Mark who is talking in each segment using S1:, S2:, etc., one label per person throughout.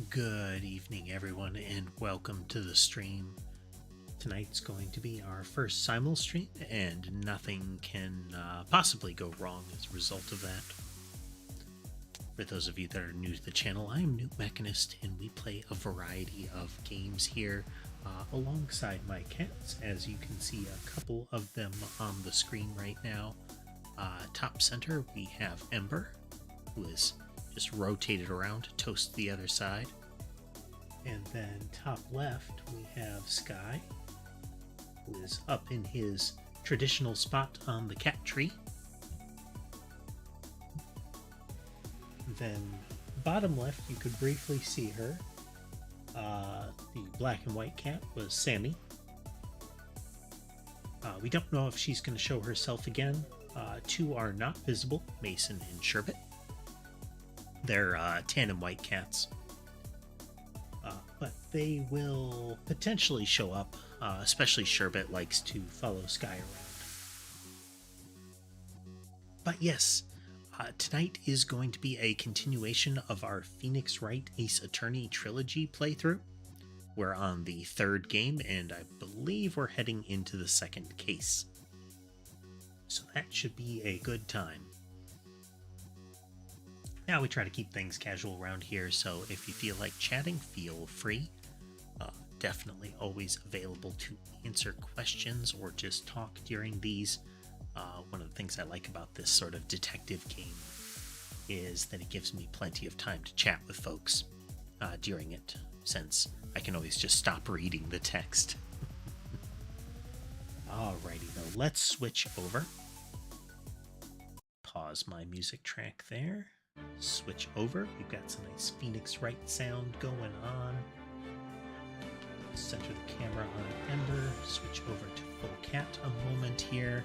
S1: Good evening, everyone, and welcome to the stream. Tonight's going to be our first simul stream, and nothing can possibly go wrong as a result of that. For those of you that are new to the channel, I am Newt Mechanist, and we play a variety of games here alongside my cats. As you can see, a couple of them on the screen right now. Top center, we have Ember, who is just rotated around to toast the other side. And then top left, we have Sky, who is up in his traditional spot on the cat tree. Then bottom left, you could briefly see her. The black and white cat was Sammy. We don't know if she's going to show herself again. Two are not visible, Mason and Sherbet. They're tan and white cats. But they will potentially show up, especially Sherbet likes to follow Sky around. But yes, tonight is going to be a continuation of our Phoenix Wright Ace Attorney Trilogy playthrough. We're on the third game, and I believe we're heading into the second case. So that should be a good time. Now we try to keep things casual around here, so if you feel like chatting, feel free. Definitely always available to answer questions or just talk during these. One of the things I like about this sort of detective game is that it gives me plenty of time to chat with folks during it, since I can always just stop reading the text. Alrighty though, let's switch over. Pause my music track there. Switch over. We've got some nice Phoenix Wright sound going on. Center the camera on Ember. Switch over to full cat a moment here.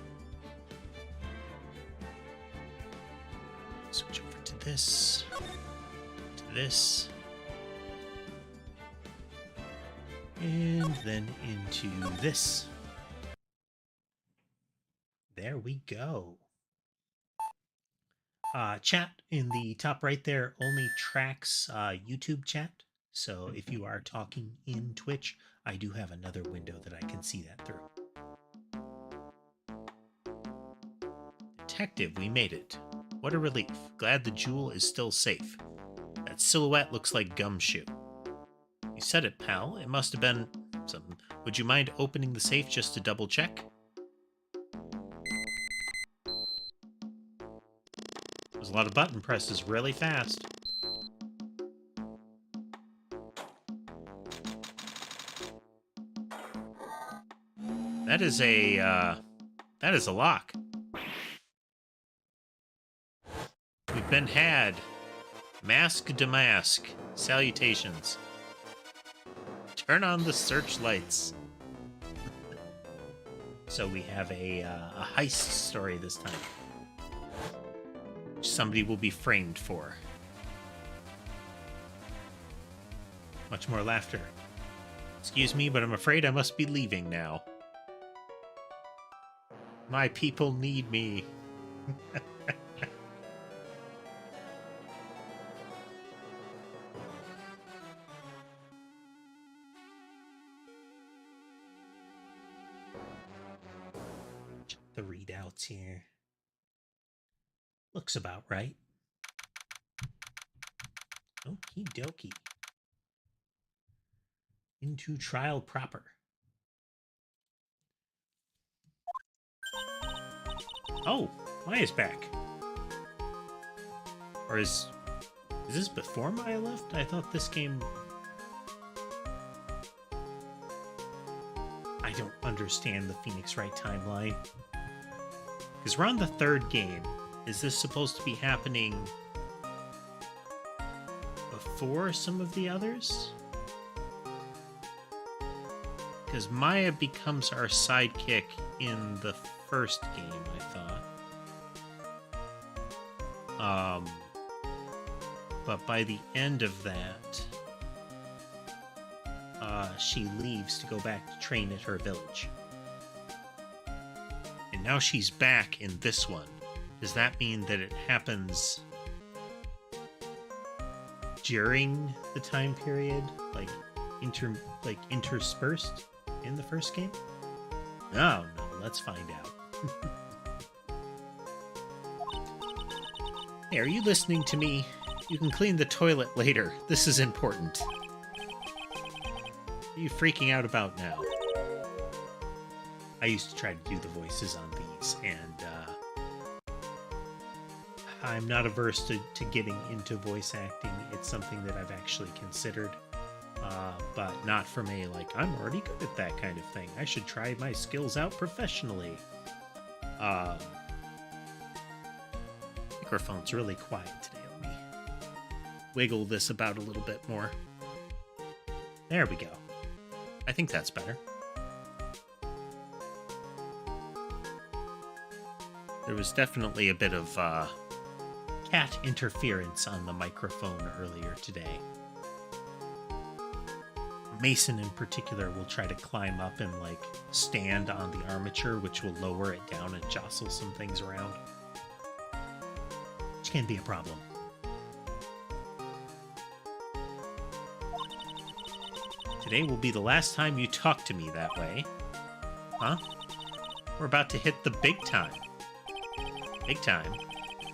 S1: Switch over to this. To this. And then into this. There we go. Chat in the top right there only tracks YouTube chat. So if you are talking in Twitch, I do have another window that I can see that through. Detective, we made it. What a relief. Glad the jewel is still safe. That silhouette looks like Gumshoe. You said it, pal. It must have been something. Would you mind opening the safe just to double check? There's a lot of button presses really fast. That is a lock. We've been had. Mask to mask. Salutations. Turn on the searchlights. So we have a heist story this time. Somebody will be framed for. Much more laughter. Excuse me, but I'm afraid I must be leaving now. My people need me. Check the readouts here. Looks about right. Okie dokie. Into trial proper. Oh, Maya's back. Or is this before Maya left? I thought this game... I don't understand the Phoenix Wright timeline. Because we're on the third game. Is this supposed to be happening before some of the others? Because Maya becomes our sidekick in the first game, I thought. But by the end of that, she leaves to go back to train at her village. And now she's back in this one. Does that mean that it happens during the time period, like interspersed in the first game? No, let's find out. Hey, are you listening to me? You can clean the toilet later. This is important. What are you freaking out about now? I used to try to do the voices on these, and I'm not averse to getting into voice acting. It's something that I've actually considered, but not from a, like, I'm already good at that kind of thing. I should try my skills out professionally. Microphone's really quiet today. Let me wiggle this about a little bit more. There we go. I think that's better. There was definitely a bit of cat interference on the microphone earlier today. Mason in particular will try to climb up and like stand on the armature, which will lower it down and jostle some things around, which can be a problem. Today will be the last time you talk to me that way. Huh? We're about to hit the big time. Big time?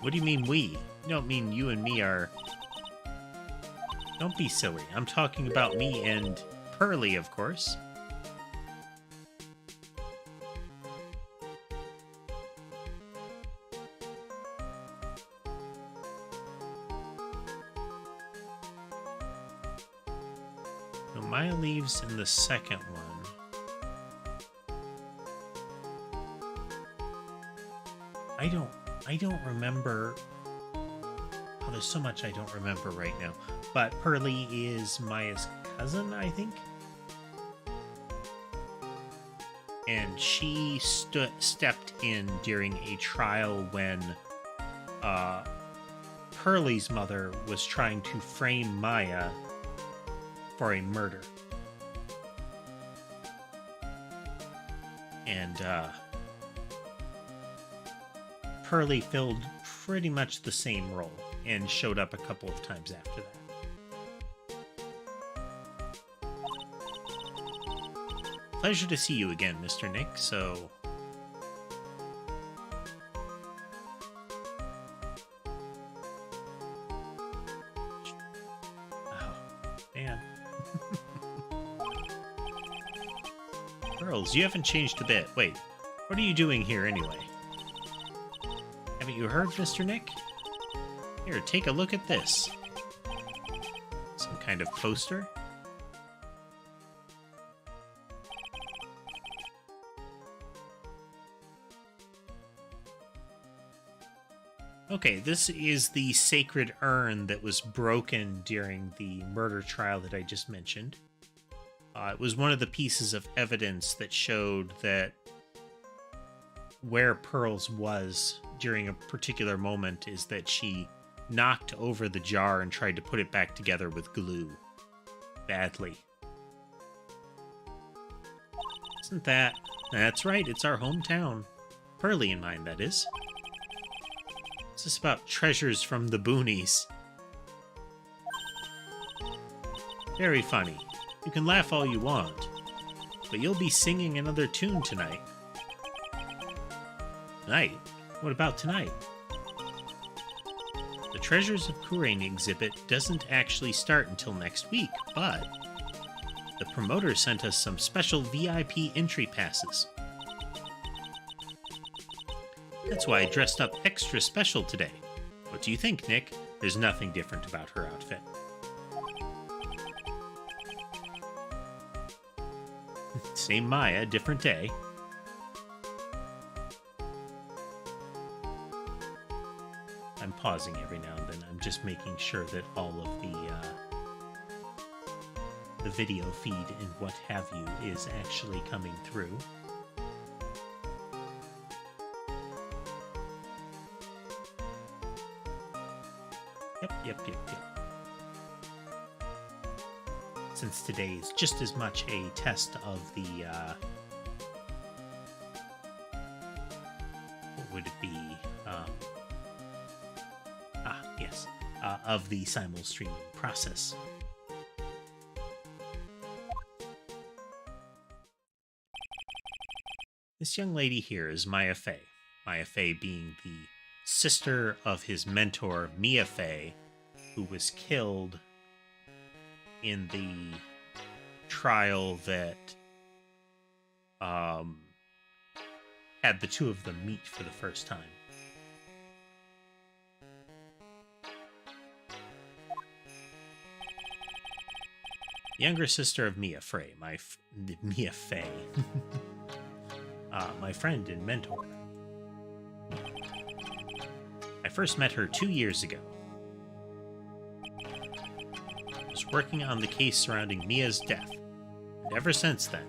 S1: What do you mean we? You don't mean you and me are... Don't be silly. I'm talking about me and Pearly, of course. So Maya leaves in the second one. I don't remember. Oh, there's so much I don't remember right now. But Pearly is Maya's cousin, I think. And she stepped in during a trial when Pearly's mother was trying to frame Maya for a murder. And Pearly filled pretty much the same role and showed up a couple of times after that. Pleasure to see you again, Mr. Nick, so... Oh, man. Girls, you haven't changed a bit. Wait, what are you doing here anyway? Haven't you heard, Mr. Nick? Here, take a look at this. Some kind of poster? Okay, this is the sacred urn that was broken during the murder trial that I just mentioned. It was one of the pieces of evidence that showed that where Pearls was during a particular moment is that she knocked over the jar and tried to put it back together with glue. Badly. Isn't that... That's right, it's our hometown. Pearly in mind, that is. What's this about treasures from the boonies? Very funny. You can laugh all you want, but you'll be singing another tune tonight. Tonight? What about tonight? The Treasures of Kurain exhibit doesn't actually start until next week, but the promoter sent us some special VIP entry passes. That's why I dressed up extra special today. What do you think, Nick? There's nothing different about her outfit. Same Maya, different day. I'm pausing every now and then. I'm just making sure that all of the video feed and what have you is actually coming through. Yep. Since today is just as much a test of the, what would it be? Yes, of the simul streaming process. This young lady here is Maya Fey. Maya Fey being the sister of his mentor, Mia Fey, who was killed in the trial that had the two of them meet for the first time. Younger sister of Mia Fey, Mia Fey, my friend and mentor. I first met her 2 years ago. I was working on the case surrounding Mia's death, and ever since then,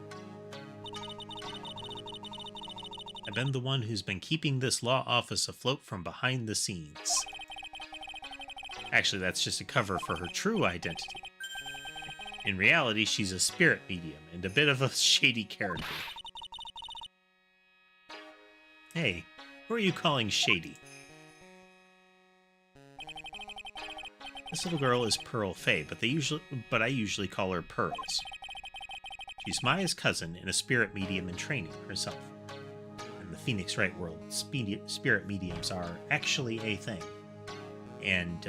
S1: I've been the one who's been keeping this law office afloat from behind the scenes. Actually, that's just a cover for her true identity. In reality, she's a spirit medium and a bit of a shady character. Hey, who are you calling shady? This little girl is Pearl Fey, but I usually call her Pearls. She's Maya's cousin and a spirit medium in training herself. In the Phoenix Wright world, spirit mediums are actually a thing. And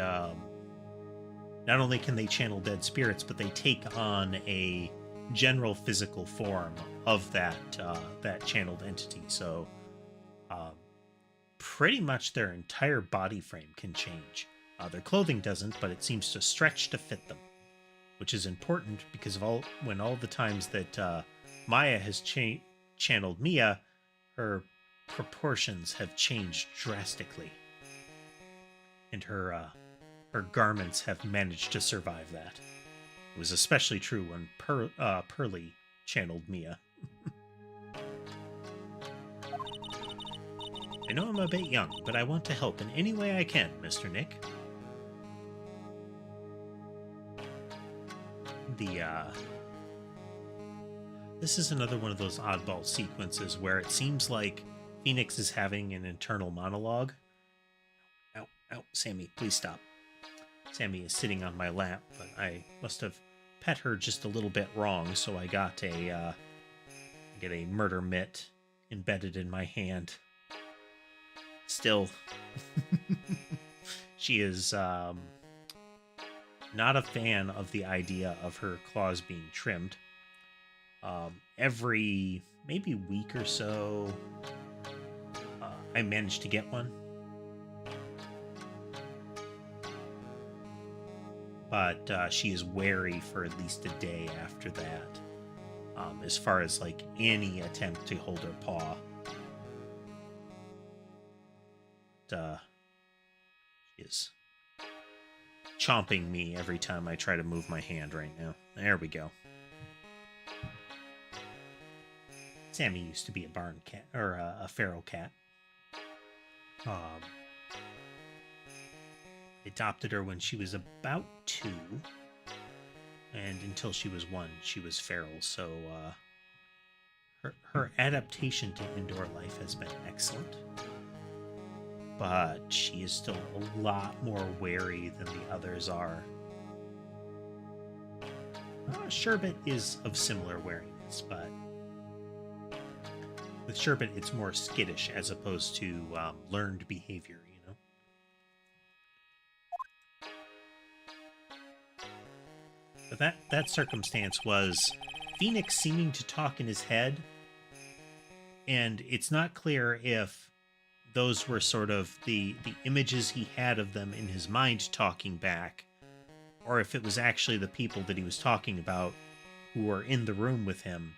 S1: not only can they channel dead spirits, but they take on a general physical form of that channeled entity. So pretty much their entire body frame can change. Their clothing doesn't, but it seems to stretch to fit them, which is important because of all the times that Maya has channeled Mia, her proportions have changed drastically, and her garments have managed to survive that. It was especially true when Pearly channeled Mia. I know I'm a bit young, but I want to help in any way I can, Mr. Nick. This is another one of those oddball sequences where it seems like Phoenix is having an internal monologue. Ow, Sammy, please stop. Sammy is sitting on my lap, but I must have pet her just a little bit wrong, so I got a murder mitt embedded in my hand. Still, she is not a fan of the idea of her claws being trimmed. Every maybe week or so, I managed to get one. But she is wary for at least a day after that, as far as like any attempt to hold her paw. She is chomping me every time I try to move my hand right now. There we go. Sammy used to be a barn cat, or a feral cat. Adopted her when she was about 2, and until she was 1, she was feral. So her adaptation to indoor life has been excellent, but she is still a lot more wary than the others are. Sherbet is of similar wariness, but with Sherbet, it's more skittish as opposed to learned behavior, you know? But that circumstance was Phoenix seeming to talk in his head, and it's not clear if those were sort of the images he had of them in his mind talking back, or if it was actually the people that he was talking about who were in the room with him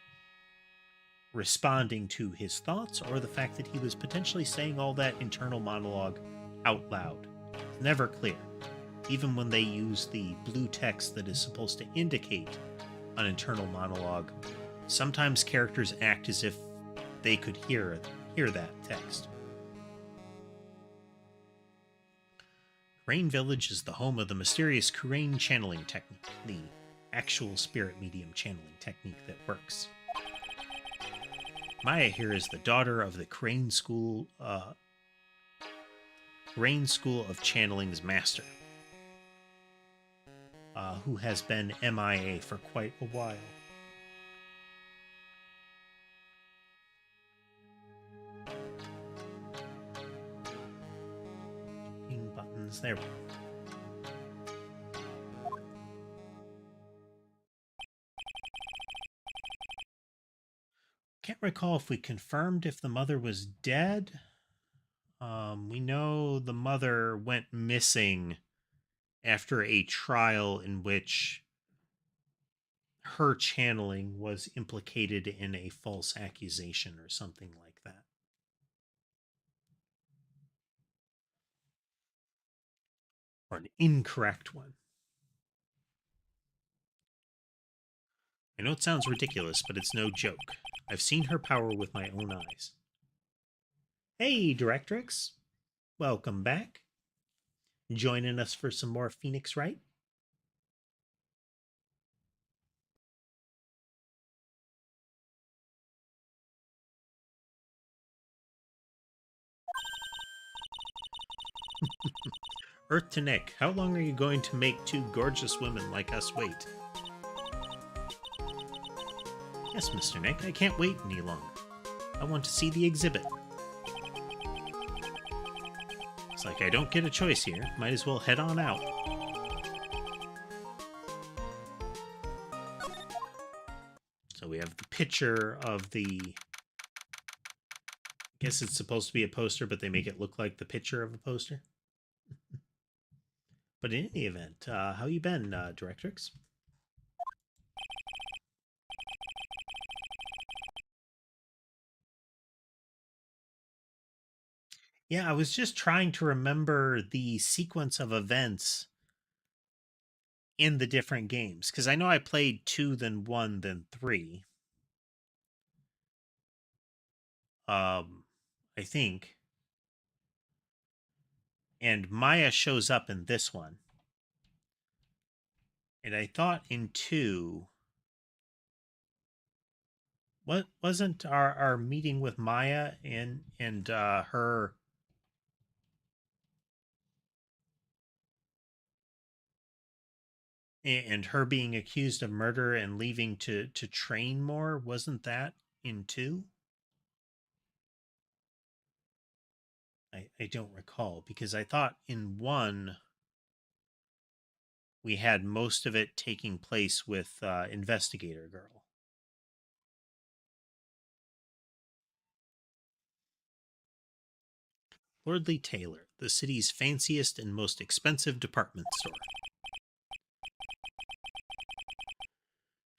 S1: responding to his thoughts, or the fact that he was potentially saying all that internal monologue out loud. It's never clear. Even when they use the blue text that is supposed to indicate an internal monologue, sometimes characters act as if they could hear that text. Kurain Village is the home of the mysterious Kurain channeling technique, the actual spirit medium channeling technique that works. Maya here is the daughter of the Kurain School of Channeling's master. who has been MIA for quite a while. Buttons, there we go. Can't recall if we confirmed if the mother was dead. We know the mother went missing after a trial in which her channeling was implicated in a false accusation or something like that. Or an incorrect one. I know it sounds ridiculous, but it's no joke. I've seen her power with my own eyes. Hey, Directrix. Welcome back. Joining us for some more Phoenix Wright? Earth to Nick, how long are you going to make two gorgeous women like us wait? Yes, Mr. Nick, I can't wait any longer. I want to see the exhibit. It's like I don't get a choice here. Might as well head on out. So we have the picture of the... I guess it's supposed to be a poster, but they make it look like the picture of a poster. But in any event, how you been, Directrix? Yeah, I was just trying to remember the sequence of events in the different games, because I know I played 2, then 1, then 3. I think. And Maya shows up in this one. And I thought in 2... What wasn't our meeting with Maya and her... And her being accused of murder and leaving to train more? Wasn't that in 2? I don't recall, because I thought in 1 we had most of it taking place with Investigator Girl. Lordly Taylor, the city's fanciest and most expensive department store.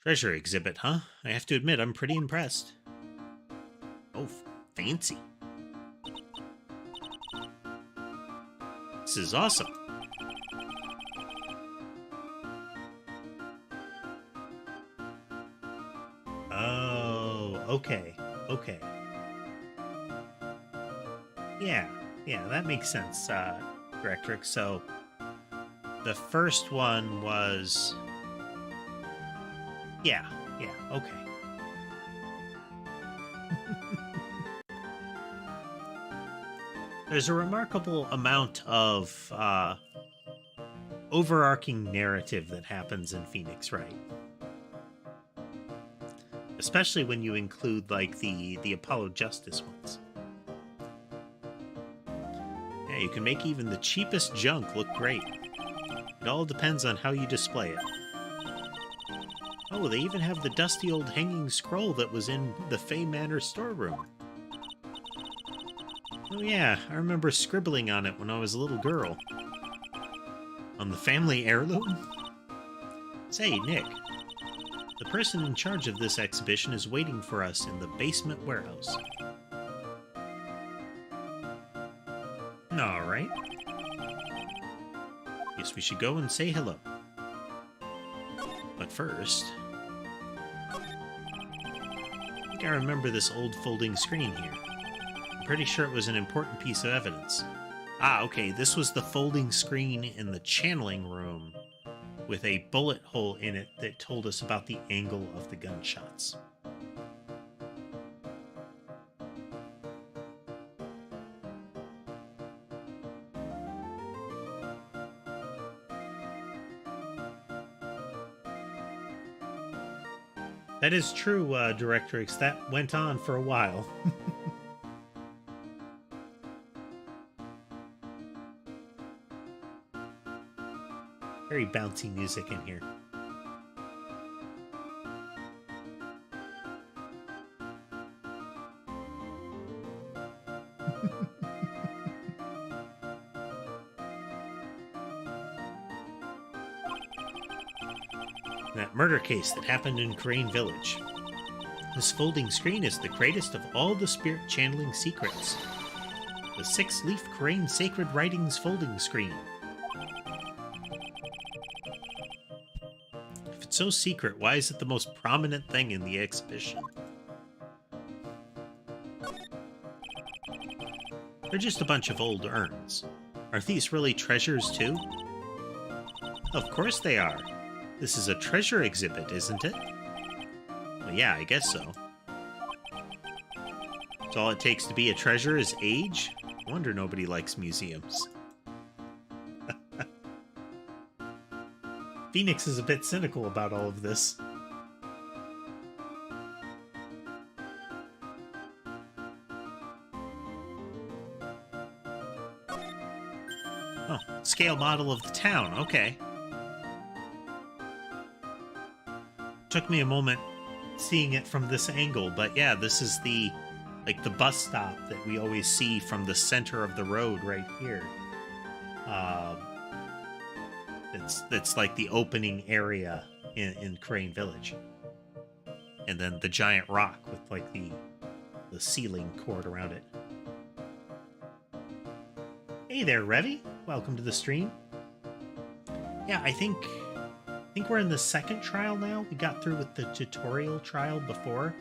S1: Treasure exhibit, huh? I have to admit, I'm pretty impressed. Oh, fancy. This is awesome. Oh, okay. Okay. Yeah, that makes sense, Directrix. So, the first one was... Yeah, okay. There's a remarkable amount of overarching narrative that happens in Phoenix Wright. Especially when you include, like, the Apollo Justice ones. Yeah, you can make even the cheapest junk look great. It all depends on how you display it. Oh, they even have the dusty old hanging scroll that was in the Fay Manor storeroom. Oh yeah, I remember scribbling on it when I was a little girl. On the family heirloom? Say, Nick, the person in charge of this exhibition is waiting for us in the basement warehouse. Alright. Guess we should go and say hello. But first... I think I remember this old folding screen here. I'm pretty sure it was an important piece of evidence. Ah, okay, this was the folding screen in the channeling room with a bullet hole in it that told us about the angle of the gunshots. That is true, Directrix. That went on for a while. Very bouncy music in here. That murder case that happened in Crane Village. This folding screen is the greatest of all the spirit channeling secrets. The 6-leaf Crane Sacred Writings folding screen. If it's so secret, why is it the most prominent thing in the exhibition? They're just a bunch of old urns. Are these really treasures too? Of course they are. This is a treasure exhibit, isn't it? Well, yeah, I guess so. So all it takes to be a treasure is age? I wonder nobody likes museums. Phoenix is a bit cynical about all of this. Oh, scale model of the town, okay. Took me a moment seeing it from this angle, but yeah, this is the bus stop that we always see from the center of the road right here. It's like the opening area in Crane Village, and then the giant rock with like the ceiling cord around it. Hey there, Revy. Welcome to the stream. Yeah, I think we're in the second trial now. We got through with the tutorial trial before,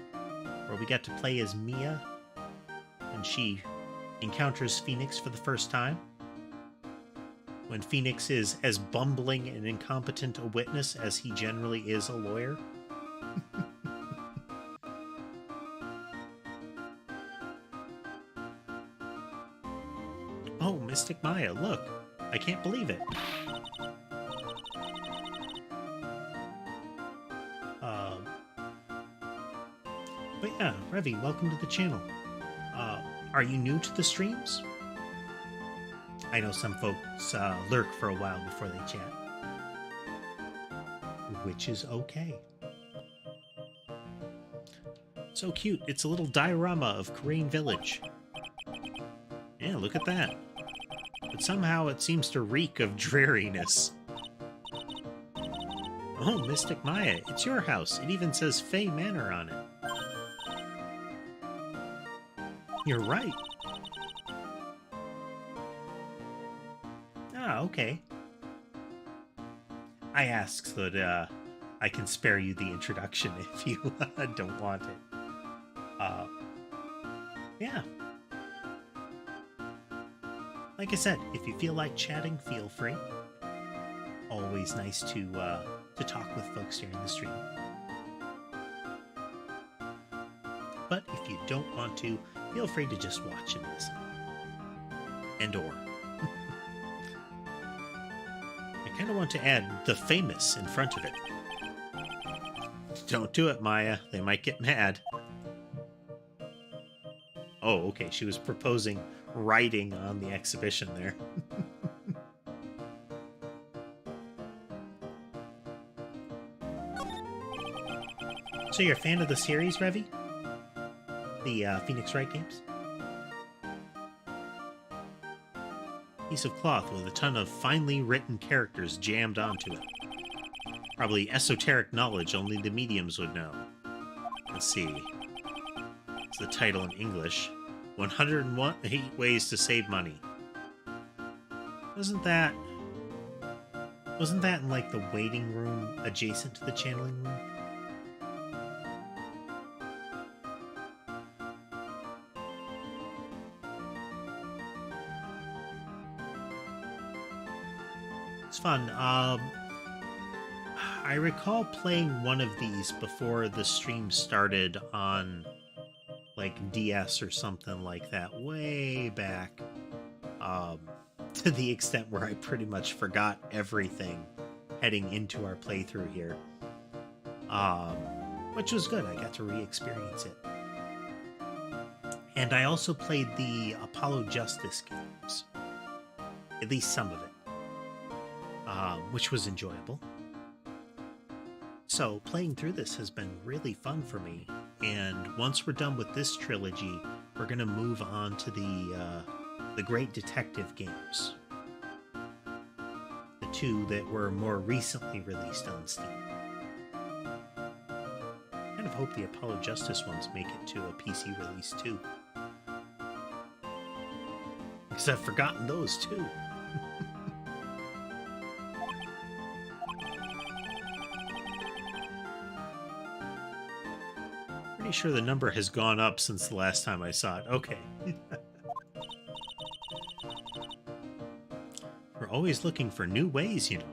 S1: where we got to play as Mia, and she encounters Phoenix for the first time. When Phoenix is as bumbling and incompetent a witness as he generally is a lawyer. Oh, Mystic Maya, look. I can't believe it. But yeah, Revy, welcome to the channel. Are you new to the streams? I know some folks lurk for a while before they chat. Which is okay. So cute. It's a little diorama of Crane Village. Yeah, look at that. But somehow it seems to reek of dreariness. Oh, Mystic Maya, it's your house. It even says Fey Manor on it. You're right. Ah, okay. I ask so that I can spare you the introduction if you don't want it. Yeah. Like I said, if you feel like chatting, feel free. Always nice to talk with folks during the stream. But if you don't want to, feel free to just watch and listen. And or. I kind of want to add the famous in front of it. Don't do it, Maya. They might get mad. Oh, okay. She was proposing writing on the exhibition there. So you're a fan of the series, Revy? The Phoenix Wright games? Piece of cloth with a ton of finely written characters jammed onto it. Probably esoteric knowledge only the mediums would know. Let's see. It's the title in English. 108 Ways to Save Money. Wasn't that in like the waiting room adjacent to the channeling room? It's fun. I recall playing one of these before the stream started on like DS or something like that way back, to the extent where I pretty much forgot everything heading into our playthrough here. which was good. I got to re-experience it. And I also played the Apollo Justice games, at least some of it, which was enjoyable. So playing through this has been really fun for me. And once we're done with this trilogy, we're going to move on to the Great Detective games. The two that were more recently released on Steam. I kind of hope the Apollo Justice ones make it to a PC release too. Because I've forgotten those too. Pretty sure the number has gone up since the last time I saw it. Okay. We're always looking for new ways, you know.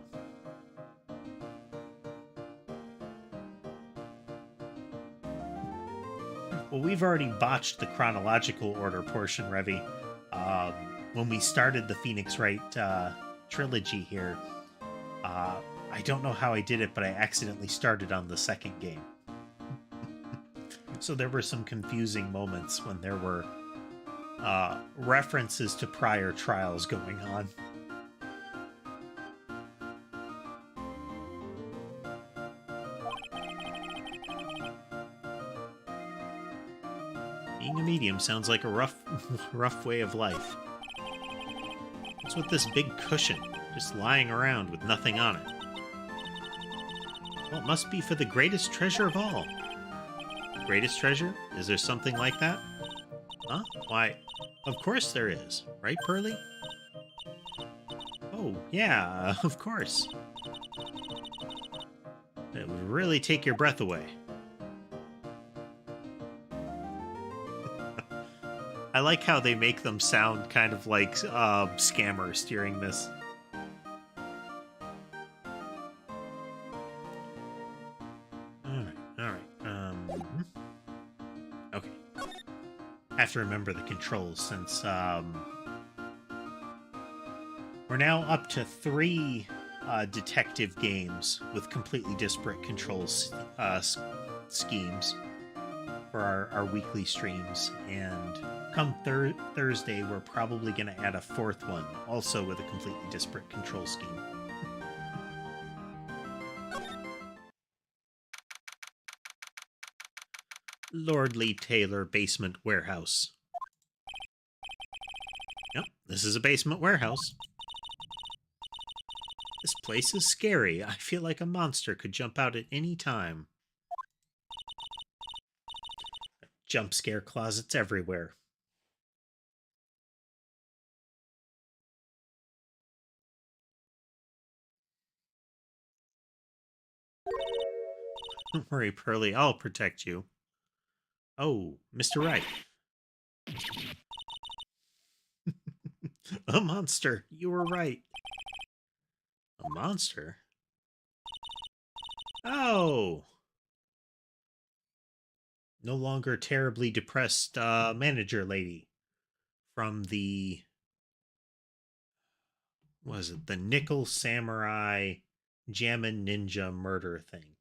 S1: Well, we've already botched the chronological order portion, Revy. When we started the Phoenix Wright trilogy here, I don't know how I did it, but I accidentally started on the second game. So there were some confusing moments when there were references to prior trials going on. Being a medium sounds like a rough way of life. What's with this big cushion, just lying around with nothing on it? Well, it must be for the greatest treasure of all. Greatest treasure? Is there something like that? Huh? Why, of course there is. Right, Pearly? Oh, yeah, of course. It would really take your breath away. I like how they make them sound kind of like scammers during this. Alright. Okay. I have to remember the controls since we're now up to 3 detective games with completely disparate controls schemes for our weekly streams, and come Thursday we're probably going to add a 4th one, also with a completely disparate control scheme. Lordly Taylor Basement Warehouse. Yep, this is a basement warehouse. This place is scary. I feel like a monster could jump out at any time. Jump scare closets everywhere. Don't worry, Pearly, I'll protect you. Oh, Mr. Wright. A monster. You were right. A monster? Oh! No longer terribly depressed manager lady from the... Was it the Nickel Samurai Jammin' Ninja murder thing?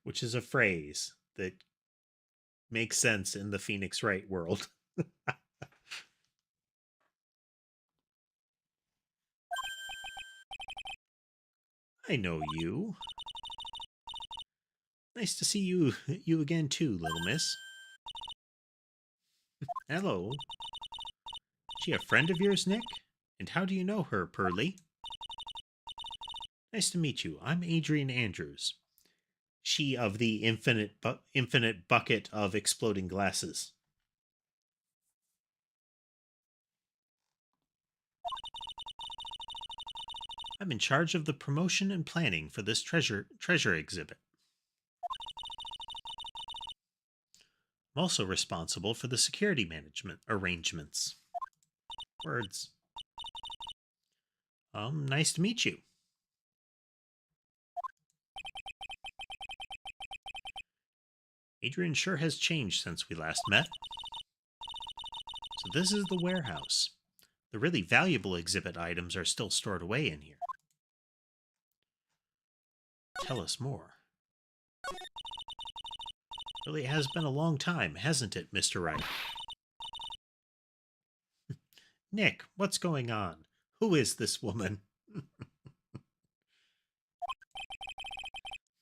S1: Which is a phrase that makes sense in the Phoenix Wright world. I know you. Nice to see you again too, little miss. Hello. She a friend of yours, Nick? And how do you know her, Pearly? Nice to meet you. I'm Adrian Andrews. She of the infinite bucket of exploding glasses. I'm in charge of the promotion and planning for this treasure exhibit. I'm also responsible for the security management arrangements. Words. Nice to meet you. Adrian sure has changed since we last met. So this is the warehouse. The really valuable exhibit items are still stored away in here. Tell us more. Really has been a long time, hasn't it, Mr. Wright? Nick, what's going on? Who is this woman?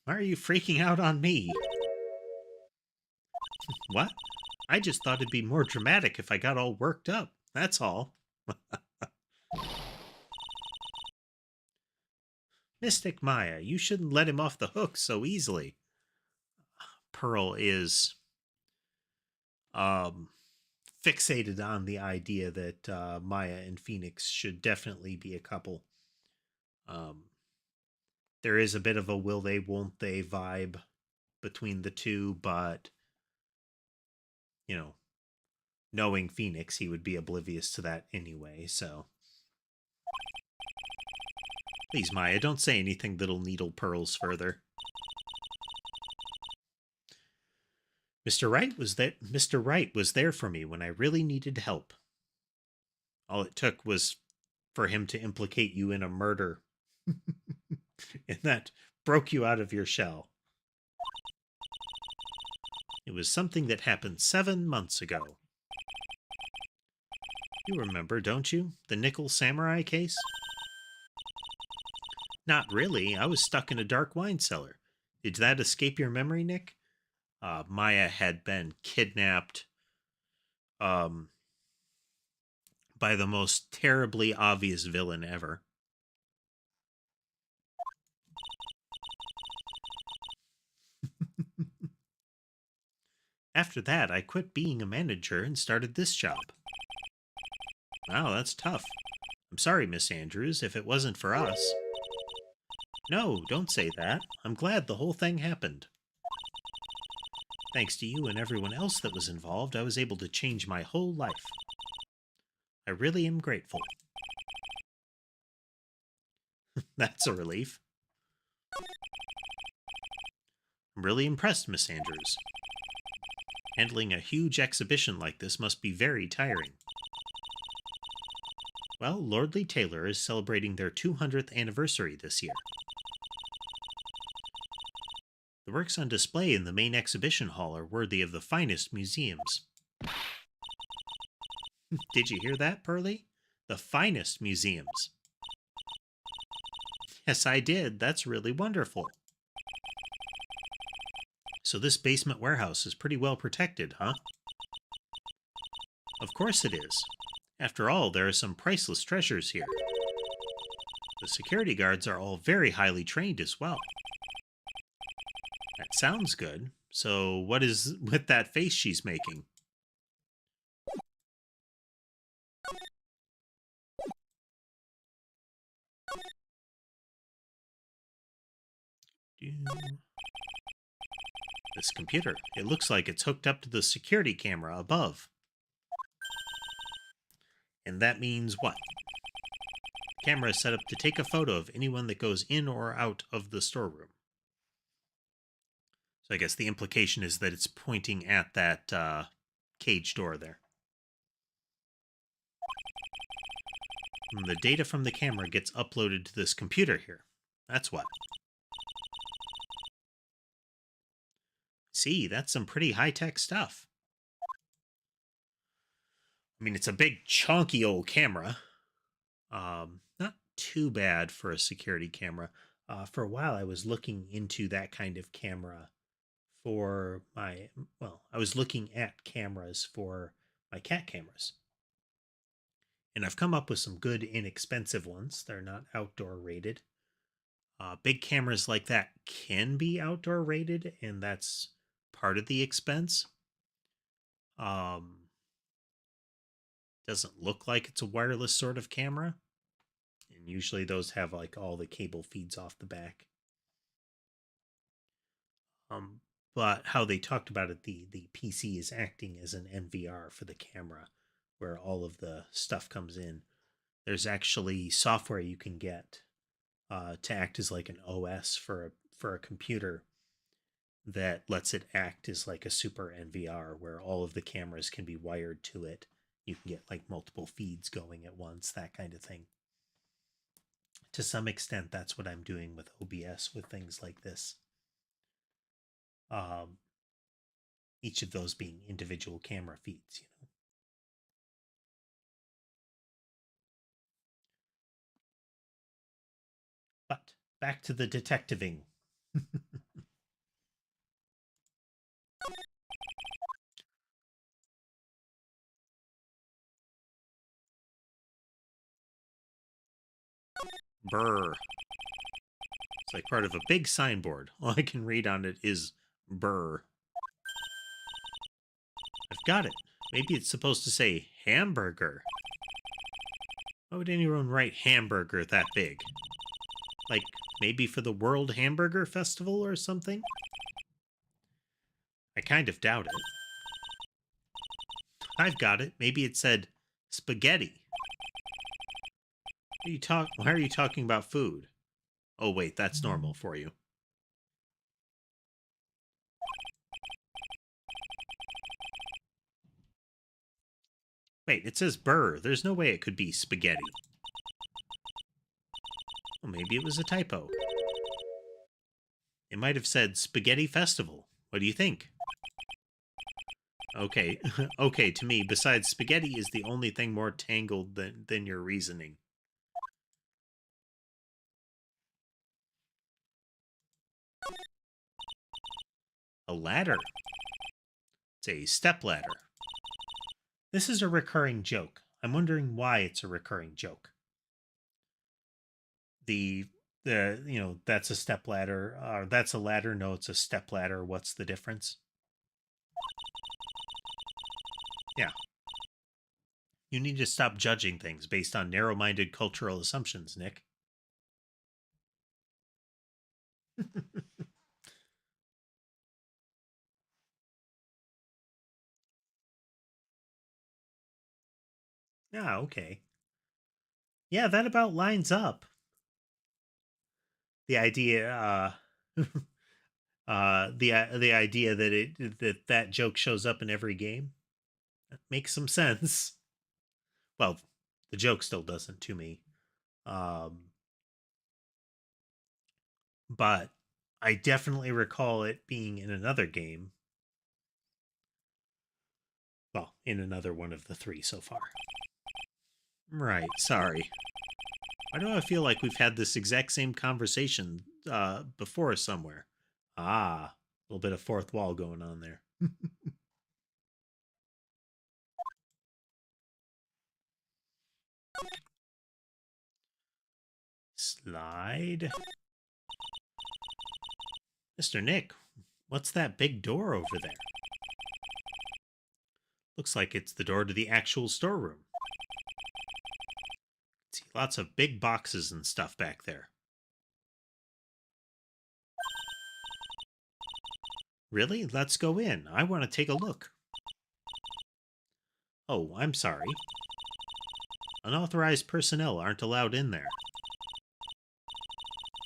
S1: Why are you freaking out on me? What? I just thought it'd be more dramatic if I got all worked up. That's all. Mystic Maya, you shouldn't let him off the hook so easily. Pearl is um fixated on the idea that Maya and Phoenix should definitely be a couple. Um, there is a bit of a will they, won't they vibe between the two, but, you know, knowing Phoenix, he would be oblivious to that anyway, so. Please, Maya, don't say anything that'll needle Pearls further. Mr. Wright was there for me when I really needed help. All it took was for him to implicate you in a murder. And that broke you out of your shell. It was something that happened 7 months ago. You remember, don't you? The Nickel Samurai case? Not really. I was stuck in a dark wine cellar. Did that escape your memory, Nick? Maya had been kidnapped um, by the most terribly obvious villain ever. After that, I quit being a manager and started this job. Wow, that's tough. I'm sorry, Miss Andrews, if it wasn't for us. No, don't say that. I'm glad the whole thing happened. Thanks to you and everyone else that was involved, I was able to change my whole life. I really am grateful. That's a relief. I'm really impressed, Miss Andrews. Handling a huge exhibition like this must be very tiring. Well, Lordly Taylor is celebrating their 200th anniversary this year. The works on display in the main exhibition hall are worthy of the finest museums. Did you hear that, Pearlie? The finest museums. Yes, I did. That's really wonderful. So this basement warehouse is pretty well protected, huh? Of course it is. After all, there are some priceless treasures here. The security guards are all very highly trained as well. That sounds good. So what is with that face she's making? This computer. It looks like it's hooked up to the security camera above. And that means what? Camera is set up to take a photo of anyone that goes in or out of the storeroom. So I guess the implication is that it's pointing at that cage door there. And the data from the camera gets uploaded to this computer here. That's what. See, that's some pretty high-tech stuff. I mean, it's a big, chunky old camera. Not too bad for a security camera. For a while, I was looking into that kind of camera for my, well, I was looking at cameras for my cat cameras. And I've come up with some good, inexpensive ones. They're not outdoor rated. Big cameras like that can be outdoor rated, and that's part of the expense. Doesn't look like it's a wireless sort of camera. And usually those have like all the cable feeds off the back. But how they talked about it, the PC is acting as an NVR for the camera, where all of the stuff comes in. There's actually software you can get to act as like an OS for a computer that lets it act as like a super NVR, where all of the cameras can be wired to it. You can get like multiple feeds going at once, that kind of thing. To some extent, that's what I'm doing with OBS with things like this. Um, each of those being individual camera feeds, you know. But back to the detectiving. Burr. It's like part of a big signboard. All I can read on it is Burr. I've got it. Maybe it's supposed to say hamburger. Why would anyone write hamburger that big? Like, maybe for the World Hamburger Festival or something? I kind of doubt it. I've got it. Maybe it said spaghetti. Why are you talking about food? Oh, wait, that's normal for you. Wait, it says burr. There's no way it could be spaghetti. Well, maybe it was a typo. It might have said Spaghetti Festival. What do you think? Okay, okay, to me, besides spaghetti is the only thing more tangled than your reasoning. A ladder. It's a step ladder. This is a recurring joke. I'm wondering why it's a recurring joke. The that's a step ladder. That's a ladder. No, it's a step ladder. What's the difference? Yeah. You need to stop judging things based on narrow-minded cultural assumptions, Nick. Yeah, okay. Yeah, that about lines up. The idea, the idea that that joke shows up in every game, that makes some sense. Well, the joke still doesn't to me, um, but I definitely recall it being in another game. Well, in another one of the three so far. Right. Sorry. Why do I feel like we've had this exact same conversation before somewhere? Ah, a little bit of fourth wall going on there. Slide. Mr. Nick, what's that big door over there? Looks like it's the door to the actual storeroom. See lots of big boxes and stuff back there. Really? Let's go in. I want to take a look. Oh, I'm sorry. Unauthorized personnel aren't allowed in there.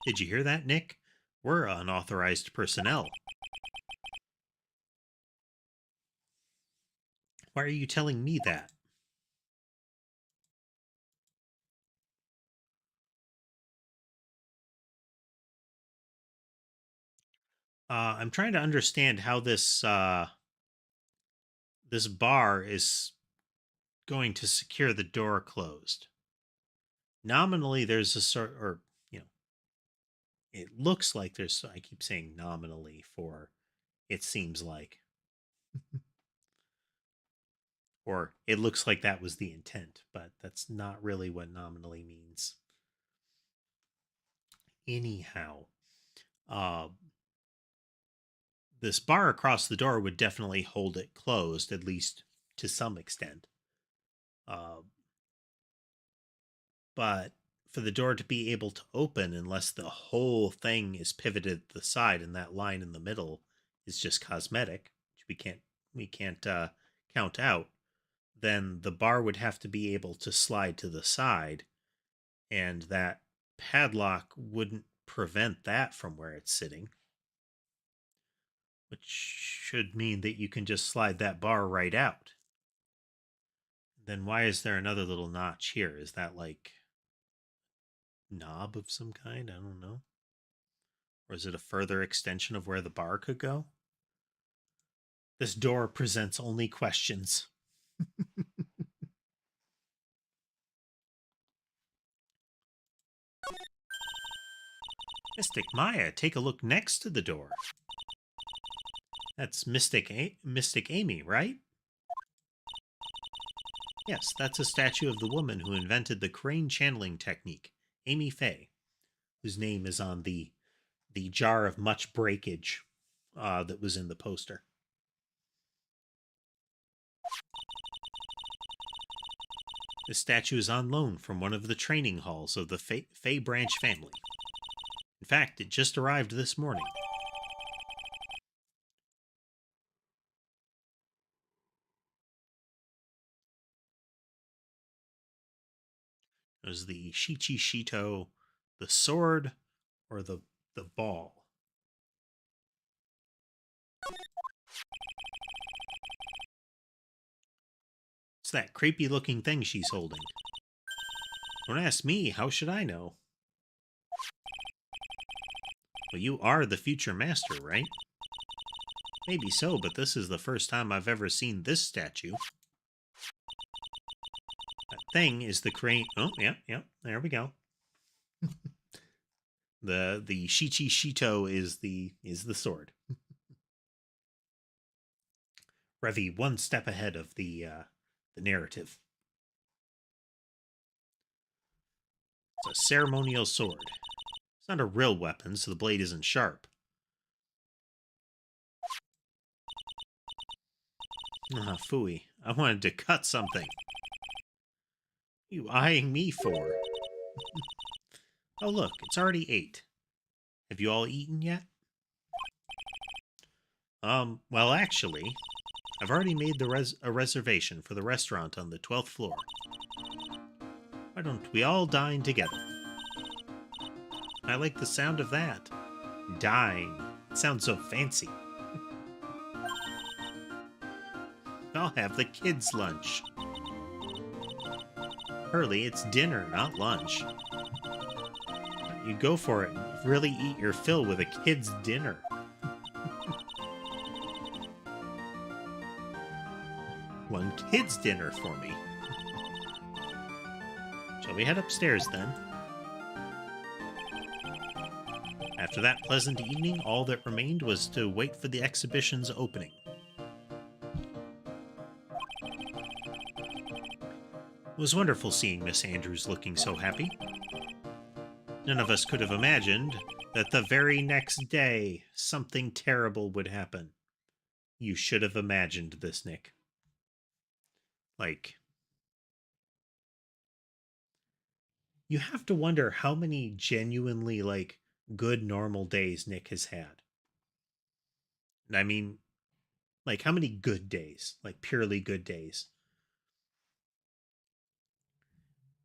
S1: Did you hear that, Nick? We're unauthorized personnel. Why are you telling me that? I'm trying to understand how this bar is going to secure the door closed. Nominally, there's a sort, or you know, it looks like there's. I keep saying nominally for. It seems like, or it looks like that was the intent, but that's not really what nominally means. Anyhow, uh, this bar across the door would definitely hold it closed, at least to some extent. Uh, but for the door to be able to open, unless the whole thing is pivoted to the side and that line in the middle is just cosmetic, which we can't count out, then the bar would have to be able to slide to the side, and that padlock wouldn't prevent that from where it's sitting, which should mean that you can just slide that bar right out. Then why is there another little notch here? Is that like knob of some kind? I don't know. Or is it a further extension of where the bar could go? This door presents only questions. Mystic Maya, take a look next to the door. That's Mystic Amy, right? Yes, that's a statue of the woman who invented the crane channeling technique, Amy Fay, whose name is on the jar of much breakage that was in the poster. This statue is on loan from one of the training halls of the Fay branch family. In fact, it just arrived this morning. It was the Shichi Shito, the sword, or the ball. It's that creepy looking thing she's holding. Don't ask me, how should I know? Well, you are the future master, right? Maybe so, but this is the first time I've ever seen this statue. That thing is the crane. Oh, yeah, there we go. the Shichi Shito is the sword. Revi one step ahead of the narrative. It's a ceremonial sword. It's not a real weapon, so the blade isn't sharp. Ah, phooey. I wanted to cut something. What are you eyeing me for? Oh, look, it's already 8. Have you all eaten yet? Well, actually, I've already made a reservation for the restaurant on the 12th floor. Why don't we all dine together? I like the sound of that. Dine. It sounds so fancy. I'll have the kids' lunch. Hurley, it's dinner, not lunch. You go for it and really eat your fill with a kid's dinner. One kid's dinner for me. Shall we head upstairs then? After that pleasant evening, all that remained was to wait for the exhibition's opening. It was wonderful seeing Miss Andrews looking so happy. None of us could have imagined that the very next day something terrible would happen. You should have imagined this, Nick. Like, you have to wonder how many genuinely, like, good normal days Nick has had. And I mean, like, how many good days? Like, purely good days.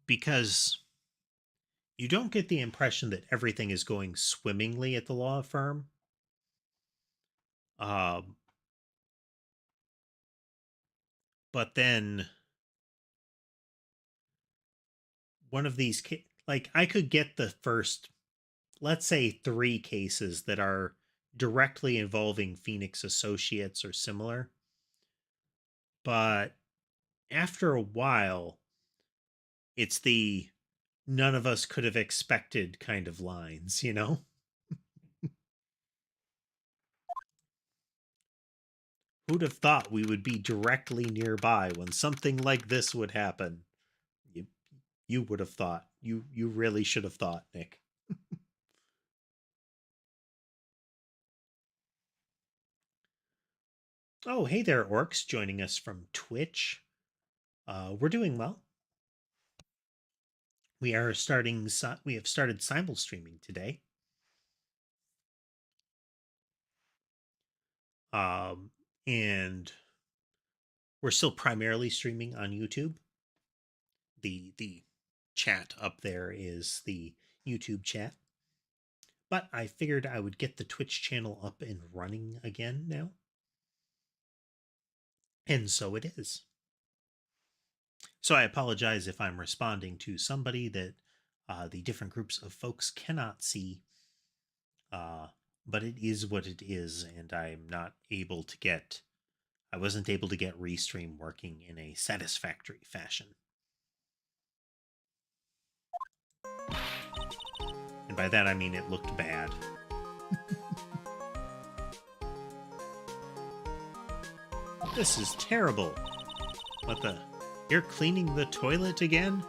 S1: Because you don't get the impression that everything is going swimmingly at the law firm. Um, but then one of these, like, I could get the first, let's say, 3 cases that are directly involving Phoenix Associates or similar. But after a while, it's the none of us could have expected kind of lines, you know? Who'd have thought we would be directly nearby when something like this would happen? You would have thought. You really should have thought, Nick. Oh, hey there, orcs, joining us from Twitch. We're doing well. We have started simul streaming today. And we're still primarily streaming on YouTube. The chat up there is the YouTube chat. But I figured I would get the Twitch channel up and running again now. And so it is. So I apologize if I'm responding to somebody that the different groups of folks cannot see. But it is what it is, and I'm not able to get I wasn't able to get Restream working in a satisfactory fashion. And by that I mean it looked bad. This is terrible. What the? You're cleaning the toilet again?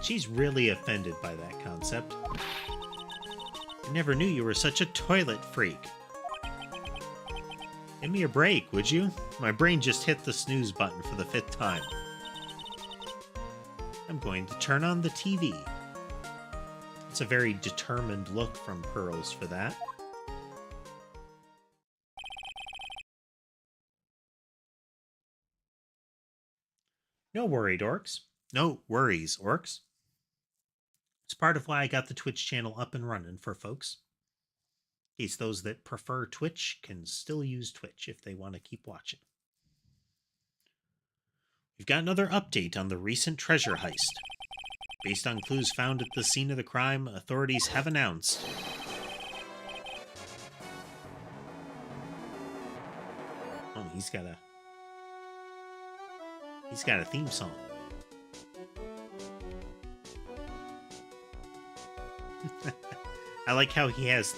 S1: She's really offended by that concept. I never knew you were such a toilet freak. Give me a break, would you? My brain just hit the snooze button for the 5th time. I'm going to turn on the TV. It's a very determined look from Pearls for that. No worried, orcs. No worries, orcs. It's part of why I got the Twitch channel up and running for folks. In case those that prefer Twitch can still use Twitch if they want to keep watching. We've got another update on the recent treasure heist. Based on clues found at the scene of the crime, authorities have announced. Oh, he's got a theme song. I like how he has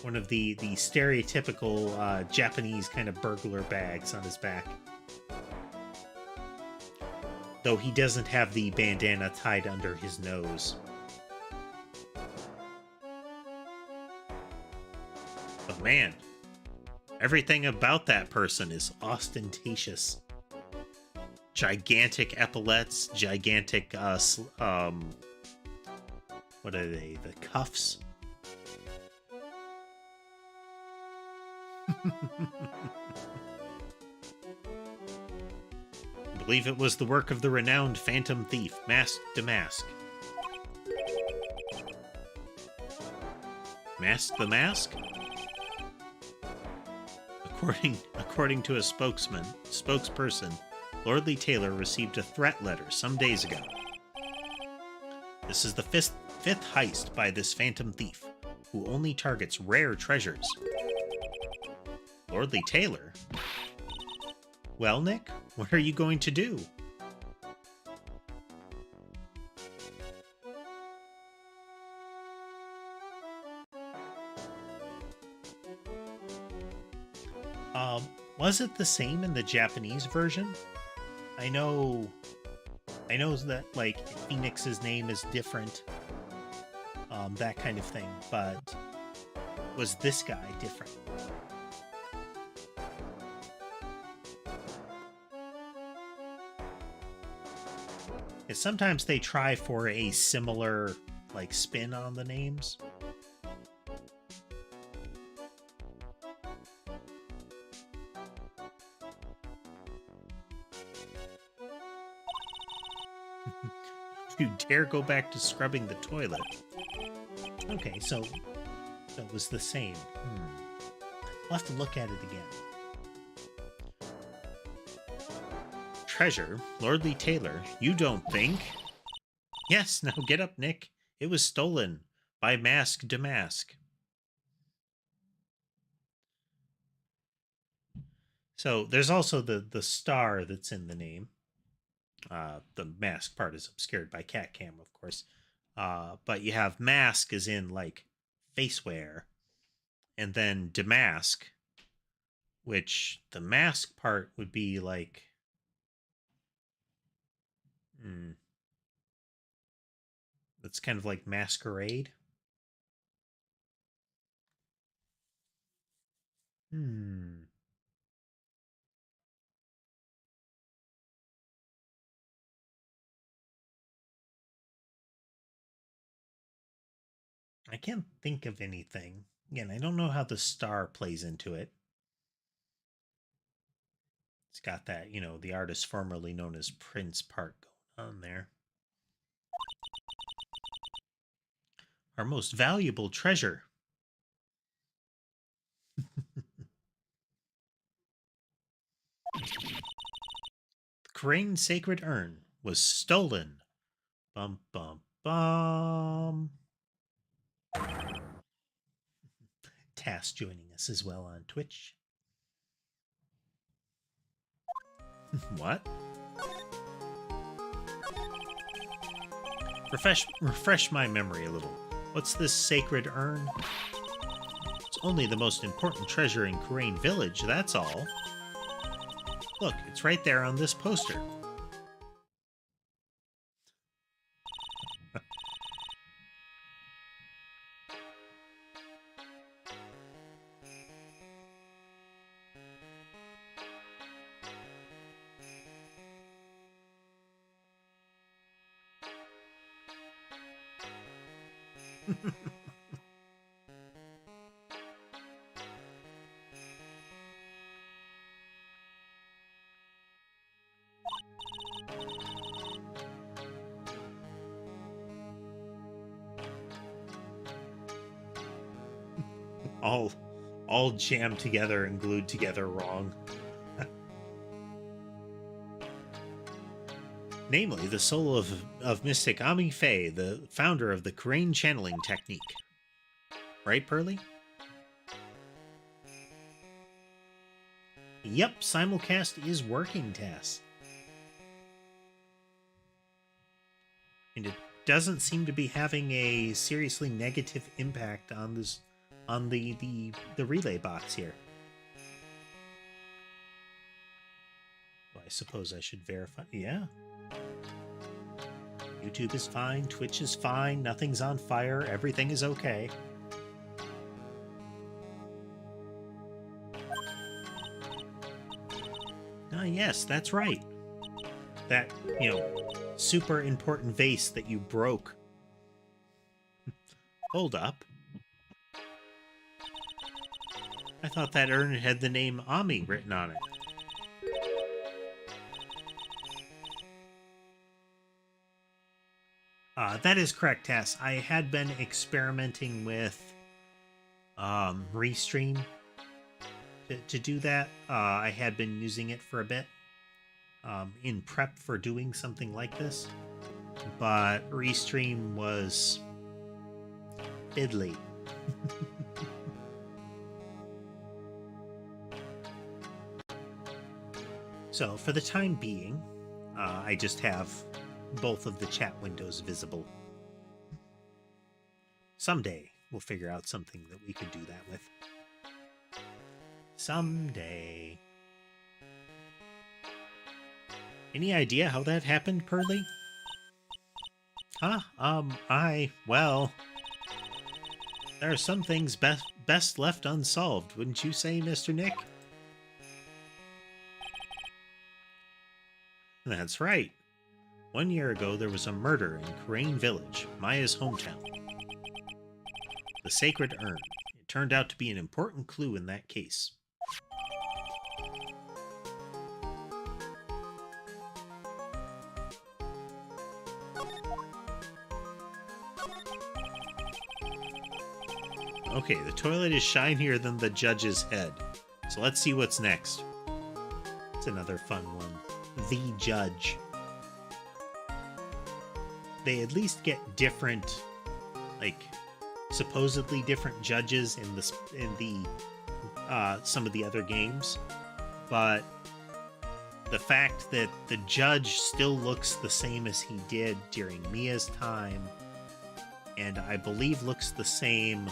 S1: one of the stereotypical Japanese kind of burglar bags on his back. Though he doesn't have the bandana tied under his nose. But man, everything about that person is ostentatious. Gigantic epaulets, gigantic, what are they? The cuffs? I believe it was the work of the renowned phantom thief, Mask Damask. Mask the Mask? According to a spokesperson, Lordly Taylor received a threat letter some days ago. This is the fifth heist by this phantom thief, who only targets rare treasures. Lordly Taylor? Well, Nick, what are you going to do? Was it the same in the Japanese version? I know that, like, Phoenix's name is different, that kind of thing, but was this guy different? Because sometimes they try for a similar, like, spin on the names. You dare go back to scrubbing the toilet. Okay, so it was the same. We'll have to look at it again. Treasure? Lordly Taylor, you don't think? Yes, now get up, Nick. It was stolen by Mask Damask. So there's also the star that's in the name. The mask part is obscured by cat cam, of course. But you have mask as in, like, facewear. And then damask, which the mask part would be like... That's kind of like masquerade. I can't think of anything. Again, I don't know how the star plays into it. It's got that, you know, the artist formerly known as Prince part going on there. Our most valuable treasure. The Crane Sacred Urn was stolen. Bum, bum, bum. Tass joining us as well on Twitch. What? Refresh my memory a little. What's this sacred urn? It's only the most important treasure in Kurain Village, that's all. Look, it's right there on this poster. all jammed together and glued together wrong. Namely, the soul of Mystic Ami Fey, the founder of the Kurain channeling technique. Right, Pearly? Yep, simulcast is working, Tess. And it doesn't seem to be having a seriously negative impact on this, on the relay box here. Well, I suppose I should verify. Yeah. YouTube is fine, Twitch is fine, nothing's on fire, everything is okay. Ah, yes, that's right. That, you know, super important vase that you broke. Hold up. I thought that urn had the name Ami written on it. That is correct, Tess. I had been experimenting with Restream to do that. I had been using it for a bit in prep for doing something like this, but Restream was fiddly. So for the time being, I just have both of the chat windows visible. Someday we'll figure out something that we could do that with. Someday. Any idea how that happened, Pearly? Huh? Well, there are some things best left unsolved, wouldn't you say, Mr. Nick? That's right. 1 year ago, there was a murder in Kurain Village, Maya's hometown. The Sacred Urn. It turned out to be an important clue in that case. Okay, the toilet is shinier than the judge's head. So let's see what's next. It's another fun one. The Judge. They at least get different, like, supposedly different judges in the some of the other games, but the fact that the judge still looks the same as he did during Mia's time, and I believe looks the same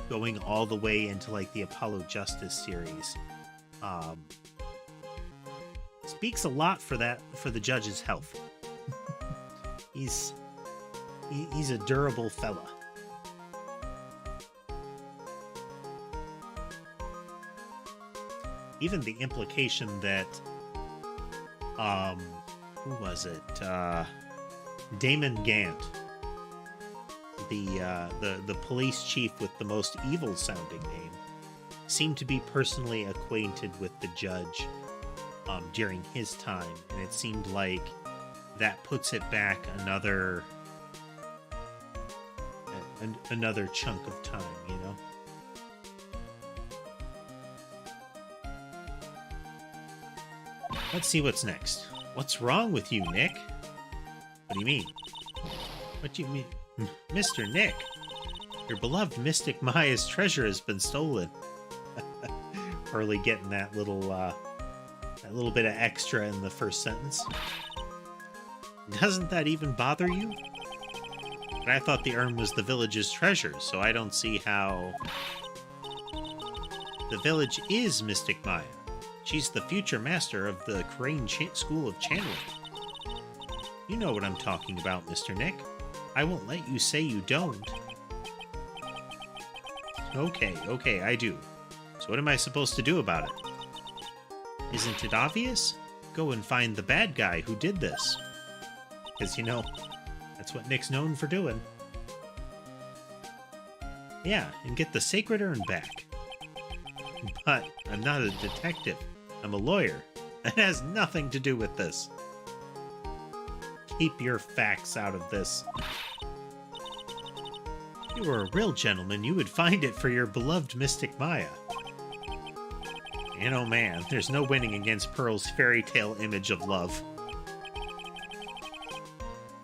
S1: going all the way into like the Apollo Justice series, speaks a lot for the judge's health. He's a durable fella. Even the implication that, who was it? Damon Gant, the police chief with the most evil sounding name, seemed to be personally acquainted with the judge during his time, and it seemed like that puts it back another chunk of time, you know? Let's see what's next. What's wrong with you, Nick? What do you mean? What do you mean? Mr. Nick, your beloved Mystic Maya's treasure has been stolen. Pearly getting that little That little bit of extra in the first sentence. Doesn't that even bother you? But I thought the urn was the village's treasure, so I don't see how... The village is Mystic Maya. She's the future master of the Crane School of Channeling. You know what I'm talking about, Mr. Nick. I won't let you say you don't. Okay, I do. So what am I supposed to do about it? Isn't it obvious? Go and find the bad guy who did this. Because, you know, that's what Nick's known for doing. Yeah, and get the sacred urn back. But I'm not a detective. I'm a lawyer. It has nothing to do with this. Keep your facts out of this. If you were a real gentleman, you would find it for your beloved Mystic Maya. And oh man, there's no winning against Pearl's fairy tale image of love.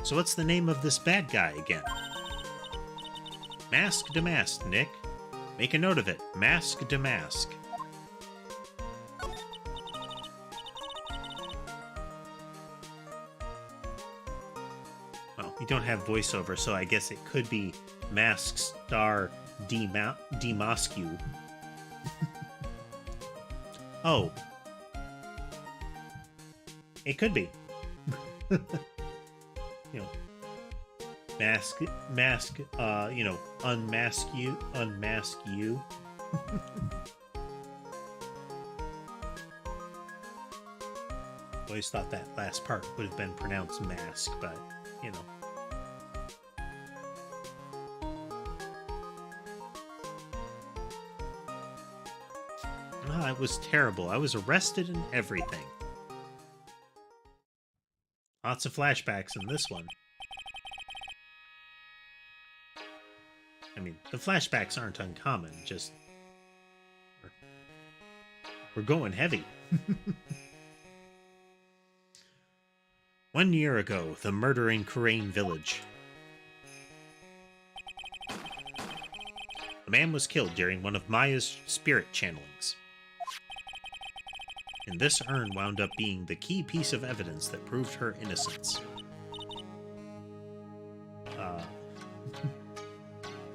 S1: So what's the name of this bad guy again? Mask Damask, Nick. Make a note of it. Mask Damask. Well, we don't have voiceover, so I guess it could be Mask Star Demasque. Oh. It could be. You know. Mask, you know, unmask you. Always thought that last part would have been pronounced mask, but, you know. Oh, it was terrible. I was arrested and everything. Lots of flashbacks in this one. I mean, the flashbacks aren't uncommon, just... We're going heavy. 1 year ago, the murder in Crane Village. The man was killed during one of Maya's spirit channelings. And this urn wound up being the key piece of evidence that proved her innocence.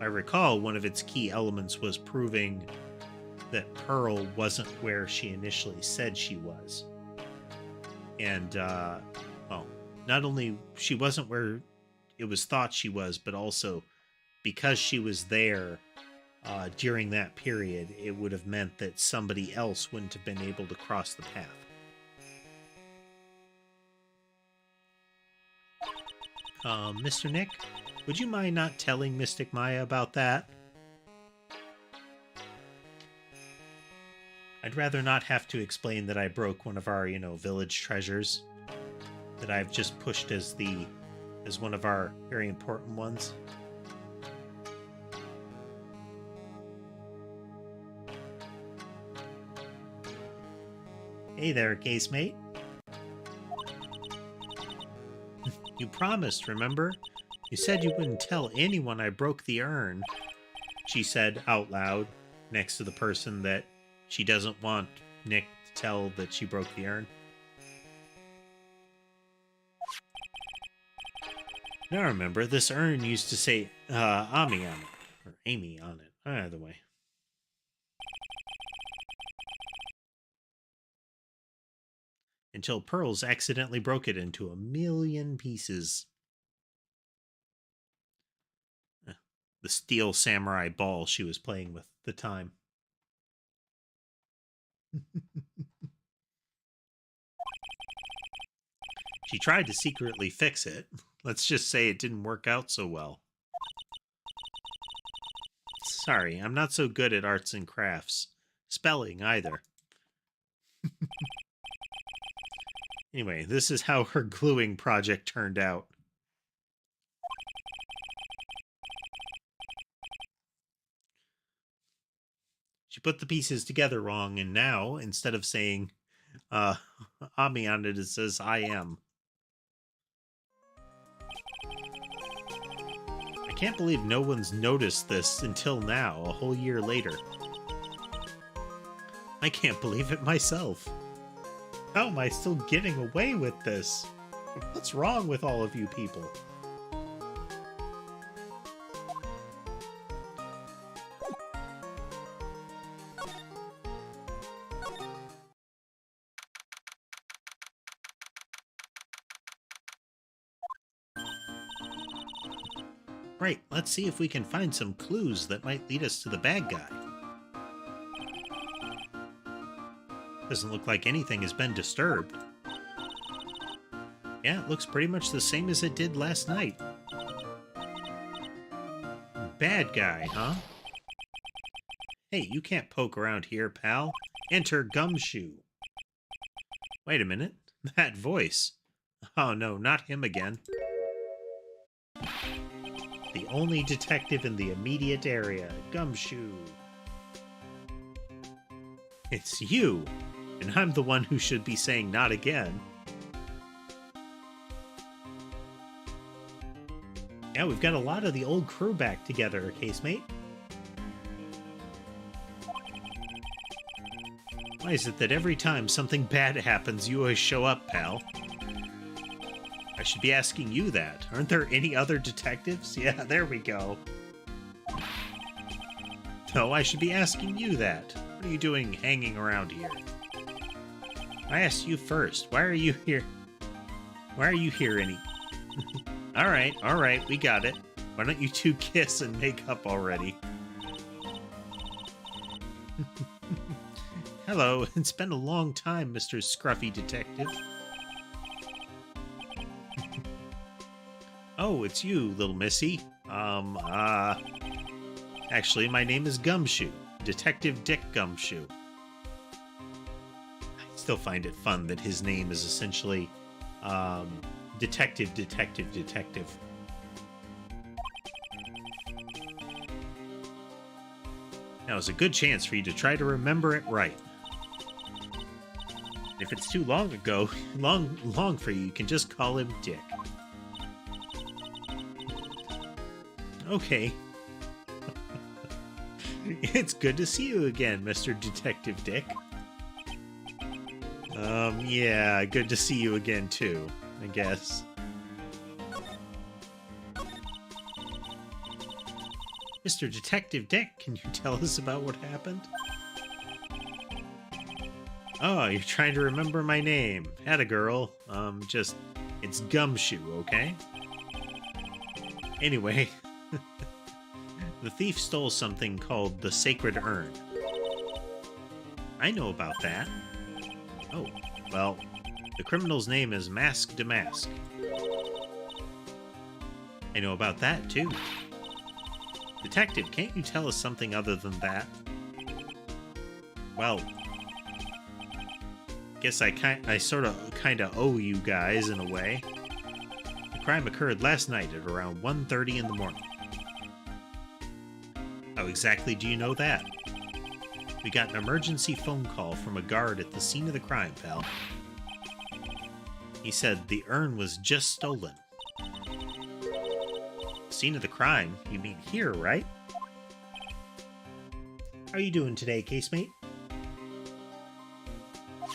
S1: I recall one of its key elements was proving that Pearl wasn't where she initially said she was. And, well, not only she wasn't where it was thought she was, but also because she was there during that period, it would have meant that somebody else wouldn't have been able to cross the path. Mr. Nick, would you mind not telling Mystic Maya about that? I'd rather not have to explain that I broke one of our, you know, village treasures that I've just pushed as one of our very important ones. Hey there, casemate. You promised, remember? You said you wouldn't tell anyone I broke the urn, she said out loud, next to the person that she doesn't want Nick to tell that she broke the urn. Now remember, this urn used to say Ami on it, or Amy on it, either way. Until Pearls accidentally broke it into a million pieces. The steel samurai ball she was playing with at the time. She tried to secretly fix it. Let's just say it didn't work out so well. Sorry, I'm not so good at arts and crafts. Spelling, either. Anyway, this is how her gluing project turned out. She put the pieces together wrong, and now, instead of saying Ami on it, it says I am. I can't believe no one's noticed this until now, a whole year later. I can't believe it myself. How am I still getting away with this? What's wrong with all of you people? Right, let's see if we can find some clues that might lead us to the bad guy. Doesn't look like anything has been disturbed. Yeah, it looks pretty much the same as it did last night. Bad guy, huh? Hey, you can't poke around here, pal. Enter Gumshoe. Wait a minute. That voice. Oh no, not him again. The only detective in the immediate area, Gumshoe. It's you, and I'm the one who should be saying not again. Yeah, we've got a lot of the old crew back together, casemate. Why is it that every time something bad happens, you always show up, pal? I should be asking you that. Aren't there any other detectives? Yeah, there we go. No, I should be asking you that. What are you doing hanging around here? I asked you first. Why are you here? Why are you here Alright, we got it. Why don't you two kiss and make up already? Hello, it's been a long time, Mr. Scruffy Detective. Oh, it's you, little missy. Actually, my name is Gumshoe. Detective Dick Gumshoe. I still find it fun that his name is essentially, Detective. Now is a good chance for you to try to remember it right. If it's too long for you, you can just call him Dick. Okay. It's good to see you again, Mr. Detective Dick. Yeah, good to see you again too, I guess. Mr. Detective Dick, can you tell us about what happened? Oh, you're trying to remember my name. Atta girl. It's Gumshoe, okay? Anyway, the thief stole something called the Sacred Urn. I know about that. Oh, well, the criminal's name is Mask Damask. I know about that, too. Detective, can't you tell us something other than that? Well, guess I sort of kind of owe you guys in a way. The crime occurred last night at around 1:30 in the morning. How exactly do you know that? We got an emergency phone call from a guard at the scene of the crime, pal. He said the urn was just stolen. Scene of the crime? You mean here, right? How are you doing today, casemate?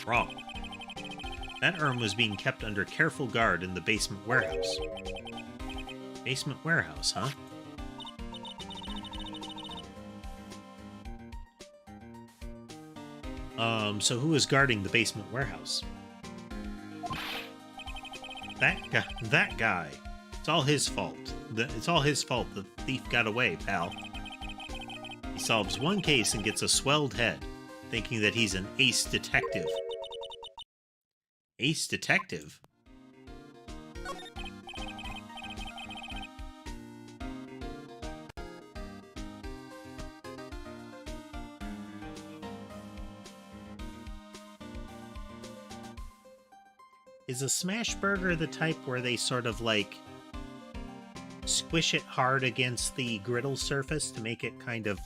S1: Wrong. That urn was being kept under careful guard in the basement warehouse. Basement warehouse, huh? So who is guarding the basement warehouse? That guy. It's all his fault. It's all his fault the thief got away, pal. He solves one case and gets a swelled head, thinking that he's an ace detective. Ace detective? Is a smash burger the type where they sort of like squish it hard against the griddle surface to make it kind of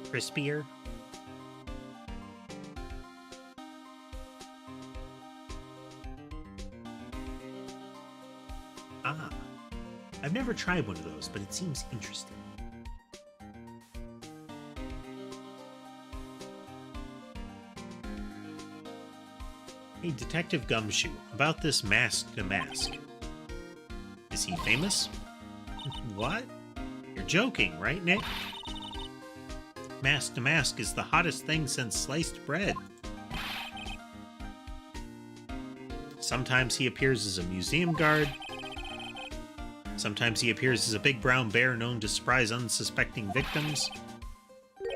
S1: crispier? Ah, I've never tried one of those, but it seems interesting. Hey, Detective Gumshoe, about this mask to mask. Is he famous? What? You're joking, right, Nick? Mask to mask is the hottest thing since sliced bread. Sometimes he appears as a museum guard. Sometimes he appears as a big brown bear known to surprise unsuspecting victims.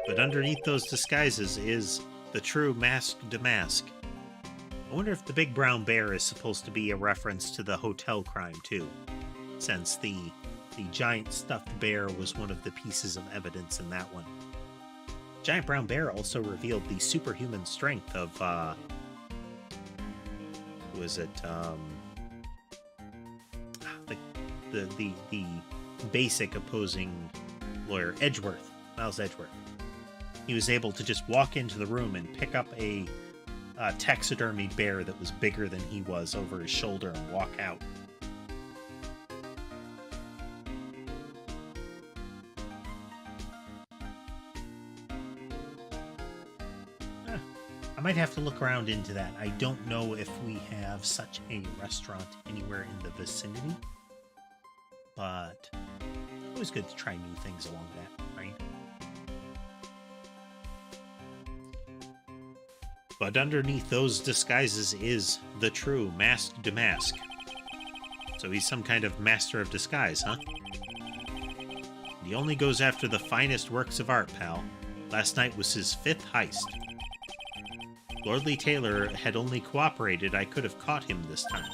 S1: But underneath those disguises is the true mask to mask. I wonder if the big brown bear is supposed to be a reference to the hotel crime, too, since the giant stuffed bear was one of the pieces of evidence in that one. Giant brown bear also revealed the superhuman strength of, who is it, the basic opposing lawyer, Edgeworth, Miles Edgeworth. He was able to just walk into the room and pick up a taxidermy bear that was bigger than he was over his shoulder and walk out. I might have to look around into that. I don't know if we have such a restaurant anywhere in the vicinity, but always good to try new things along that, right? But underneath those disguises is the true mask to mask. So he's some kind of master of disguise, huh? He only goes after the finest works of art, pal. Last night was his 5th heist. Lordly Taylor had only cooperated, I could have caught him this time.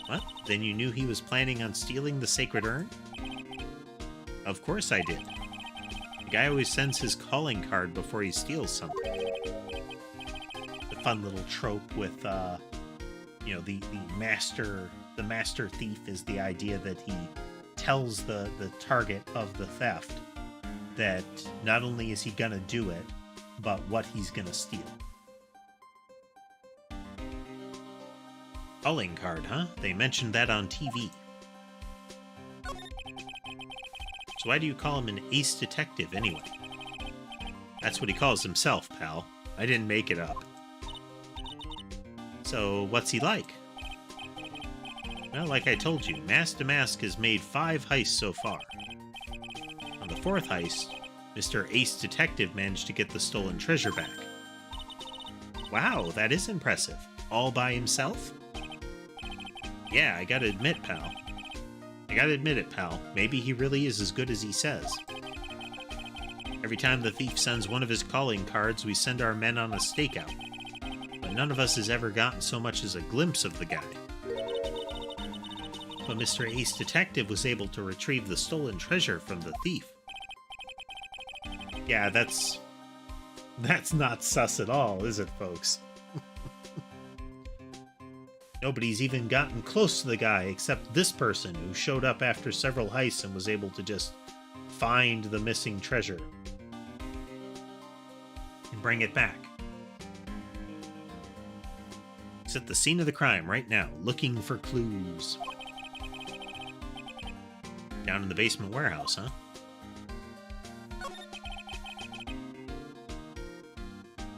S1: What? Then you knew he was planning on stealing the sacred urn? Of course I did. The guy always sends his calling card before he steals something. The fun little trope with, the master thief is the idea that he tells the target of the theft that not only is he gonna do it, but what he's gonna steal. Calling card, huh? They mentioned that on TV. So why do you call him an ace detective anyway? That's what he calls himself, pal. I didn't make it up. So what's he like? Well, like I told you, Mask to Mask has made 5 heists so far. On the 4th heist, Mr. Ace Detective managed to get the stolen treasure back. Wow, that is impressive. All by himself? Yeah, I gotta admit it, pal. Maybe he really is as good as he says. Every time the thief sends one of his calling cards, we send our men on a stakeout. But none of us has ever gotten so much as a glimpse of the guy. But Mr. Ace Detective was able to retrieve the stolen treasure from the thief. Yeah, that's not sus at all, is it, folks? Nobody's even gotten close to the guy except this person who showed up after several heists and was able to just find the missing treasure and bring it back. He's at the scene of the crime right now, looking for clues. Down in the basement warehouse, huh?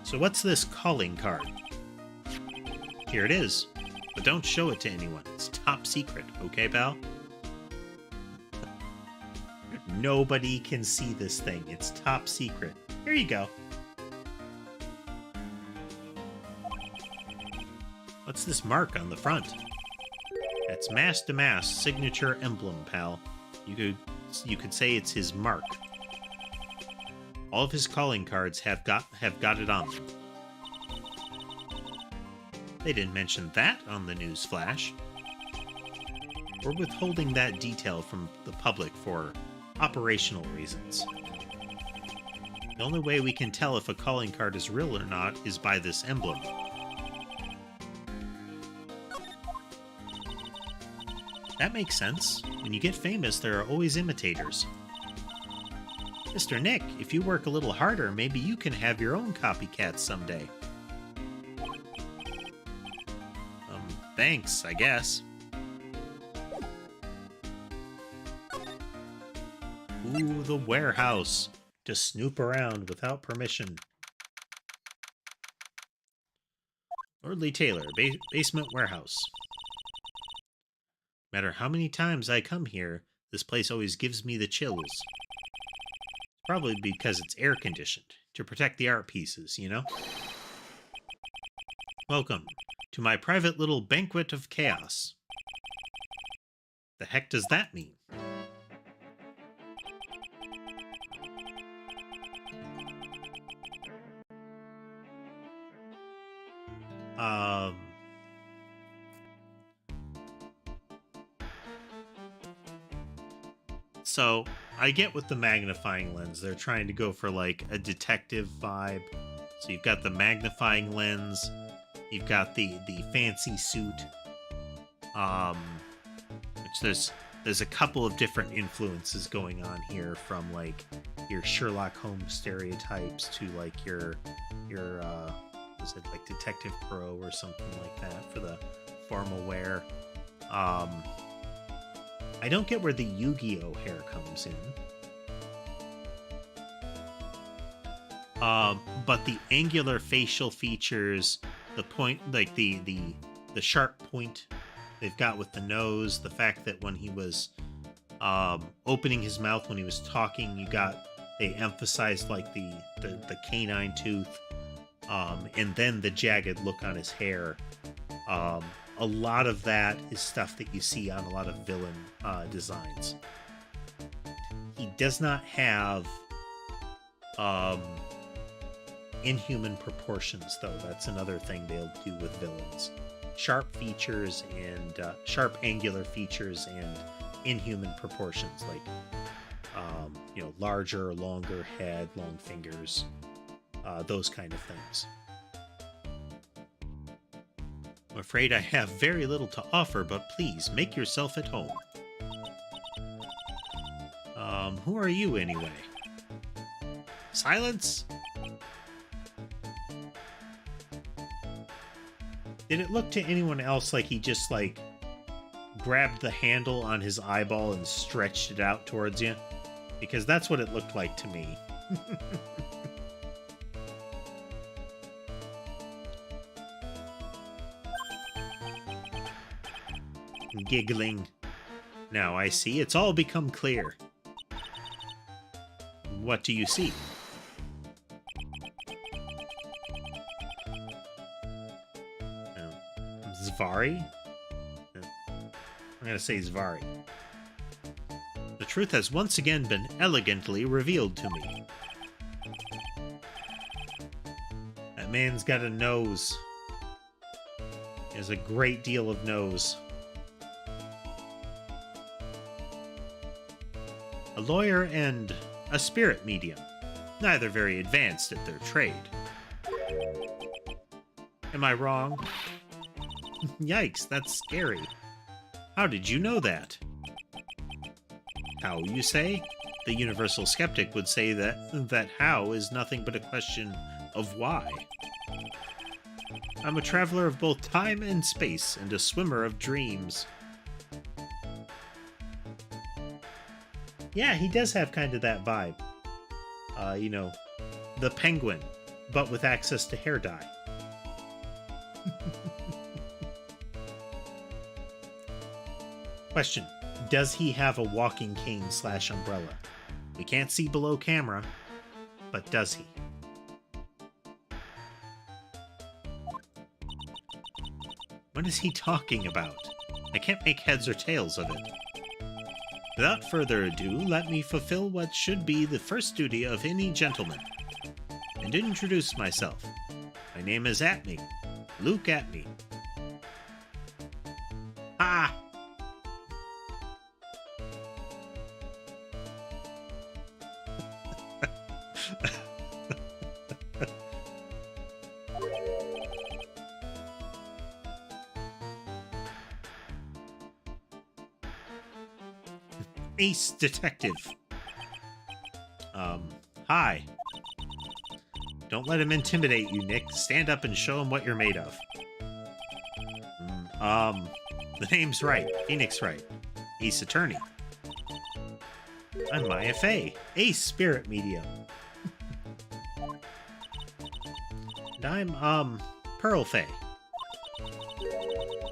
S1: So what's this calling card? Here it is. But don't show it to anyone. It's top secret, okay, pal? Nobody can see this thing. It's top secret. Here you go. What's this mark on the front? That's Mask to Mask signature emblem, pal. You could say it's his mark. All of his calling cards have got it on them. They didn't mention that on the news flash. We're withholding that detail from the public for operational reasons. The only way we can tell if a calling card is real or not is by this emblem. That makes sense. When you get famous, there are always imitators. Mr. Nick, if you work a little harder, maybe you can have your own copycat someday. Thanks, I guess. Ooh, the warehouse. To snoop around without permission. Lordly Taylor, basement warehouse. No matter how many times I come here, this place always gives me the chills. Probably because it's air conditioned to protect the art pieces, you know? Welcome to my private little banquet of chaos. The heck does that mean? So I get with the magnifying lens, they're trying to go for like a detective vibe. So you've got the magnifying lens, you've got the fancy suit, which there's a couple of different influences going on here, from like your Sherlock Holmes stereotypes to like your was it like Detective Pro or something like that for the formal wear. I don't get where the Yu-Gi-Oh hair comes in. But the angular facial features, the point, like the sharp point they've got with the nose, the fact that when he was opening his mouth when he was talking, they emphasized like the canine tooth, and then the jagged look on his hair. A lot of that is stuff that you see on a lot of villain designs. He does not have inhuman proportions, though. That's another thing they'll do with villains. Sharp features and sharp angular features and inhuman proportions, like larger, longer head, long fingers, those kind of things. I'm afraid I have very little to offer, but please make yourself at home. Who are you anyway? Silence? Did it look to anyone else like he just like grabbed the handle on his eyeball and stretched it out towards you? Because that's what it looked like to me. Giggling. Now I see. It's all become clear. What do you see? Zvari? I'm gonna say Zvari. The truth has once again been elegantly revealed to me. That man's got a nose. He has a great deal of nose. A lawyer and a spirit medium, neither very advanced at their trade. Am I wrong? Yikes, that's scary. How did you know that? How, you say? The universal skeptic would say that how is nothing but a question of why. I'm a traveler of both time and space, and a swimmer of dreams. Yeah, he does have kind of that vibe. The penguin, but with access to hair dye. Question. Does he have a walking cane / umbrella? We can't see below camera, but does he? What is he talking about? I can't make heads or tails of it. Without further ado, let me fulfill what should be the first duty of any gentleman, and introduce myself. My name is Atney, Luke Atney. Ah! Ace Detective. Hi. Don't let him intimidate you, Nick. Stand up and show him what you're made of. The name's Wright. Phoenix Wright. Ace Attorney. I'm Maya Fey. Ace Spirit Medium. And I'm, Pearl Fey.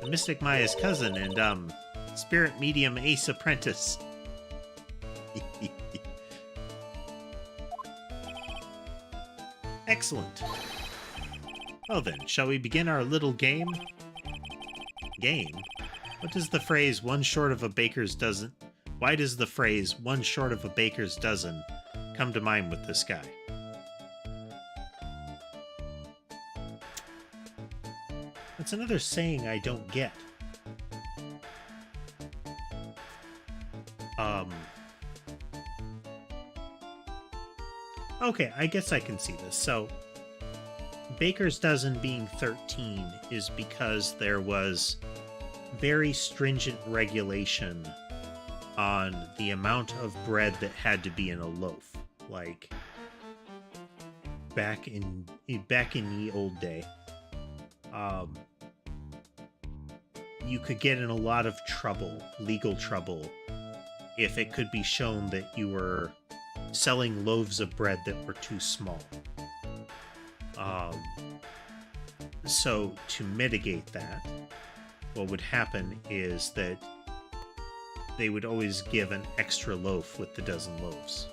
S1: The Mystic Maya's cousin and, spirit medium ace apprentice. Excellent. Well then, shall we begin our little game? Game? What does the phrase one short of a baker's dozen... Why does the phrase one short of a baker's dozen come to mind with this guy? That's another saying I don't get. Okay, I guess I can see this. So, baker's dozen being 13 is because there was very stringent regulation on the amount of bread that had to be in a loaf. Like, back in the old day, you could get in a lot of trouble, legal trouble, if it could be shown that you were selling loaves of bread that were too small. So to mitigate that, what would happen is that they would always give an extra loaf with the dozen loaves.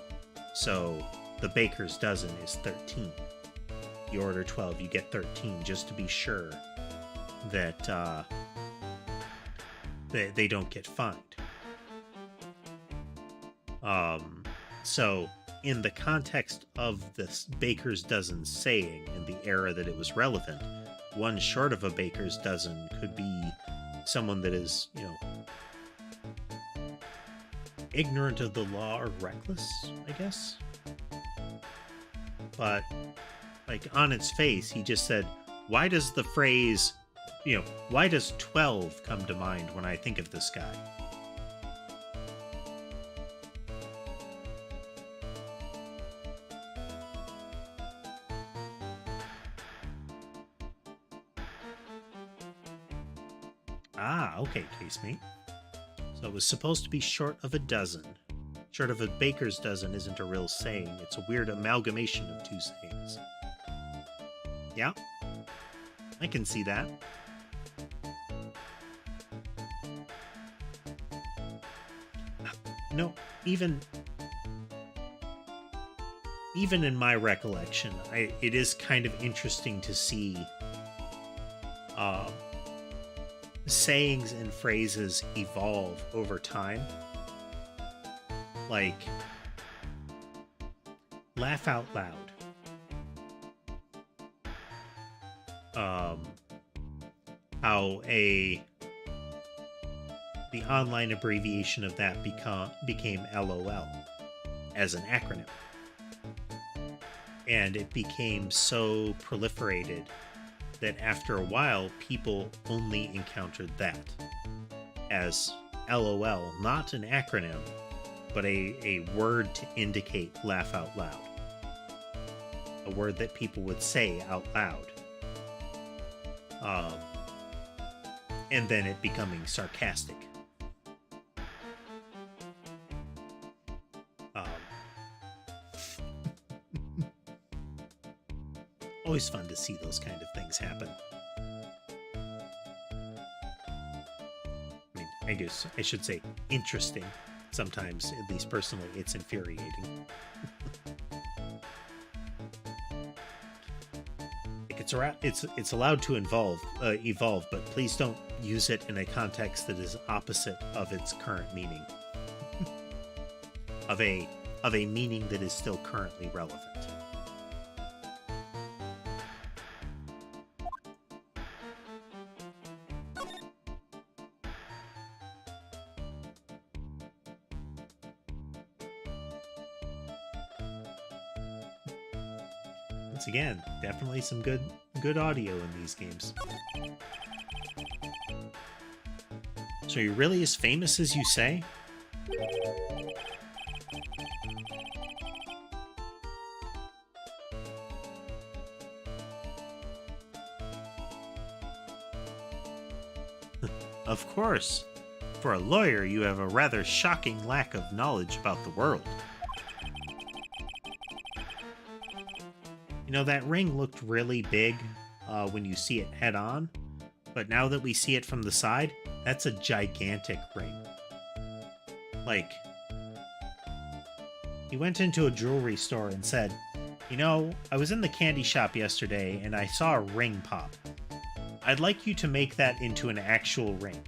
S1: So the baker's dozen is 13. You order 12, you get 13, just to be sure that they don't get fined. So in the context of this baker's dozen saying, in the era that it was relevant, one short of a baker's dozen could be someone that is, you know, ignorant of the law or reckless, I guess. But, like, on its face, he just said, why does the phrase, you know, why does 12 come to mind when I think of this guy? Ah, okay, casemate. So it was supposed to be short of a dozen. Short of a baker's dozen isn't a real saying. It's a weird amalgamation of two sayings. Yeah, I can see that. No, even in my recollection, it is kind of interesting to see sayings and phrases evolve over time. Like, laugh out loud. How the online abbreviation of that became LOL as an acronym. And it became so proliferated that after a while, people only encountered that as LOL, not an acronym, but a word to indicate laugh out loud. A word that people would say out loud. And then it becoming sarcastic. Always fun to see those kind of things happen. I mean, I guess I should say interesting. Sometimes, at least personally, it's infuriating. It's allowed to evolve, but please don't use it in a context that is opposite of its current meaning. of a meaning that is still currently relevant. Once again, definitely some good audio in these games. So you're really as famous as you say? Of course. For a lawyer, you have a rather shocking lack of knowledge about the world. You know, that ring looked really big when you see it head on, But now that we see it from the side, that's a gigantic ring. Like, he went into a jewelry store and said, "You know, I was in the candy shop yesterday and I saw a ring pop. I'd like you to make that into an actual ring."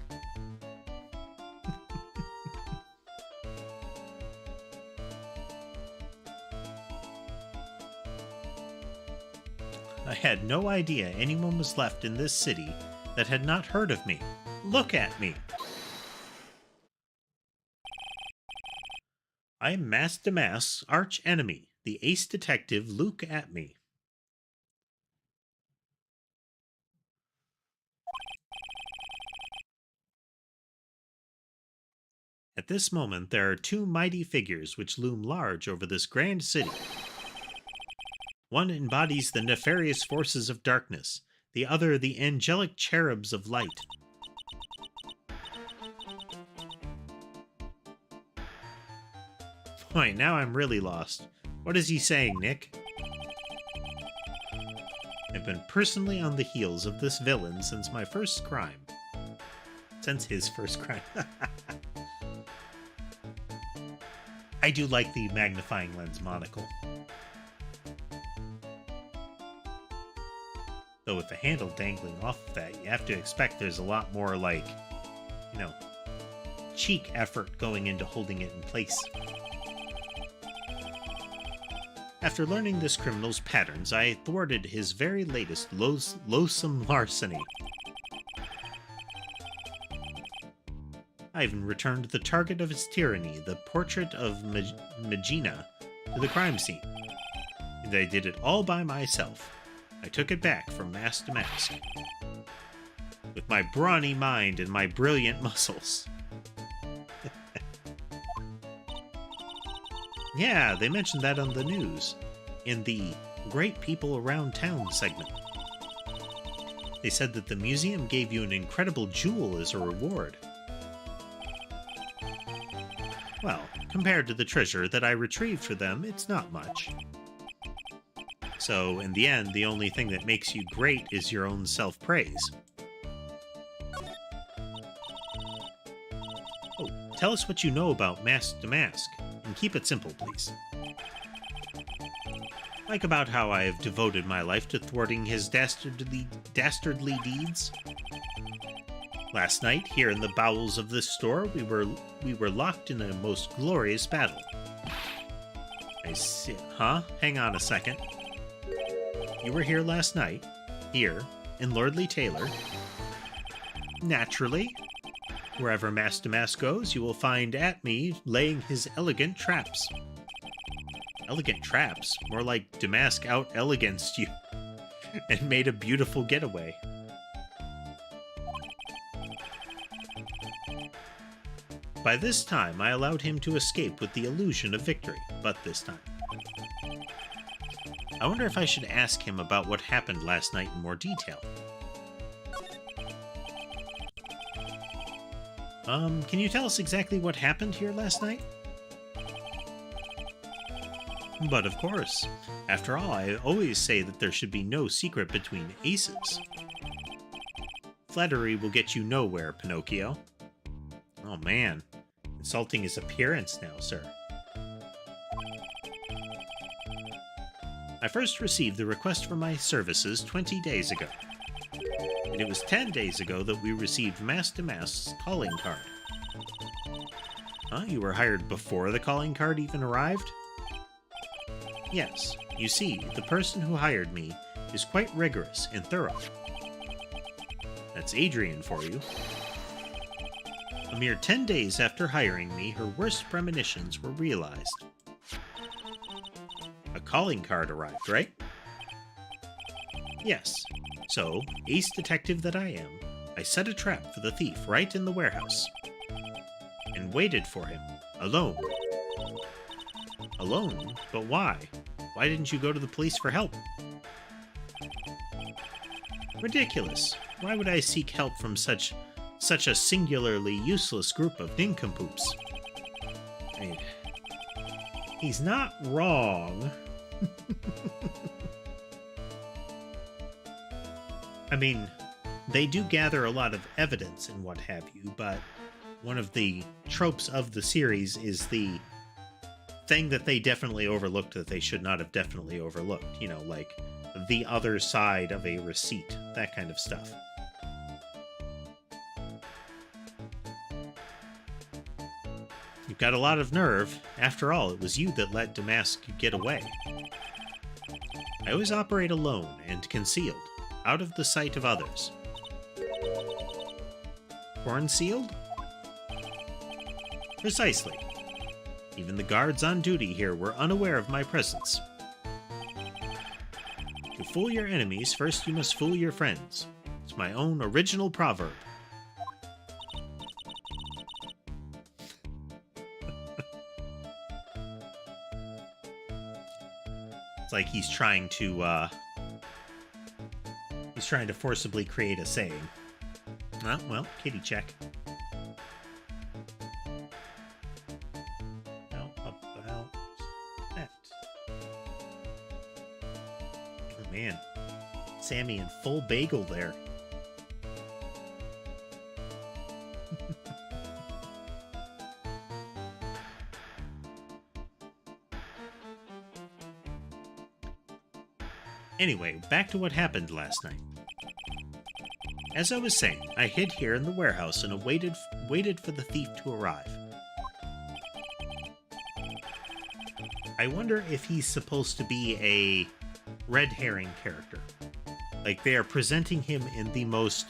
S1: I had no idea anyone was left in this city that had not heard of me. Look at me! I am Mask Damask's arch enemy, the ace detective Luke Atme. At this moment, there are two mighty figures which loom large over this grand city. One embodies the nefarious forces of darkness, the other the angelic cherubs of light. Boy, now I'm really lost. What is he saying, Nick? I've been personally on the heels of this villain since my first crime. Since his first crime. I do like the magnifying lens monocle. Though with the handle dangling off of that, you have to expect there's a lot more, like, you know, cheek effort going into holding it in place. After learning this criminal's patterns, I thwarted his very latest loathsome larceny. I even returned the target of his tyranny, the portrait of Magina, to the crime scene. And I did it all by myself. I took it back from Mask to Mask. With my brawny mind and my brilliant muscles. Yeah, they mentioned that on the news, in the Great People Around Town segment. They said that the museum gave you an incredible jewel as a reward. Well, compared to the treasure that I retrieved for them, it's not much. So, in the end, the only thing that makes you great is your own self-praise. Oh, tell us what you know about Mask to Mask, and keep it simple, please. Like about how I have devoted my life to thwarting his dastardly deeds. Last night, here in the bowels of this store, we were locked in a most glorious battle. I see. Huh? Hang on a second. You were here last night? Here, in Lordly Taylor? Naturally. Wherever Mask to Mask goes, you will find Atme laying his elegant traps. Elegant traps? More like Damask out-eleganced you and made a beautiful getaway. By this time, I allowed him to escape with the illusion of victory, but this time. I wonder if I should ask him about what happened last night in more detail. Can you tell us exactly what happened here last night? But of course. After all, I always say that there should be no secret between aces. Flattery will get you nowhere, Pinocchio. Oh man, insulting his appearance now, sir. I first received the request for my services 20 days ago. And it was 10 days ago that we received Mask to Mask's calling card. Huh? You were hired before the calling card even arrived? Yes. You see, the person who hired me is quite rigorous and thorough. That's Adrian for you. A mere 10 days after hiring me, her worst premonitions were realized. A calling card arrived, right? Yes. So, ace detective that I am, I set a trap for the thief right in the warehouse. And waited for him, alone. Alone? But why? Why didn't you go to the police for help? Ridiculous. Why would I seek help from such a singularly useless group of nincompoops? I mean, he's not wrong. I mean, they do gather a lot of evidence and what have you, but one of the tropes of the series is the thing that they definitely overlooked that they should not have definitely overlooked. You know, like the other side of a receipt, that kind of stuff. You've got a lot of nerve. After all, it was you that let Damask get away. I always operate alone and concealed, out of the sight of others. Horn-sealed? Precisely. Even the guards on duty here were unaware of my presence. To fool your enemies, first you must fool your friends. It's my own original proverb. It's like he's trying to forcibly create a saying. Well, kitty check. How about that? Oh man, Sammy in full bagel there. Anyway, back to what happened last night. As I was saying, I hid here in the warehouse and waited for the thief to arrive. I wonder if he's supposed to be a red herring character. Like, they are presenting him in the most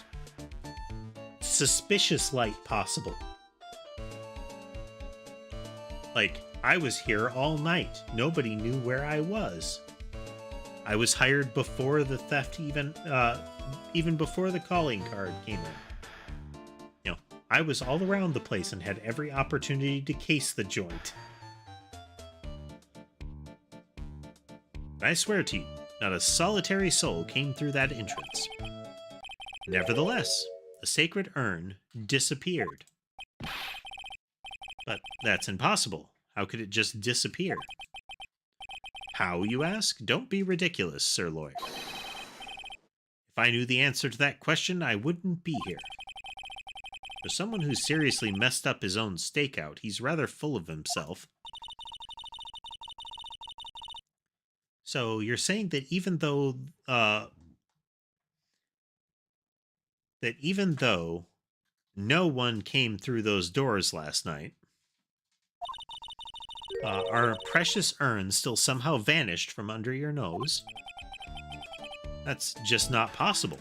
S1: suspicious light possible. Like, I was here all night. Nobody knew where I was. I was hired before the theft even before the calling card came in. You know, I was all around the place and had every opportunity to case the joint. But I swear to you, not a solitary soul came through that entrance. Nevertheless, the sacred urn disappeared. But that's impossible. How could it just disappear? How, you ask? Don't be ridiculous, Sir Lawyer. If I knew the answer to that question, I wouldn't be here. For someone who's seriously messed up his own stakeout, he's rather full of himself. So you're saying that even though no one came through those doors last night, our precious urn still somehow vanished from under your nose? That's just not possible.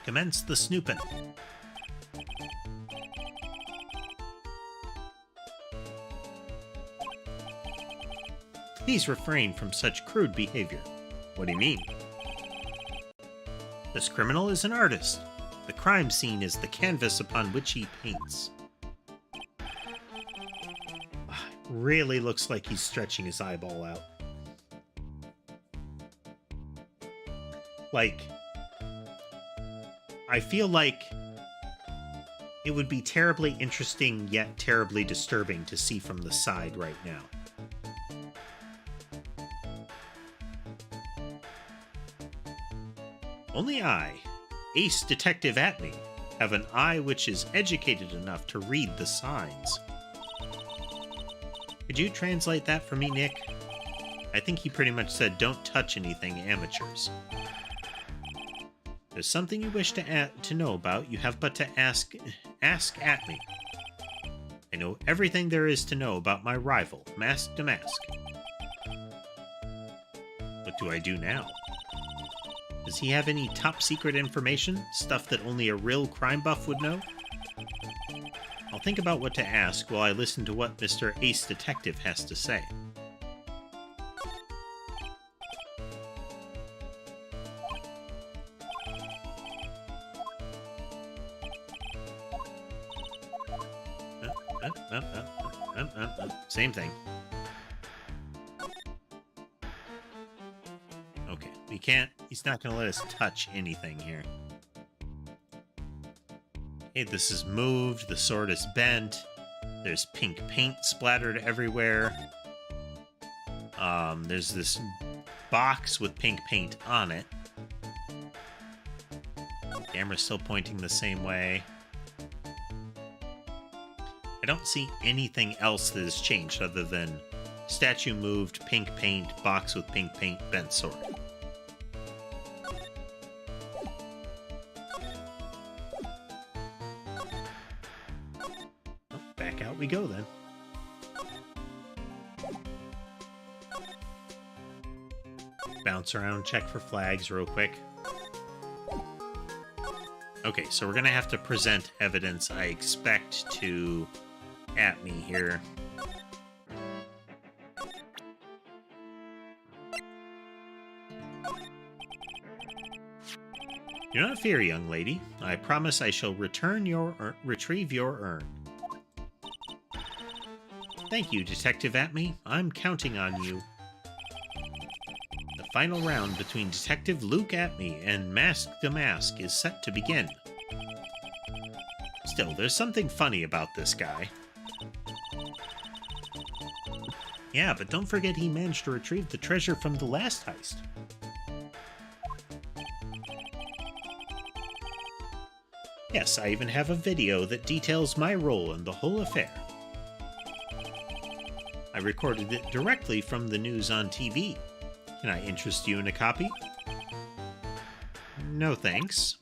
S1: Commence the snooping. Please refrain from such crude behavior. What do you mean? This criminal is an artist. The crime scene is the canvas upon which he paints. Really looks like he's stretching his eyeball out. Like, I feel like it would be terribly interesting yet terribly disturbing to see from the side right now. Only I, Ace Detective Atney, have an eye which is educated enough to read the signs. Could you translate that for me, Nick? I think he pretty much said, don't touch anything, amateurs. There's something you wish to know about, you have but to ask Atney. I know everything there is to know about my rival, Mask Damask. What do I do now? Does he have any top-secret information? Stuff that only a real crime buff would know? I'll think about what to ask while I listen to what Mr. Ace Detective has to say. Same thing. Okay, we can't... He's not going to let us touch anything here. Hey, this is moved. The sword is bent. There's pink paint splattered everywhere. There's this box with pink paint on it. Camera's still pointing the same way. I don't see anything else that has changed other than statue moved, pink paint, box with pink paint, bent sword. Oh, back out we go then. Bounce around, check for flags real quick. Okay, so we're gonna have to present evidence, I expect, to at me here. Do not fear, young lady. I promise I shall retrieve your urn. Thank you, Detective Atme. I'm counting on you. The final round between Detective Luke Atme and Mask Damask is set to begin. Still, there's something funny about this guy. Yeah, but don't forget he managed to retrieve the treasure from the last heist. Yes, I even have a video that details my role in the whole affair. I recorded it directly from the news on TV. Can I interest you in a copy? No thanks.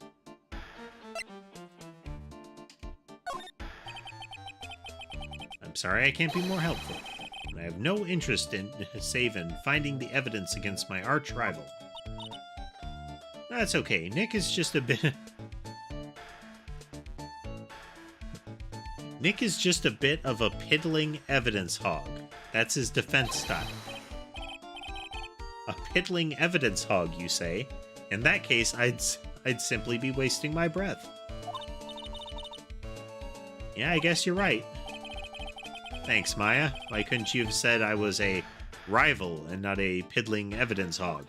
S1: I'm sorry I can't be more helpful. I have no interest in, save in finding the evidence against my arch rival. That's okay, Nick is just a bit... Nick is just a bit of a piddling evidence hog. That's his defense style. A piddling evidence hog, you say? In that case, I'd simply be wasting my breath. Yeah, I guess you're right. Thanks, Maya. Why couldn't you have said I was a rival and not a piddling evidence hog?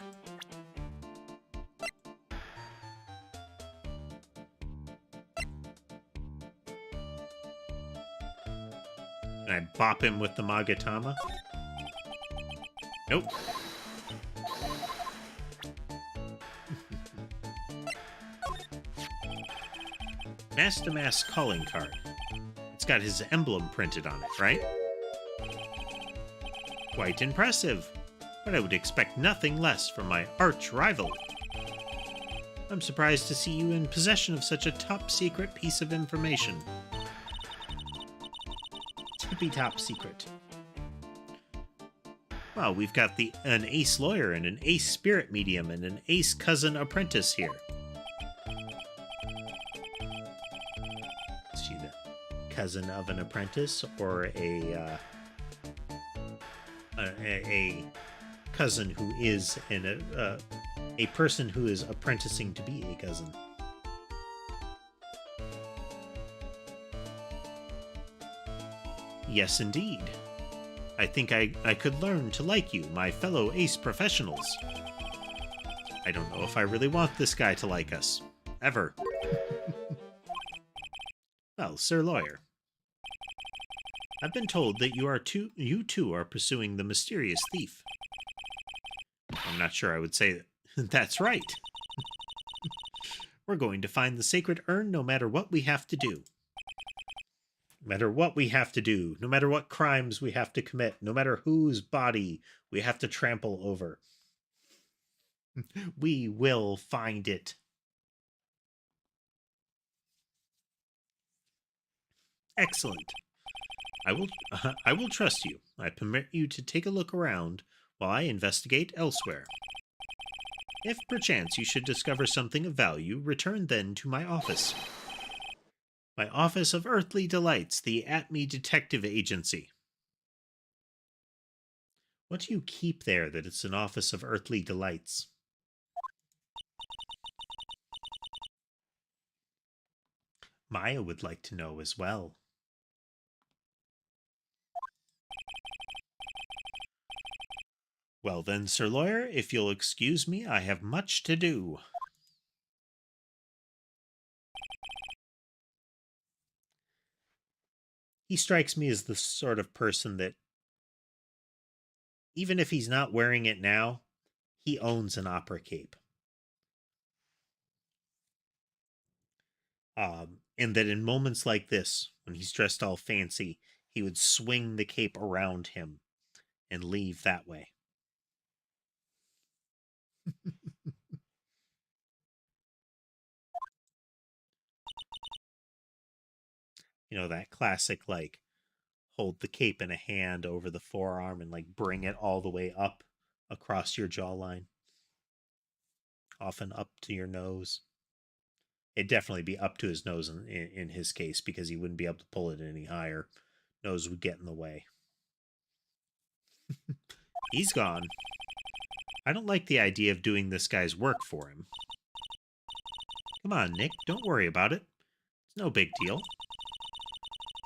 S1: Can I bop him with the Magatama? Nope. Mask to Mask calling card. It's got his emblem printed on it, right? Quite impressive, but I would expect nothing less from my arch rival. I'm surprised to see you in possession of such a top-secret piece of information. Tippy-top secret. Well, we've got an ace lawyer and an ace spirit medium and an ace cousin apprentice here. Is she the cousin of an apprentice or a cousin who is a person who is apprenticing to be a cousin? Yes, indeed. I think I could learn to like you, my fellow ace professionals. I don't know if I really want this guy to like us. Ever. Well, Sir Lawyer. I've been told that you two are pursuing the mysterious thief. I'm not sure I would say that. That's right. We're going to find the sacred urn no matter what we have to do. No matter what we have to do, no matter what crimes we have to commit, no matter whose body we have to trample over. We will find it. Excellent. I will trust you. I permit you to take a look around while I investigate elsewhere. If perchance you should discover something of value, return then to my office. My Office of Earthly Delights, the Atme Detective Agency. What do you keep there that it's an Office of Earthly Delights? Maya would like to know as well. Well then, Sir Lawyer, if you'll excuse me, I have much to do. He strikes me as the sort of person that, even if he's not wearing it now, he owns an opera cape. And that in moments like this, when he's dressed all fancy, he would swing the cape around him and leave that way. You know, that classic, like, hold the cape in a hand over the forearm and, like, bring it all the way up across your jawline. Often up to your nose. It'd definitely be up to his nose in his case, because he wouldn't be able to pull it any higher. Nose would get in the way. He's gone. I don't like the idea of doing this guy's work for him. Come on, Nick, don't worry about it. It's no big deal.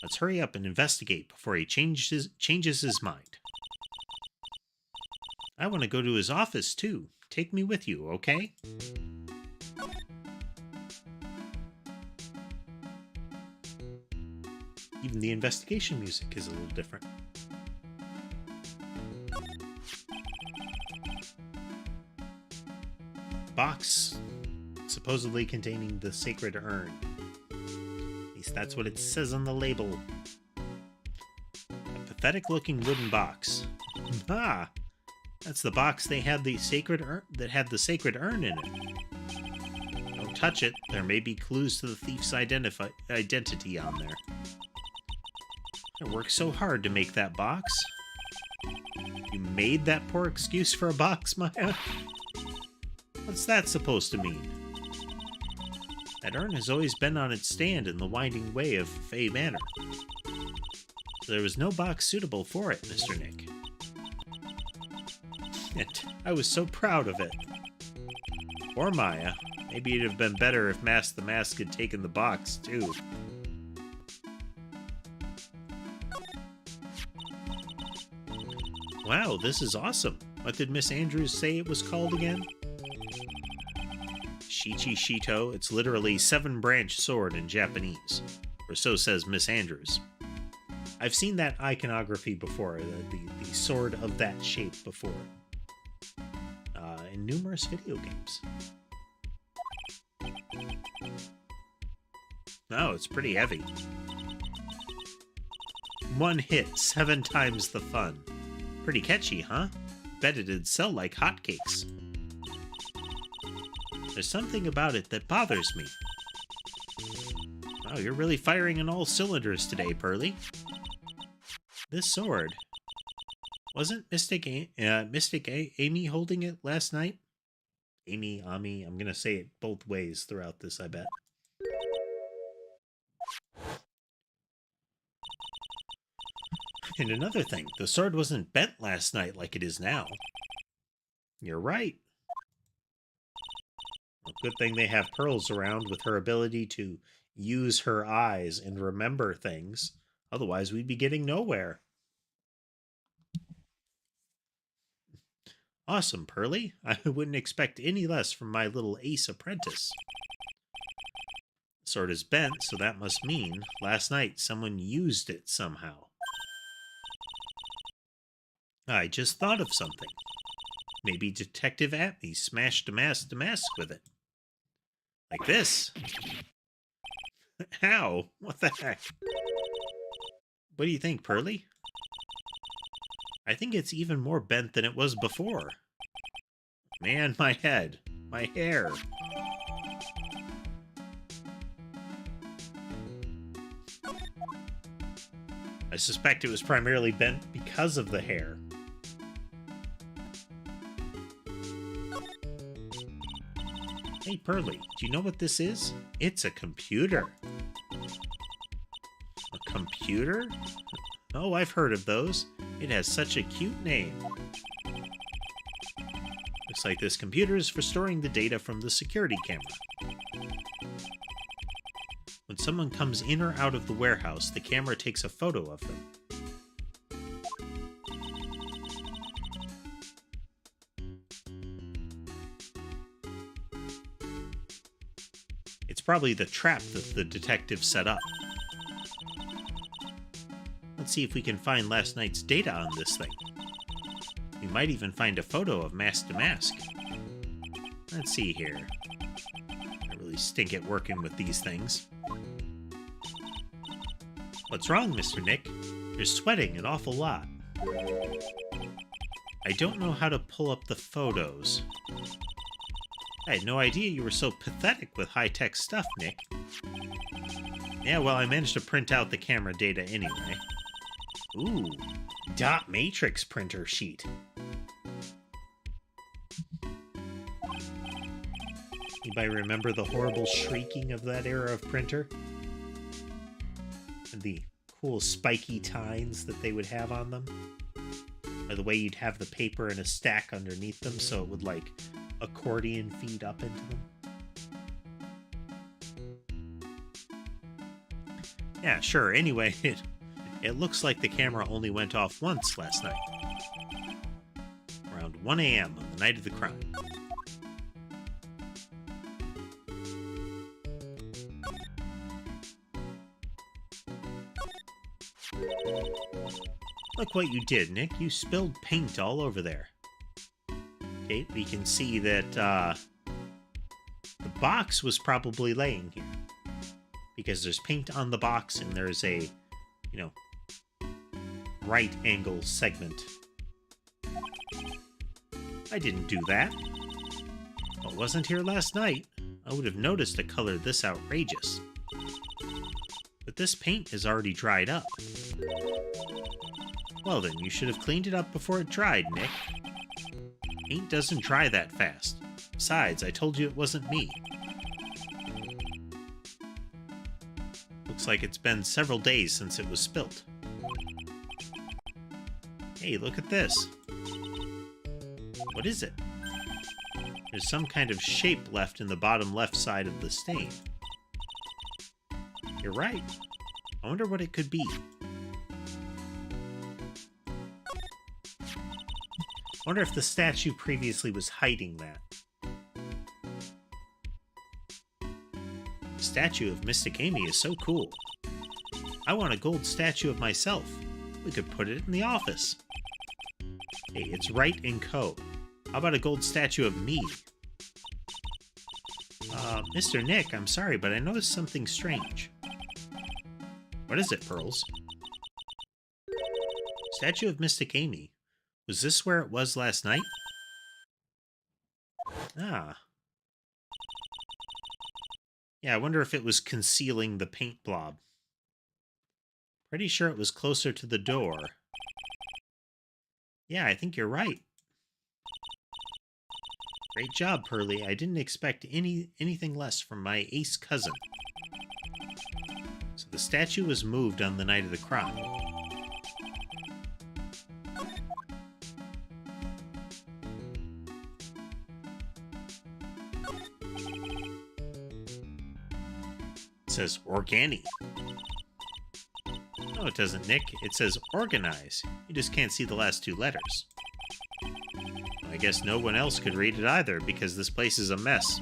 S1: Let's hurry up and investigate before he changes his mind. I want to go to his office, too. Take me with you, okay? Even the investigation music is a little different. Box supposedly containing the sacred urn. At least that's what it says on the label. A pathetic-looking wooden box. Ah, that's the box they had the sacred urn that had the sacred urn in it. Don't touch it. There may be clues to the thief's identity on there. I worked so hard to make that box. You made that poor excuse for a box, Maya? What's that supposed to mean? That urn has always been on its stand in the winding way of Fay Manor. There was no box suitable for it, Mr. Nick. And I was so proud of it. Or Maya. Maybe it'd have been better if Mask the Mask had taken the box, too. Wow, this is awesome. What did Miss Andrews say it was called again? Shichi Shito. It's literally 7-branch sword in Japanese. Or so says Miss Andrews. I've seen that iconography before, the sword of that shape before. In numerous video games. Oh, it's pretty heavy. 1 hit, 7 times the fun. Pretty catchy, huh? Bet it'd sell like hotcakes. There's something about it that bothers me. Wow, you're really firing on all cylinders today, Pearly. This sword... Wasn't Mystic Amy holding it last night? Amy, Ami, I'm gonna say it both ways throughout this, I bet. And another thing, the sword wasn't bent last night like it is now. You're right. Well, good thing they have Pearls around with her ability to use her eyes and remember things. Otherwise, we'd be getting nowhere. Awesome, Pearly. I wouldn't expect any less from my little ace apprentice. The sword is bent, so that must mean last night someone used it somehow. I just thought of something. Maybe Detective Atney smashed a mask with it. Like this. How? What the heck? What do you think, Pearly? I think it's even more bent than it was before. Man, my head. My hair. I suspect it was primarily bent because of the hair. Hey, Pearly, do you know what this is? It's a computer. A computer? Oh, I've heard of those. It has such a cute name. Looks like this computer is for storing the data from the security camera. When someone comes in or out of the warehouse, the camera takes a photo of them. It's probably the trap that the detective set up. Let's see if we can find last night's data on this thing. We might even find a photo of Mask to Mask. Let's see here. I really stink at working with these things. What's wrong, Mr. Nick? You're sweating an awful lot. I don't know how to pull up the photos. I had no idea you were so pathetic with high-tech stuff, Nick. Yeah, well, I managed to print out the camera data anyway. Ooh, dot matrix printer sheet. Anybody remember the horrible shrieking of that era of printer? And the cool spiky tines that they would have on them? Or the way you'd have the paper in a stack underneath them so it would, like, accordion feed up into them? Yeah, sure. Anyway, it looks like the camera only went off once last night. Around 1 a.m. on the night of the crime. Look what you did, Nick. You spilled paint all over there. Okay, we can see that the box was probably laying here. Because there's paint on the box and there's a, you know, right angle segment. I didn't do that. Well, it wasn't here last night. I would have noticed a color this outrageous. But this paint has already dried up. Well then, you should have cleaned it up before it dried, Nick. Paint doesn't dry that fast. Besides, I told you it wasn't me. Looks like it's been several days since it was spilt. Hey, look at this. What is it? There's some kind of shape left in the bottom left side of the stain. You're right. I wonder what it could be. I wonder if the statue previously was hiding that. The statue of Mystic Amy is so cool. I want a gold statue of myself. We could put it in the office. Hey, it's Wright & Co. How about a gold statue of me? Mr. Nick, I'm sorry, but I noticed something strange. What is it, Pearls? Statue of Mystic Amy. Was this where it was last night? Ah. Yeah, I wonder if it was concealing the paint blob. Pretty sure it was closer to the door. Yeah, I think you're right. Great job, Pearly. I didn't expect anything less from my ace cousin. So the statue was moved on the night of the crime. It says Organi. No, it doesn't, Nick. It says Organize. You just can't see the last two letters. I guess no one else could read it either, because this place is a mess.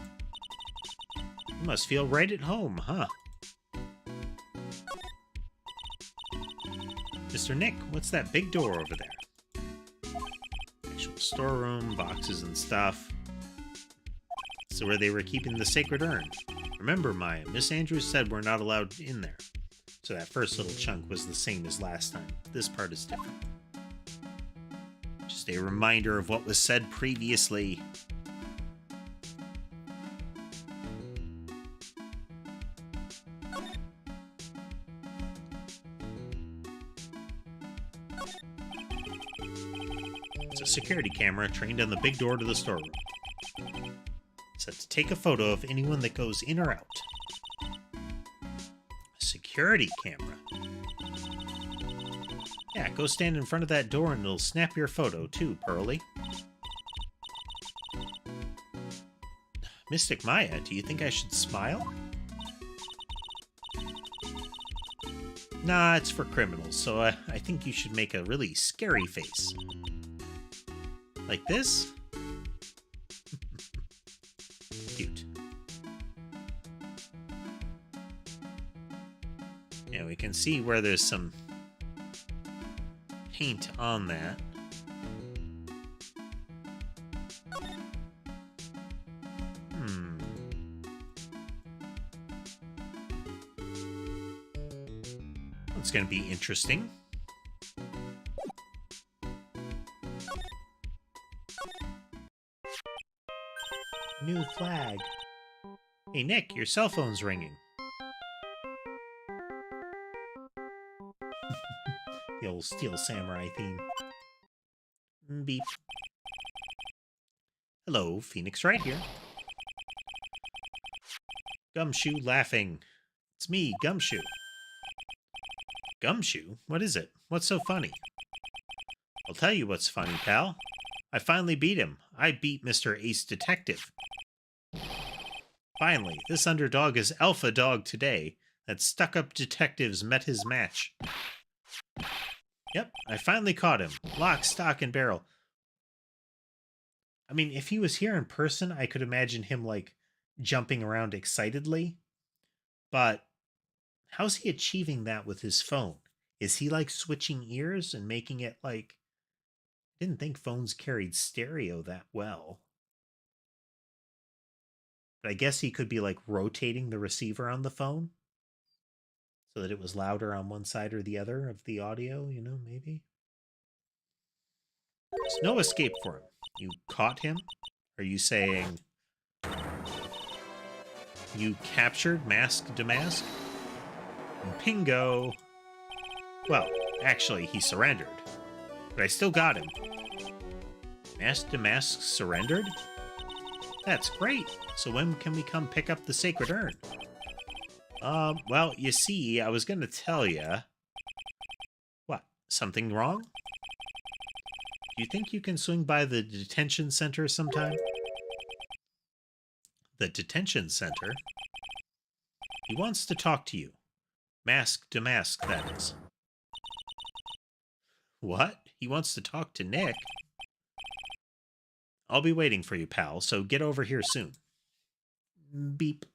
S1: You must feel right at home, huh? Mr. Nick, what's that big door over there? Actual storeroom, boxes and stuff. So where they were keeping the sacred urn. Remember, Maya, Miss Andrews said we're not allowed in there. So that first little chunk was the same as last time. This part is different. Just a reminder of what was said previously. It's a security camera trained on the big door to the storeroom. Set to take a photo of anyone that goes in or out. A security camera. Yeah, go stand in front of that door and it'll snap your photo too, Pearly. Mystic Maya, do you think I should smile? Nah, it's for criminals, so I think you should make a really scary face. Like this? Cute. Yeah, we can see where there's some paint on that. going to be interesting. New flag. Hey, Nick, your cell phone's ringing. The old Steel Samurai theme. Beep. Hello, Phoenix Wright here. Gumshoe laughing. It's me, Gumshoe. Gumshoe? What is it? What's so funny? I'll tell you what's funny, pal. I finally beat him. I beat Mr. Ace Detective. Finally, this underdog is alpha dog today. That stuck-up detective's met his match. Yep, I finally caught him. Lock, stock, and barrel. I mean, if he was here in person, I could imagine him, like, jumping around excitedly. But how's he achieving that with his phone? Is he, like, switching ears and making it, like... I didn't think phones carried stereo that well. But I guess he could be, like, rotating the receiver on the phone so that it was louder on one side or the other of the audio, you know, maybe? There's no escape for him. You caught him? Are you saying you captured Mask Damask? Bingo! Well, actually, he surrendered. But I still got him. Mask Damask surrendered? That's great! So when can we come pick up the Sacred Urn? Well, you see, I was gonna tell ya... What? Something wrong? Do you think you can swing by the detention center sometime? The detention center? He wants to talk to you. Mask to mask, that is. What? He wants to talk to Nick? I'll be waiting for you, pal, so get over here soon. Beep.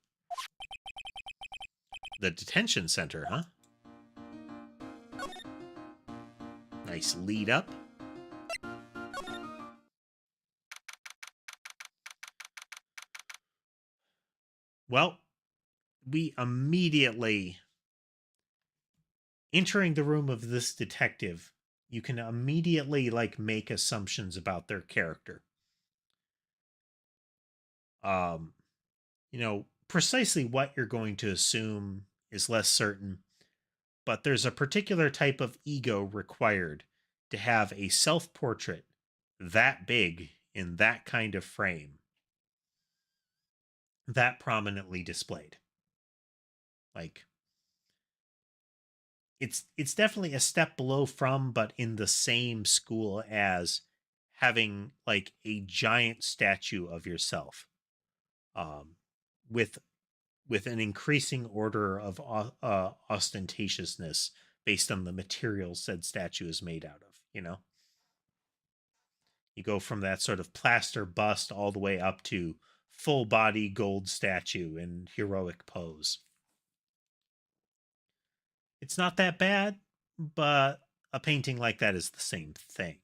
S1: The detention center, huh? Nice lead up. Well, we immediately... Entering the room of this detective, you can immediately, like, make assumptions about their character. You know, precisely what you're going to assume is less certain, but there's a particular type of ego required to have a self-portrait that big in that kind of frame, that prominently displayed. Like, it's definitely a step below from, but in the same school as having, like, a giant statue of yourself, with an increasing order of ostentatiousness based on the material said statue is made out of, you know? You go from that sort of plaster bust all the way up to full body gold statue in heroic pose. It's not that bad, but a painting like that is the same thing.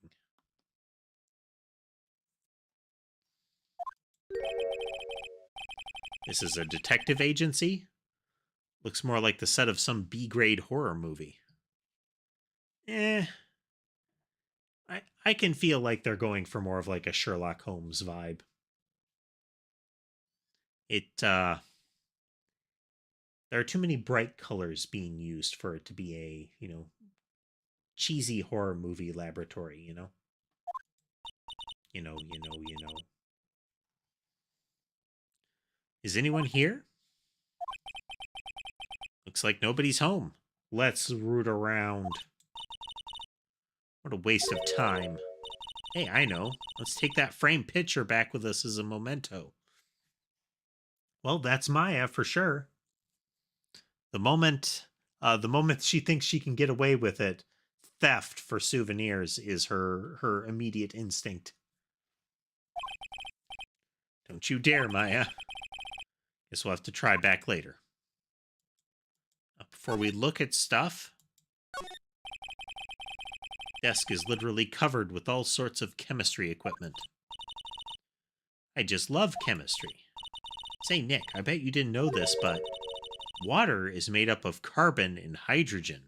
S1: This is a detective agency. Looks more like the set of some B-grade horror movie. I can feel like they're going for more of like a Sherlock Holmes vibe. There are too many bright colors being used for it to be a, you know, cheesy horror movie laboratory, you know? You know. Is anyone here? Looks like nobody's home. Let's root around. What a waste of time. Hey, I know. Let's take that framed picture back with us as a memento. Well, that's Maya for sure. The moment she thinks she can get away with it, theft for souvenirs is her immediate instinct. Don't you dare, Maya. Guess we'll have to try back later. Before we look at stuff, desk is literally covered with all sorts of chemistry equipment. I just love chemistry. Say, Nick, I bet you didn't know this, but water is made up of carbon and hydrogen.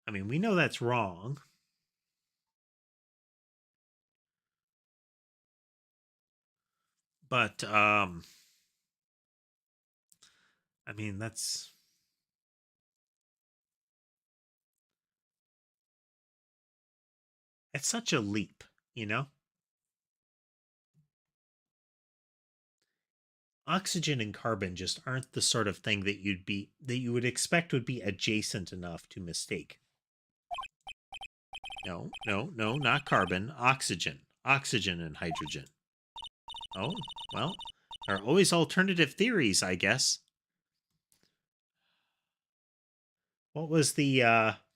S1: I mean, we know that's wrong. But, I mean, that's such a leap, you know? Oxygen and carbon just aren't the sort of thing that you would expect would be adjacent enough to mistake. No, no, no, not carbon. Oxygen. Oxygen and hydrogen. Oh, well, there are always alternative theories, I guess. What was the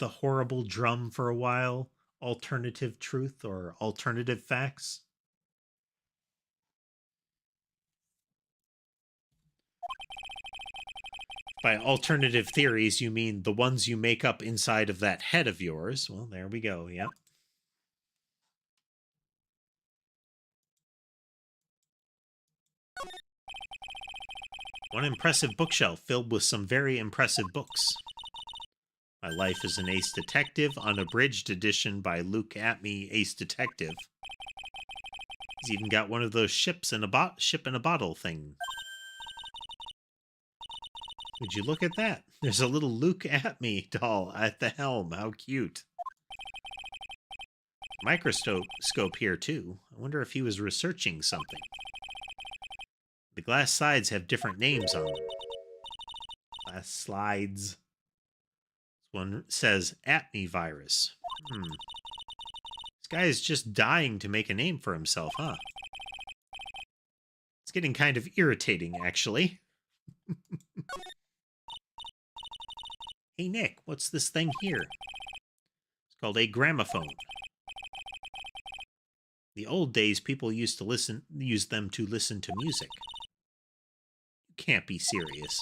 S1: horrible drum for a while? Alternative truth or alternative facts? By alternative theories, you mean the ones you make up inside of that head of yours. Well, there we go. Yep. One impressive bookshelf filled with some very impressive books. My Life as an Ace Detective, unabridged edition by Luke Atme, Ace Detective. He's even got one of those ship in a bottle thing. Would you look at that? There's a little Luke Atme doll at the helm. How cute. Microscope here, too. I wonder if he was researching something. The glass sides have different names on them. Glass slides. This one says Atme virus. This guy is just dying to make a name for himself, huh? It's getting kind of irritating, actually. Hey, Nick, what's this thing here? It's called a gramophone. The old days, people used to use them to listen to music. You can't be serious.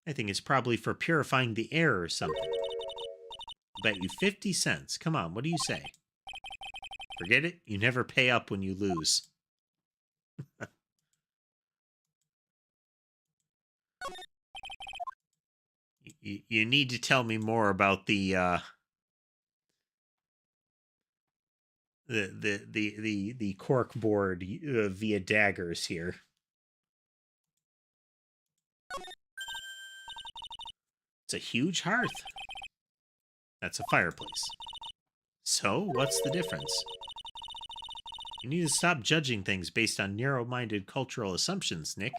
S1: I think it's probably for purifying the air or something. I'll bet you 50 cents. Come on, what do you say? Forget it, you never pay up when you lose. You need to tell me more about the cork board via daggers here. It's a huge hearth. That's a fireplace. So, what's the difference? You need to stop judging things based on narrow-minded cultural assumptions, Nick.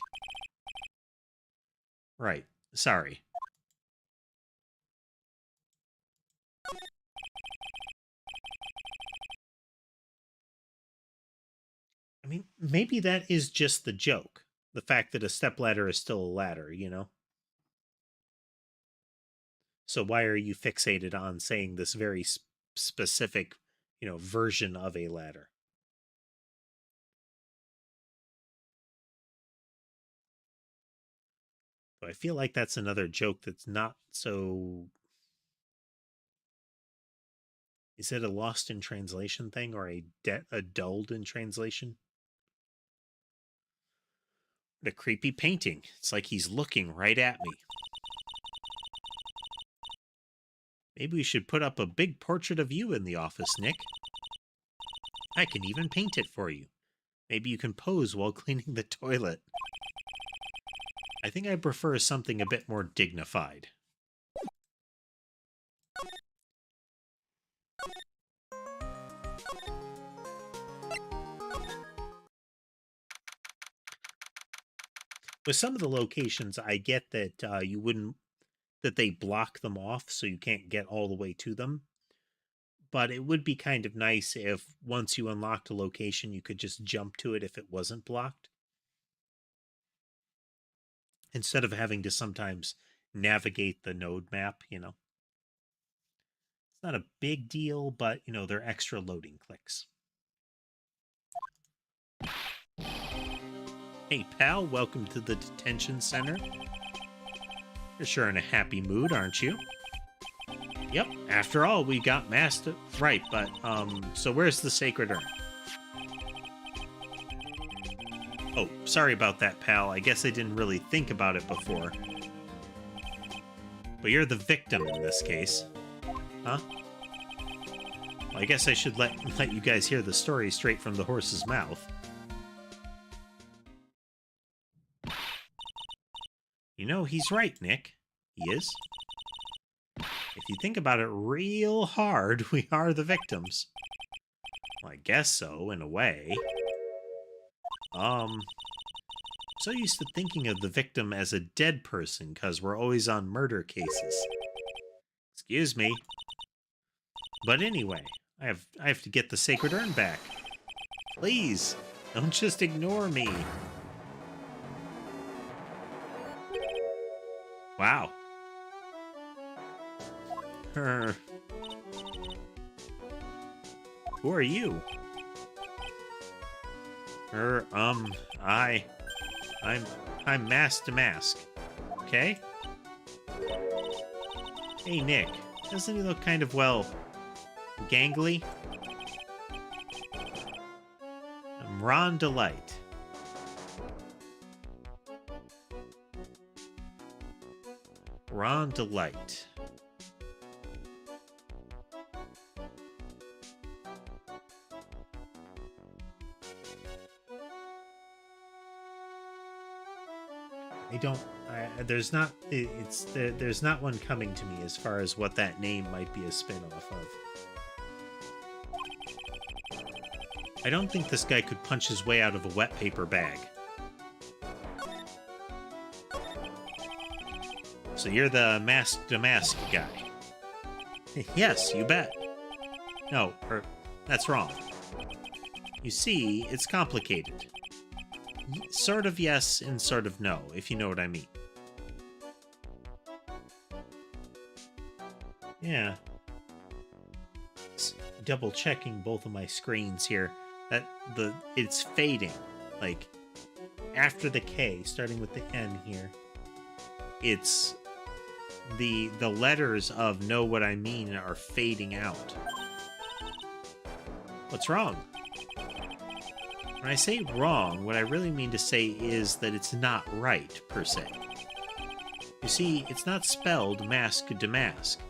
S1: Right. Sorry. I mean, maybe that is just the joke. The fact that a stepladder is still a ladder, you know? So why are you fixated on saying this very specific, version of a ladder? So I feel like that's another joke that's not so... Is it a lost in translation thing or a dulled in translation? What a creepy painting. It's like he's looking right at me. Maybe we should put up a big portrait of you in the office, Nick. I can even paint it for you. Maybe you can pose while cleaning the toilet. I think I prefer something a bit more dignified. With some of the locations, I get that that they block them off so you can't get all the way to them. But it would be kind of nice if once you unlocked a location, you could just jump to it if it wasn't blocked. Instead of having to sometimes navigate the node map, It's not a big deal, but, they're extra loading clicks. Hey, pal, welcome to the detention center. You're sure in a happy mood, aren't you? Yep, after all, we got masked. Right, but, so where's the sacred urn? Oh, sorry about that, pal. I guess I didn't really think about it before. But you're the victim in this case. Huh? Well, I guess I should let you guys hear the story straight from the horse's mouth. You know, he's right, Nick. He is. If you think about it real hard, we are the victims. Well, I guess so, in a way. So used to thinking of the victim as a dead person, because we're always on murder cases. Excuse me. But anyway, I have to get the sacred urn back. Please, don't just ignore me. Wow. Who are you? I'm Mask to Mask. Okay? Hey, Nick. Doesn't he look kind of, well, gangly? I'm Ron Delight. Ron Delight. There's not one coming to me as far as what that name might be a spin-off of. I don't think this guy could punch his way out of a wet paper bag. So you're the Mask to Mask guy. Yes, you bet. No, that's wrong. You see, it's complicated. Sort of yes and sort of no, if you know what I mean. Yeah. Double checking both of my screens here. It's fading. Like, after the K, starting with the N here, it's the letters of know what I mean are fading out. What's wrong? When I say wrong, what I really mean to say is that it's not right, per se. You see, it's not spelled mask to mask.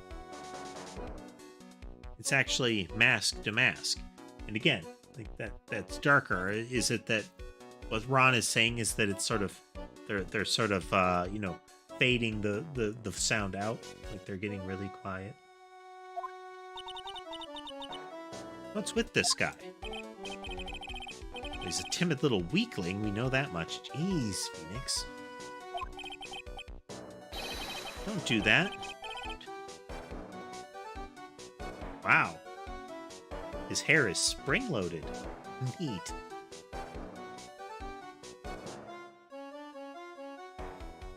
S1: It's actually mask to mask. And again, like that's darker. Is it that what Ron is saying is that it's sort of they're sort of fading the sound out, like they're getting really quiet. What's with this guy? He's a timid little weakling, we know that much. Jeez, Phoenix. Don't do that. Wow. His hair is spring-loaded. Neat.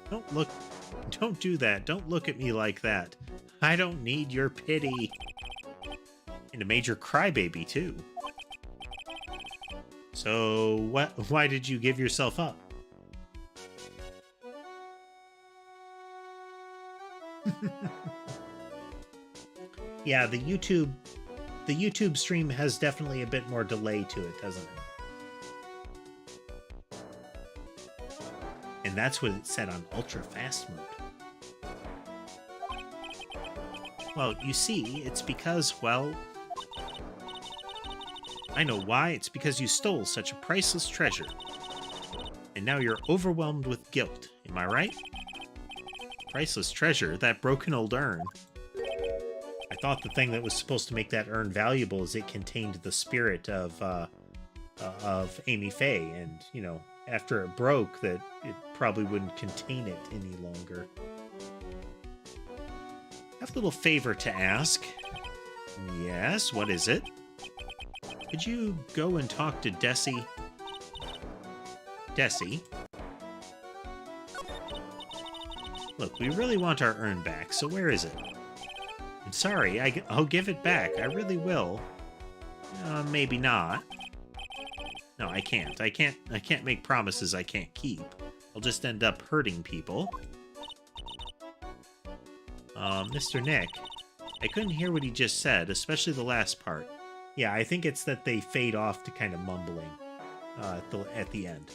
S1: Don't do that. Don't look at me like that. I don't need your pity. And a major crybaby, too. So, why did you give yourself up? Yeah, the YouTube stream has definitely a bit more delay to it, doesn't it? And that's what it said on ultra fast mode. Well, you see, it's because, well, I know why. It's because you stole such a priceless treasure. And now you're overwhelmed with guilt. Am I right? Priceless treasure? That broken old urn? I thought the thing that was supposed to make that urn valuable is it contained the spirit of Amy Faye. And, you know, after it broke, that it probably wouldn't contain it any longer. I have a little favor to ask. Yes, what is it? Could you go and talk to Desi? Desi? Look, we really want our urn back, so where is it? I'm sorry, I'll give it back. I really will. Maybe not. No, I can't. I can't make promises I can't keep. I'll just end up hurting people. Mr. Nick, I couldn't hear what he just said, especially the last part. Yeah, I think it's that they fade off to kind of mumbling at the end.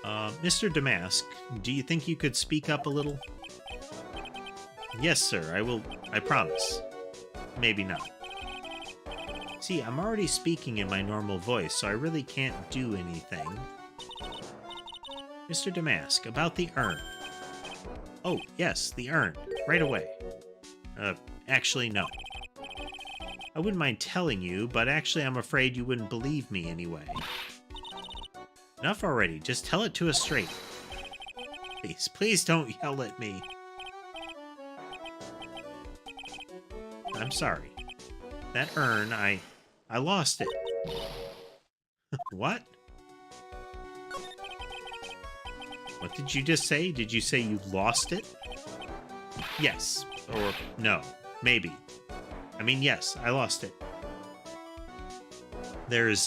S1: Mr. Damask, do you think you could speak up a little? Yes, sir, I will. I promise. Maybe not. See, I'm already speaking in my normal voice, so I really can't do anything. Mr. Damask, about the urn. Oh, yes, the urn. Right away. Actually, no. I wouldn't mind telling you, but actually I'm afraid you wouldn't believe me anyway. Enough already. Just tell it to us straight. Please, please don't yell at me. I'm sorry. That urn, I lost it. What? What did you just say? Did you say you lost it? Yes. Or no. Maybe. I mean, yes, I lost it. There's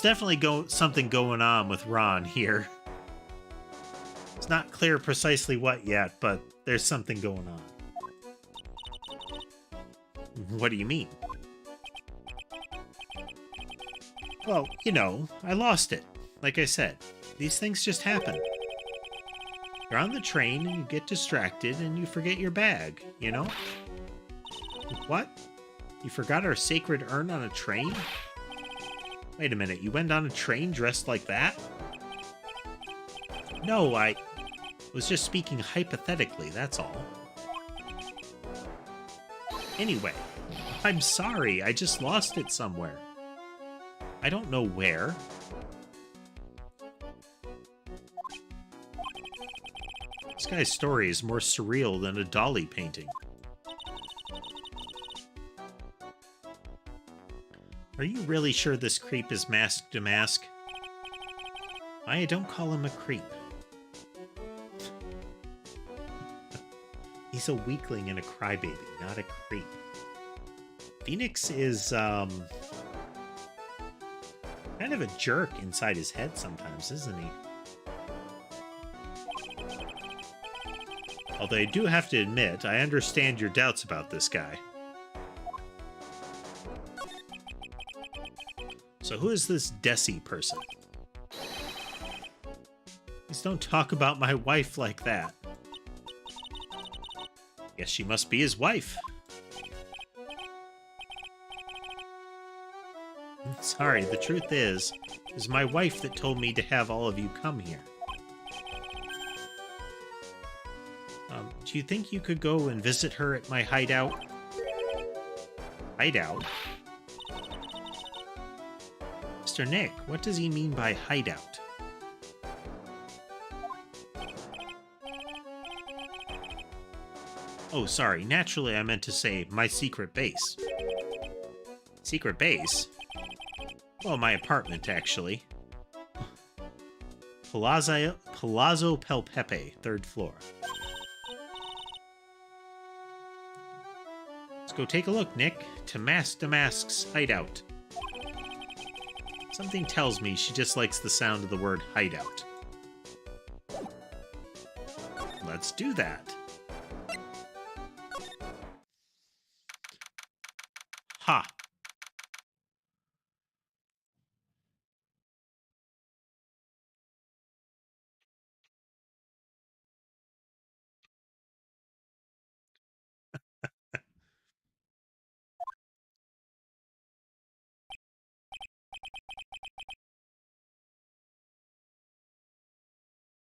S1: definitely something going on with Ron here. It's not clear precisely what yet, but there's something going on. What do you mean? Well, you know, I lost it. Like I said, these things just happen. You're on the train and you get distracted and you forget your bag, you know? What? You forgot our sacred urn on a train? Wait a minute, you went on a train dressed like that? No, I was just speaking hypothetically, that's all. Anyway, I'm sorry, I just lost it somewhere. I don't know where. This guy's story is more surreal than a Dolly painting. Are you really sure this creep is Mask Damask? I don't call him a creep. He's a weakling and a crybaby, not a creep. Phoenix is, kind of a jerk inside his head sometimes, isn't he? Although I do have to admit, I understand your doubts about this guy. So who is this Desi person? Please don't talk about my wife like that. Guess she must be his wife. Sorry, the truth is, it was my wife that told me to have all of you come here. Do you think you could go and visit her at my hideout? Hideout? Mr. Nick, what does he mean by hideout? Oh, sorry. Naturally, I meant to say my secret base. Secret base? Well, my apartment, actually. Palazzo Pelpepe, 3rd floor. Let's go take a look, Nick, to Mask Damask's hideout. Something tells me she just likes the sound of the word hideout. Let's do that. Ha!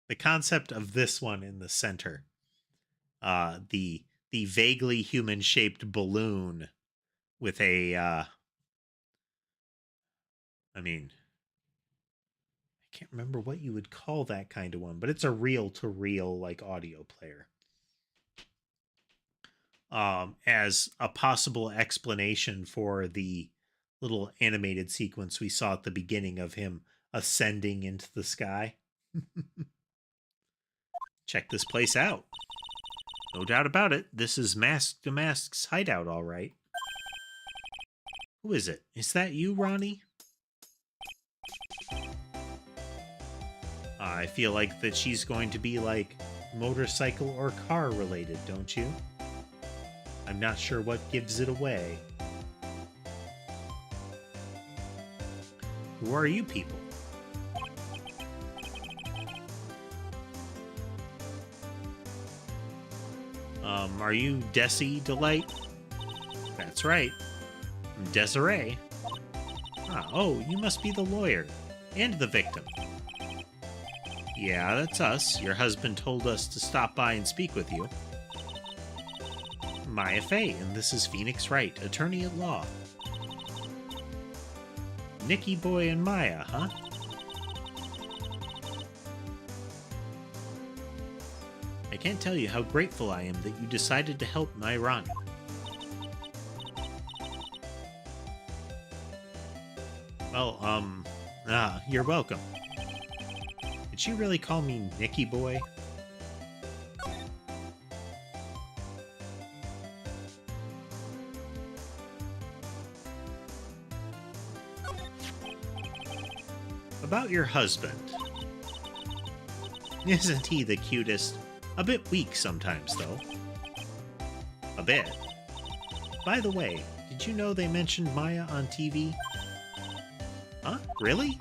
S1: The concept of this one in the center, the vaguely human-shaped balloon with a, I mean, I can't remember what you would call that kind of one, but it's a reel-to-reel like audio player. As a possible explanation for the little animated sequence we saw at the beginning of him ascending into the sky. Check this place out. No doubt about it, this is Mask Damask's hideout, all right. Who is it? Is that you, Ronnie? I feel like that she's going to be like motorcycle or car related, don't you? I'm not sure what gives it away. Who are you people? Are you Desi Delight? That's right. I'm Desiree. Ah, oh, you must be the lawyer. And the victim. Yeah, that's us. Your husband told us to stop by and speak with you. Maya Fey, and this is Phoenix Wright, attorney at law. Nicky Boy and Maya, huh? I can't tell you how grateful I am that you decided to help my Ronnie. Well, you're welcome. Did she really call me Nicky Boy? About your husband. Isn't he the cutest? A bit weak sometimes, though. A bit. By the way, did you know they mentioned Maya on TV? Huh? Really?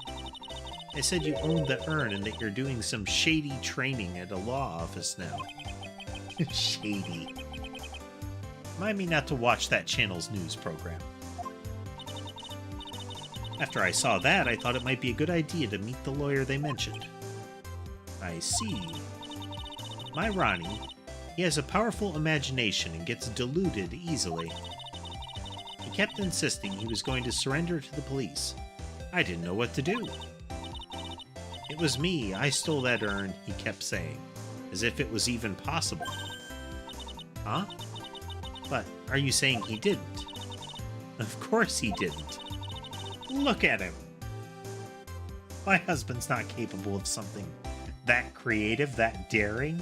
S1: They said you owned the urn and that you're doing some shady training at a law office now. Shady. Remind me not to watch that channel's news program. After I saw that, I thought it might be a good idea to meet the lawyer they mentioned. I see. My Ronnie, he has a powerful imagination and gets deluded easily. He kept insisting he was going to surrender to the police. I didn't know what to do. It was me, I stole that urn, he kept saying, as if it was even possible. Huh? But are you saying he didn't? Of course he didn't. Look at him. My husband's not capable of something that creative, that daring.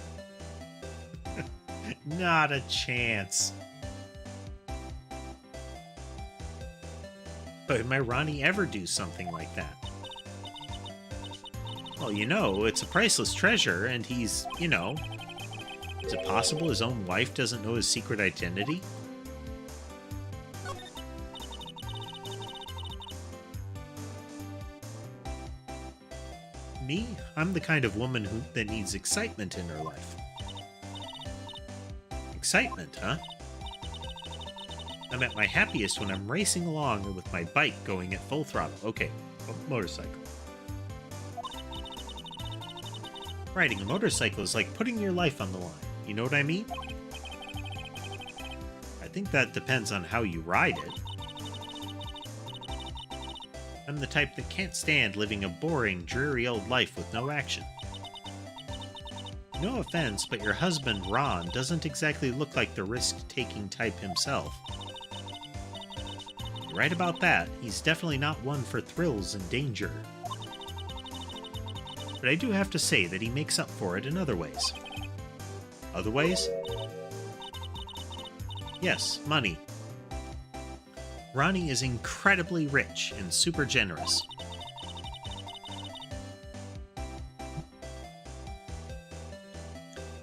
S1: Not a chance. But would my Ronnie ever do something like that? Well, you know, it's a priceless treasure, and he's, you know... Is it possible his own wife doesn't know his secret identity? Me? I'm the kind of woman that needs excitement in her life. Excitement, huh? I'm at my happiest when I'm racing along with my bike going at full throttle. Okay, motorcycle. Riding a motorcycle is like putting your life on the line. You know what I mean? I think that depends on how you ride it. I'm the type that can't stand living a boring, dreary old life with no action. No offense, but your husband, Ron, doesn't exactly look like the risk-taking type himself. You're right about that. He's definitely not one for thrills and danger. But I do have to say that he makes up for it in other ways. Other ways? Yes, money. Ronnie is incredibly rich and super generous.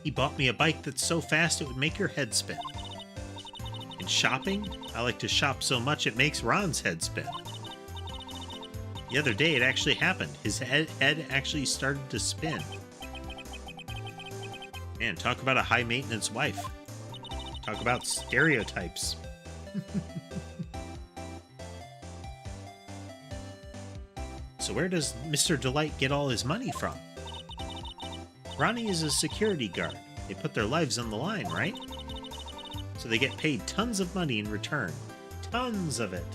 S1: He bought me a bike that's so fast it would make your head spin. In shopping, I like to shop so much it makes Ron's head spin. The other day it actually happened. His head actually started to spin. Man, talk about a high-maintenance wife. Talk about stereotypes. So where does Mr. Delight get all his money from? Ronnie is a security guard. They put their lives on the line, right? So they get paid tons of money in return. Tons of it.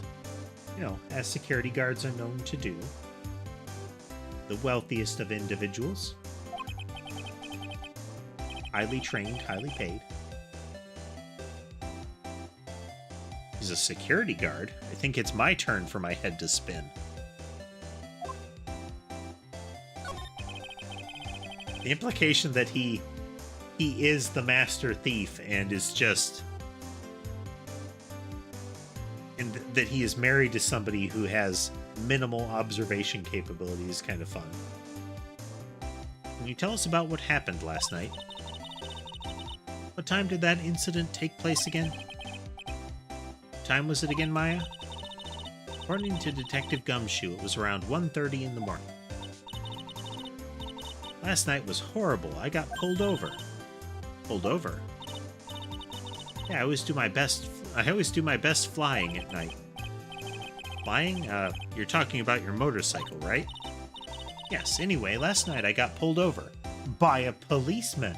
S1: You know, as security guards are known to do. The wealthiest of individuals. Highly trained, highly paid. He's a security guard. I think it's my turn for my head to spin. The implication that he is the master thief and is just... and that he is married to somebody who has minimal observation capability is kind of fun. Can you tell us about what happened last night? What time did that incident take place again? What time was it again, Maya? According to Detective Gumshoe, it was around 1:30 in the morning. Last night was horrible. I got pulled over. Pulled over? Yeah, I always do my best. I always do my best flying at night. Flying? You're talking about your motorcycle, right? Yes, anyway, last night I got pulled over. By a policeman.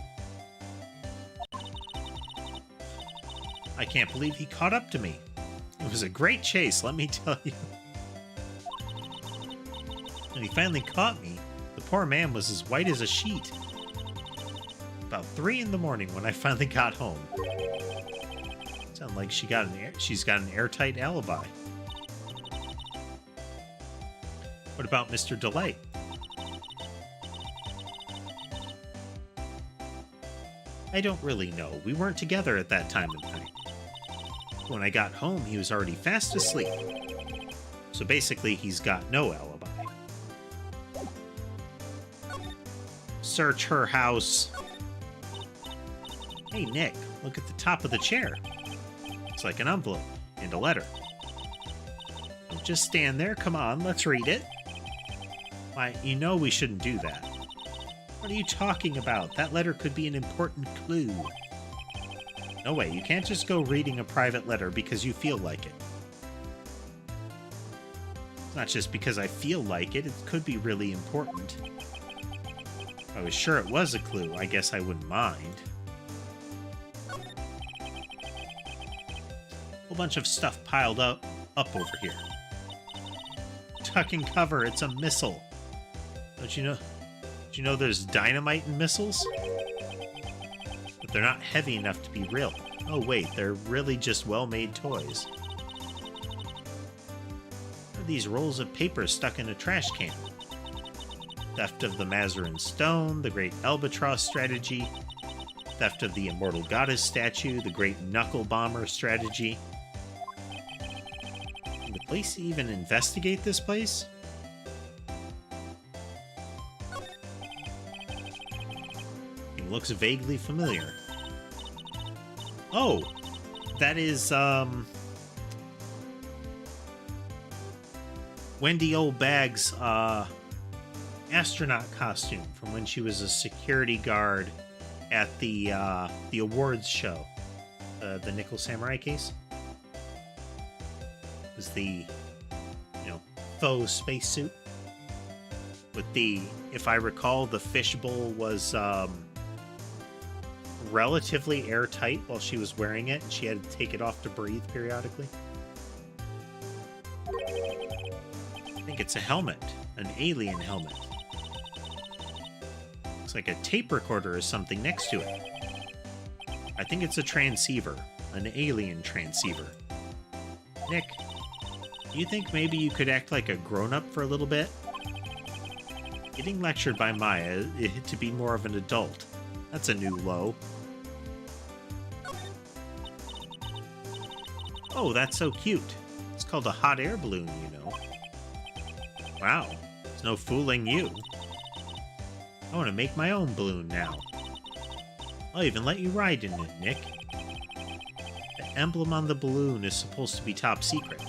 S1: I can't believe he caught up to me. It was a great chase, let me tell you. When he finally caught me, the poor man was as white as a sheet. About 3 in the morning when I finally got home. Sounds like she's got an airtight alibi. What about Mr. Delight? I don't really know. We weren't together at that time of night. When I got home, he was already fast asleep. So basically, he's got no alibi. Search her house. Hey, Nick, look at the top of the chair. It's like an envelope and a letter. Don't just stand there. Come on, let's read it. Why, you know we shouldn't do that. What are you talking about? That letter could be an important clue. No way, you can't just go reading a private letter because you feel like it. It's not just because I feel like it, it could be really important. If I was sure it was a clue, I guess I wouldn't mind. Whole bunch of stuff piled up over here. Duck and cover, it's a missile. Don't you know there's dynamite in missiles? But they're not heavy enough to be real. Oh wait, they're really just well-made toys. What are these rolls of paper stuck in a trash can? Theft of the Mazarin Stone, the Great Albatross Strategy, theft of the Immortal Goddess statue, the Great Knuckle Bomber Strategy. Can the police even investigate this place? It looks vaguely familiar. Oh, that is, Wendy Oldbag's, astronaut costume from when she was a security guard at the awards show. The Nickel Samurai case. It was the, faux spacesuit. With the, if I recall, the fishbowl was, relatively airtight while she was wearing it, and she had to take it off to breathe periodically. I think it's a helmet. An alien helmet. Looks like a tape recorder or something next to it. I think it's a transceiver. An alien transceiver. Nick, do you think maybe you could act like a grown-up for a little bit? Getting lectured by Maya to be more of an adult. That's a new low. Oh, that's so cute. It's called a hot air balloon, you know. Wow, there's no fooling you. I want to make my own balloon now. I'll even let you ride in it, Nick. The emblem on the balloon is supposed to be top secret.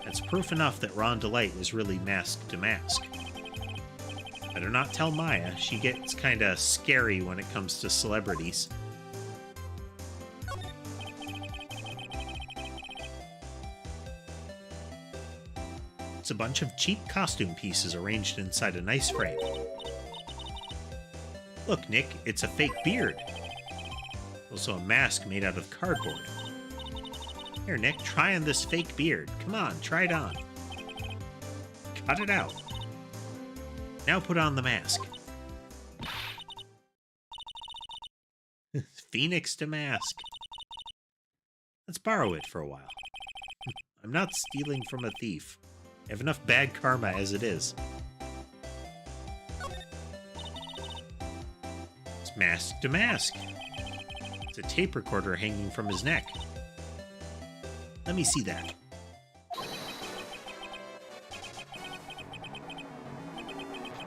S1: That's proof enough that Ron Delight is really mask to mask. Better not tell Maya. She gets kinda scary when it comes to celebrities. It's a bunch of cheap costume pieces arranged inside a nice frame. Look, Nick, it's a fake beard. Also a mask made out of cardboard. Here, Nick, try on this fake beard. Come on, try it on. Cut it out. Now put on the mask. Phoenix to mask. Let's borrow it for a while. I'm not stealing from a thief. I have enough bad karma as it is. It's mask to mask. It's a tape recorder hanging from his neck. Let me see that.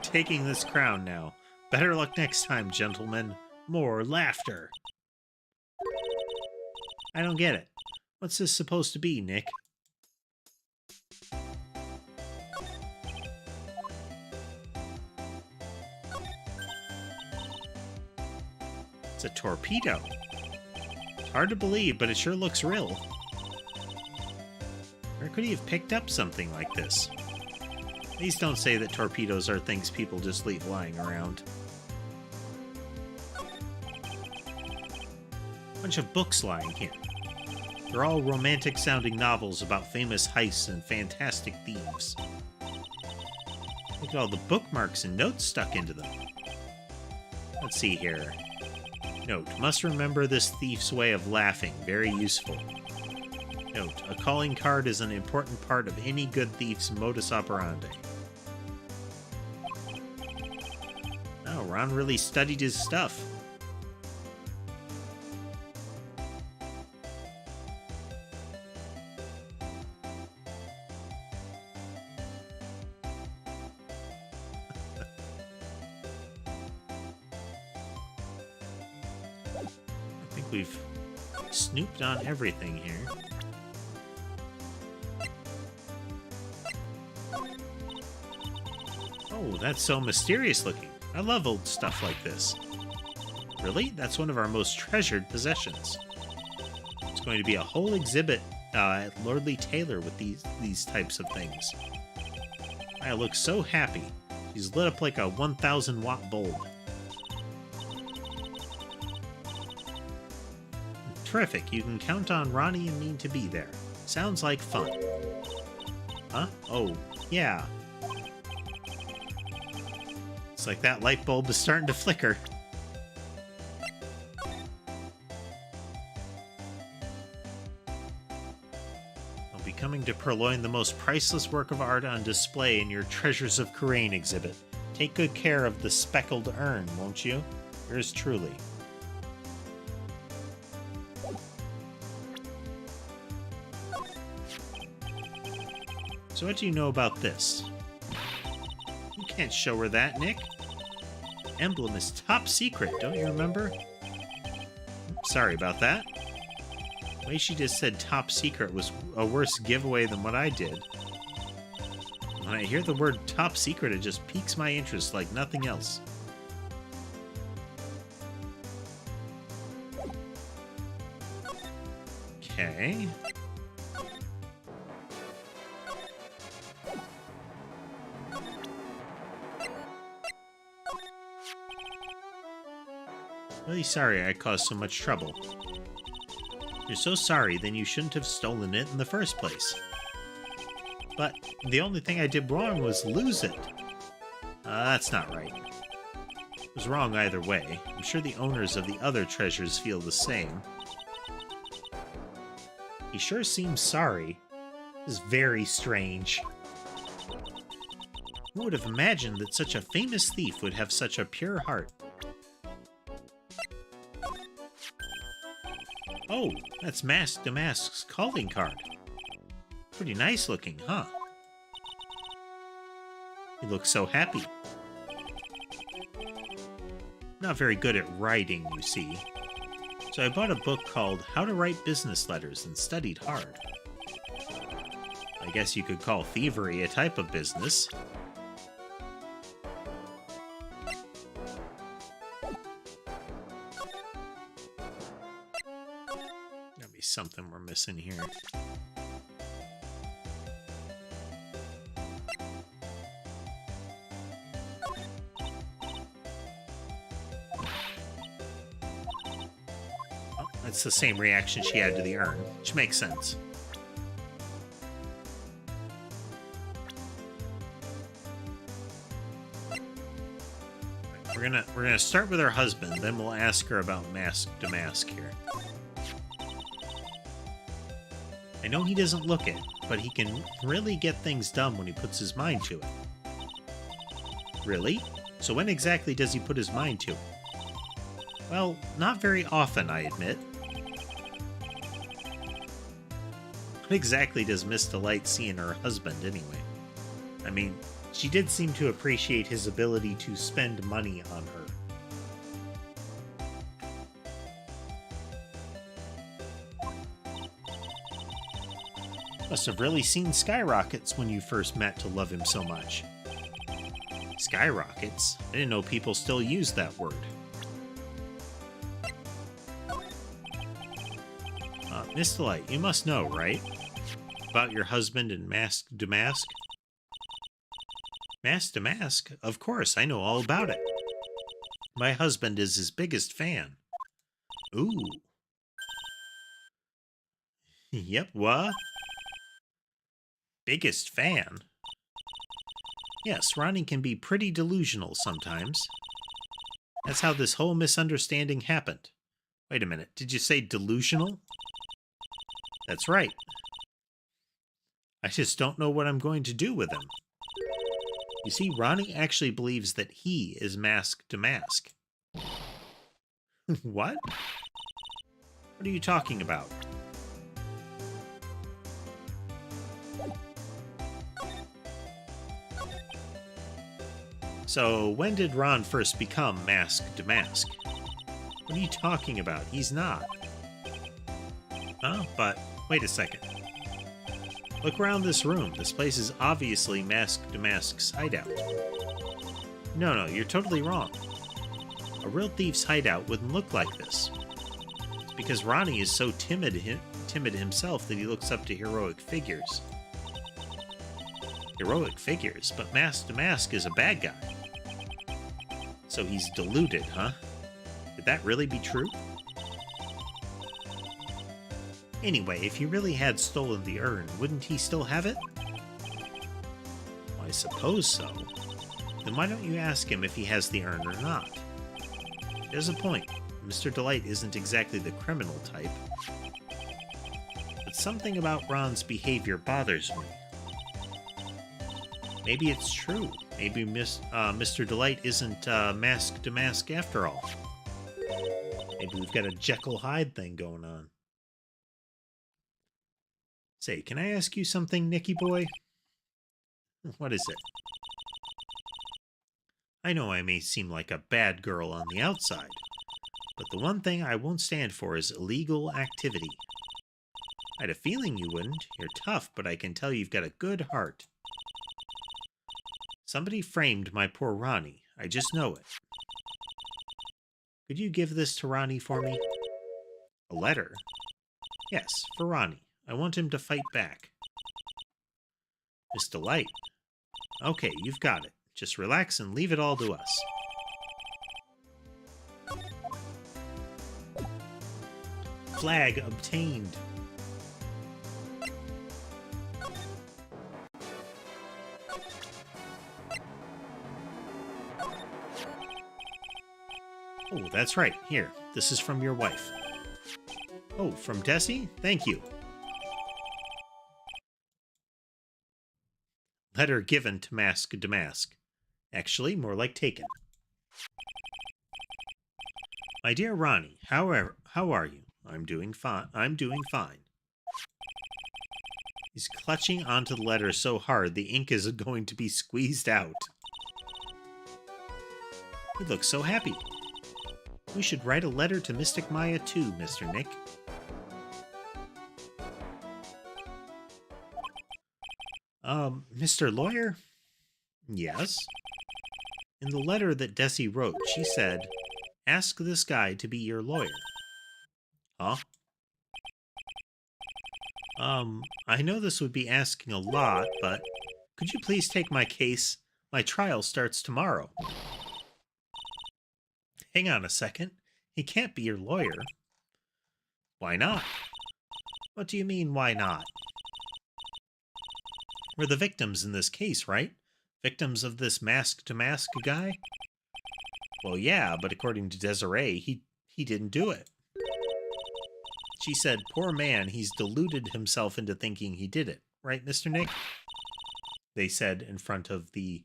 S1: Taking this crown now. Better luck next time, gentlemen. More laughter. I don't get it. What's this supposed to be, Nick? It's a torpedo. Hard to believe, but it sure looks real. Where could he have picked up something like this? Please don't say that torpedoes are things people just leave lying around. Bunch of books lying here. They're all romantic-sounding novels about famous heists and fantastic thieves. Look at all the bookmarks and notes stuck into them. Let's see here. Note, must remember this thief's way of laughing. Very useful. Note, a calling card is an important part of any good thief's modus operandi. Oh, Ron really studied his stuff. I think we've snooped on everything here. Oh, that's so mysterious looking. I love old stuff like this. Really? That's one of our most treasured possessions. It's going to be a whole exhibit at Lordly Taylor with these types of things. I look so happy. She's lit up like a 1,000-watt bulb. Terrific. You can count on Ronnie and me to be there. Sounds like fun. Huh? Oh, yeah. It's like that light bulb is starting to flicker. I'll be coming to purloin the most priceless work of art on display in your Treasures of Kurain exhibit. Take good care of the speckled urn, won't you? Yours truly. So what do you know about this? You can't show her that, Nick. Emblem is top secret, don't you remember? Sorry about that. The way she just said top secret was a worse giveaway than what I did. When I hear the word top secret, it just piques my interest like nothing else. Okay. Really sorry I caused so much trouble. You're so sorry, then you shouldn't have stolen it in the first place. But the only thing I did wrong was lose it. That's not right. It was wrong either way. I'm sure the owners of the other treasures feel the same. He sure seems sorry. This is very strange. Who would have imagined that such a famous thief would have such a pure heart? Oh, that's Mask to Mask's calling card. Pretty nice looking, huh? He looks so happy. Not very good at writing, you see. So I bought a book called How to Write Business Letters and studied hard. I guess you could call thievery a type of business. Something we're missing here. Oh, that's the same reaction she had to the urn, which makes sense. We're gonna start with her husband, then we'll ask her about Mask to Mask here. I know he doesn't look it, but he can really get things done when he puts his mind to it. Really? So when exactly does he put his mind to it? Well, not very often, I admit. What exactly does Miss Delight see in her husband, anyway? I mean, she did seem to appreciate his ability to spend money on her. Must have really seen skyrockets when you first met to love him so much. Skyrockets? I didn't know people still use that word. Miss Delight, you must know, right? About your husband and Mask to Mask? Mask to Mask? Of course, I know all about it. My husband is his biggest fan. Ooh. Yep, what? Biggest fan? Yes, Ronnie can be pretty delusional sometimes. That's how this whole misunderstanding happened. Wait a minute, did you say delusional? That's right. I just don't know what I'm going to do with him. You see, Ronnie actually believes that he is Mask to Mask. What? What are you talking about? So, when did Ron first become Mask to Mask? What are you talking about? He's not. Huh? But, wait a second. Look around this room. This place is obviously Mask to Mask's hideout. No, you're totally wrong. A real thief's hideout wouldn't look like this. It's because Ronnie is so timid himself that he looks up to heroic figures. Heroic figures? But Mask to Mask is a bad guy. So he's deluded, huh? Could that really be true? Anyway, if he really had stolen the urn, wouldn't he still have it? Well, I suppose so. Then why don't you ask him if he has the urn or not? There's a point. Mr. Delight isn't exactly the criminal type. But something about Ron's behavior bothers me. Maybe it's true. Maybe Mr. Delight isn't Mask to Mask after all. Maybe we've got a Jekyll Hyde thing going on. Say, can I ask you something, Nicky boy? What is it? I know I may seem like a bad girl on the outside, but the one thing I won't stand for is illegal activity. I had a feeling you wouldn't. You're tough, but I can tell you've got a good heart. Somebody framed my poor Ronnie. I just know it. Could you give this to Ronnie for me? A letter? Yes, for Ronnie. I want him to fight back. Miss Delight. Okay, you've got it. Just relax and leave it all to us. Flag obtained. Oh, that's right. Here, this is from your wife. Oh, from Tessie? Thank you. Letter given to Mask to Mask. Actually, more like taken. My dear Ronnie, how are you? I'm doing fine. He's clutching onto the letter so hard the ink is going to be squeezed out. He looks so happy. We should write a letter to Mystic Maya too, Mr. Nick. Mr. Lawyer? Yes? In the letter that Desi wrote, she said, ask this guy to be your lawyer. Huh? I know this would be asking a lot, but could you please take my case? My trial starts tomorrow. Hang on a second. He can't be your lawyer. Why not? What do you mean, why not? We're the victims in this case, right? Victims of this mask-to-mask guy? Well, yeah, but according to Desiree, he didn't do it. She said, poor man, he's deluded himself into thinking he did it. Right, Mr. Nick? They said in front of the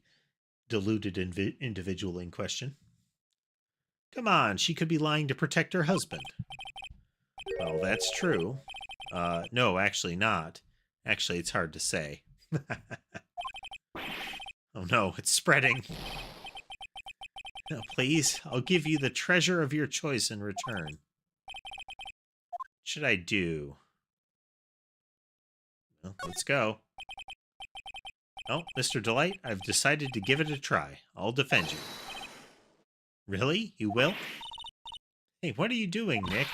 S1: deluded individual in question. Come on, she could be lying to protect her husband. Well, that's true. No, actually not. Actually, it's hard to say. Oh no, it's spreading. No, please, I'll give you the treasure of your choice in return. What should I do? Well, let's go. Oh, Mr. Delight, I've decided to give it a try. I'll defend you. Really? You will? Hey, what are you doing, Nick?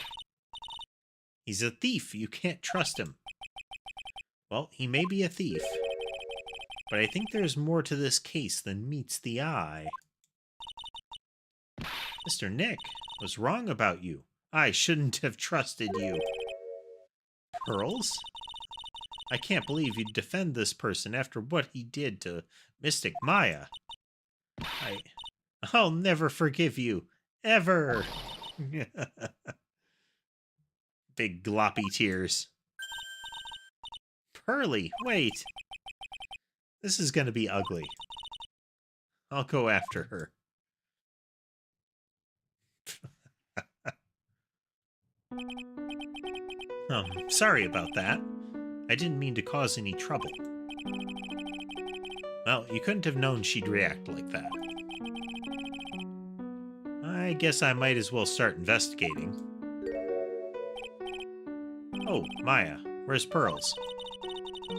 S1: He's a thief. You can't trust him. Well, he may be a thief, but I think there's more to this case than meets the eye. Mr. Nick was wrong about you. I shouldn't have trusted you. Pearls? I can't believe you'd defend this person after what he did to Mystic Maya. I'll never forgive you. Ever. Big gloppy tears. Pearly, wait. This is gonna be ugly. I'll go after her. Sorry about that. I didn't mean to cause any trouble. Well, you couldn't have known she'd react like that. I guess I might as well start investigating. Oh, Maya, where's Pearls?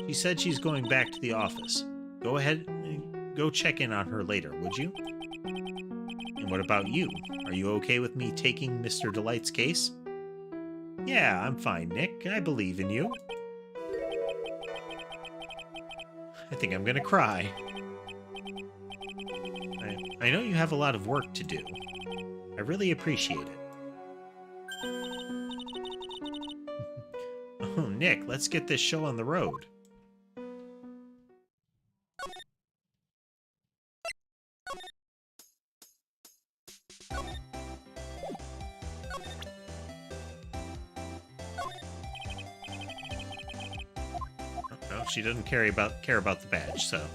S1: She said she's going back to the office. Go ahead and go check in on her later, would you? And what about you? Are you okay with me taking Mr. Delight's case? Yeah, I'm fine, Nick. I believe in you. I think I'm gonna cry. I know you have a lot of work to do. I really appreciate it. Oh, Nick, let's get this show on the road. No, she doesn't care about the badge, so.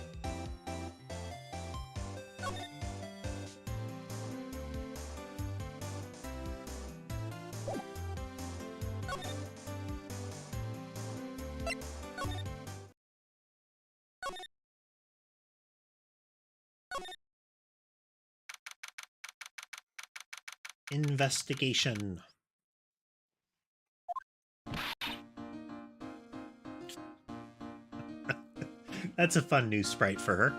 S1: Investigation. That's a fun new sprite for her.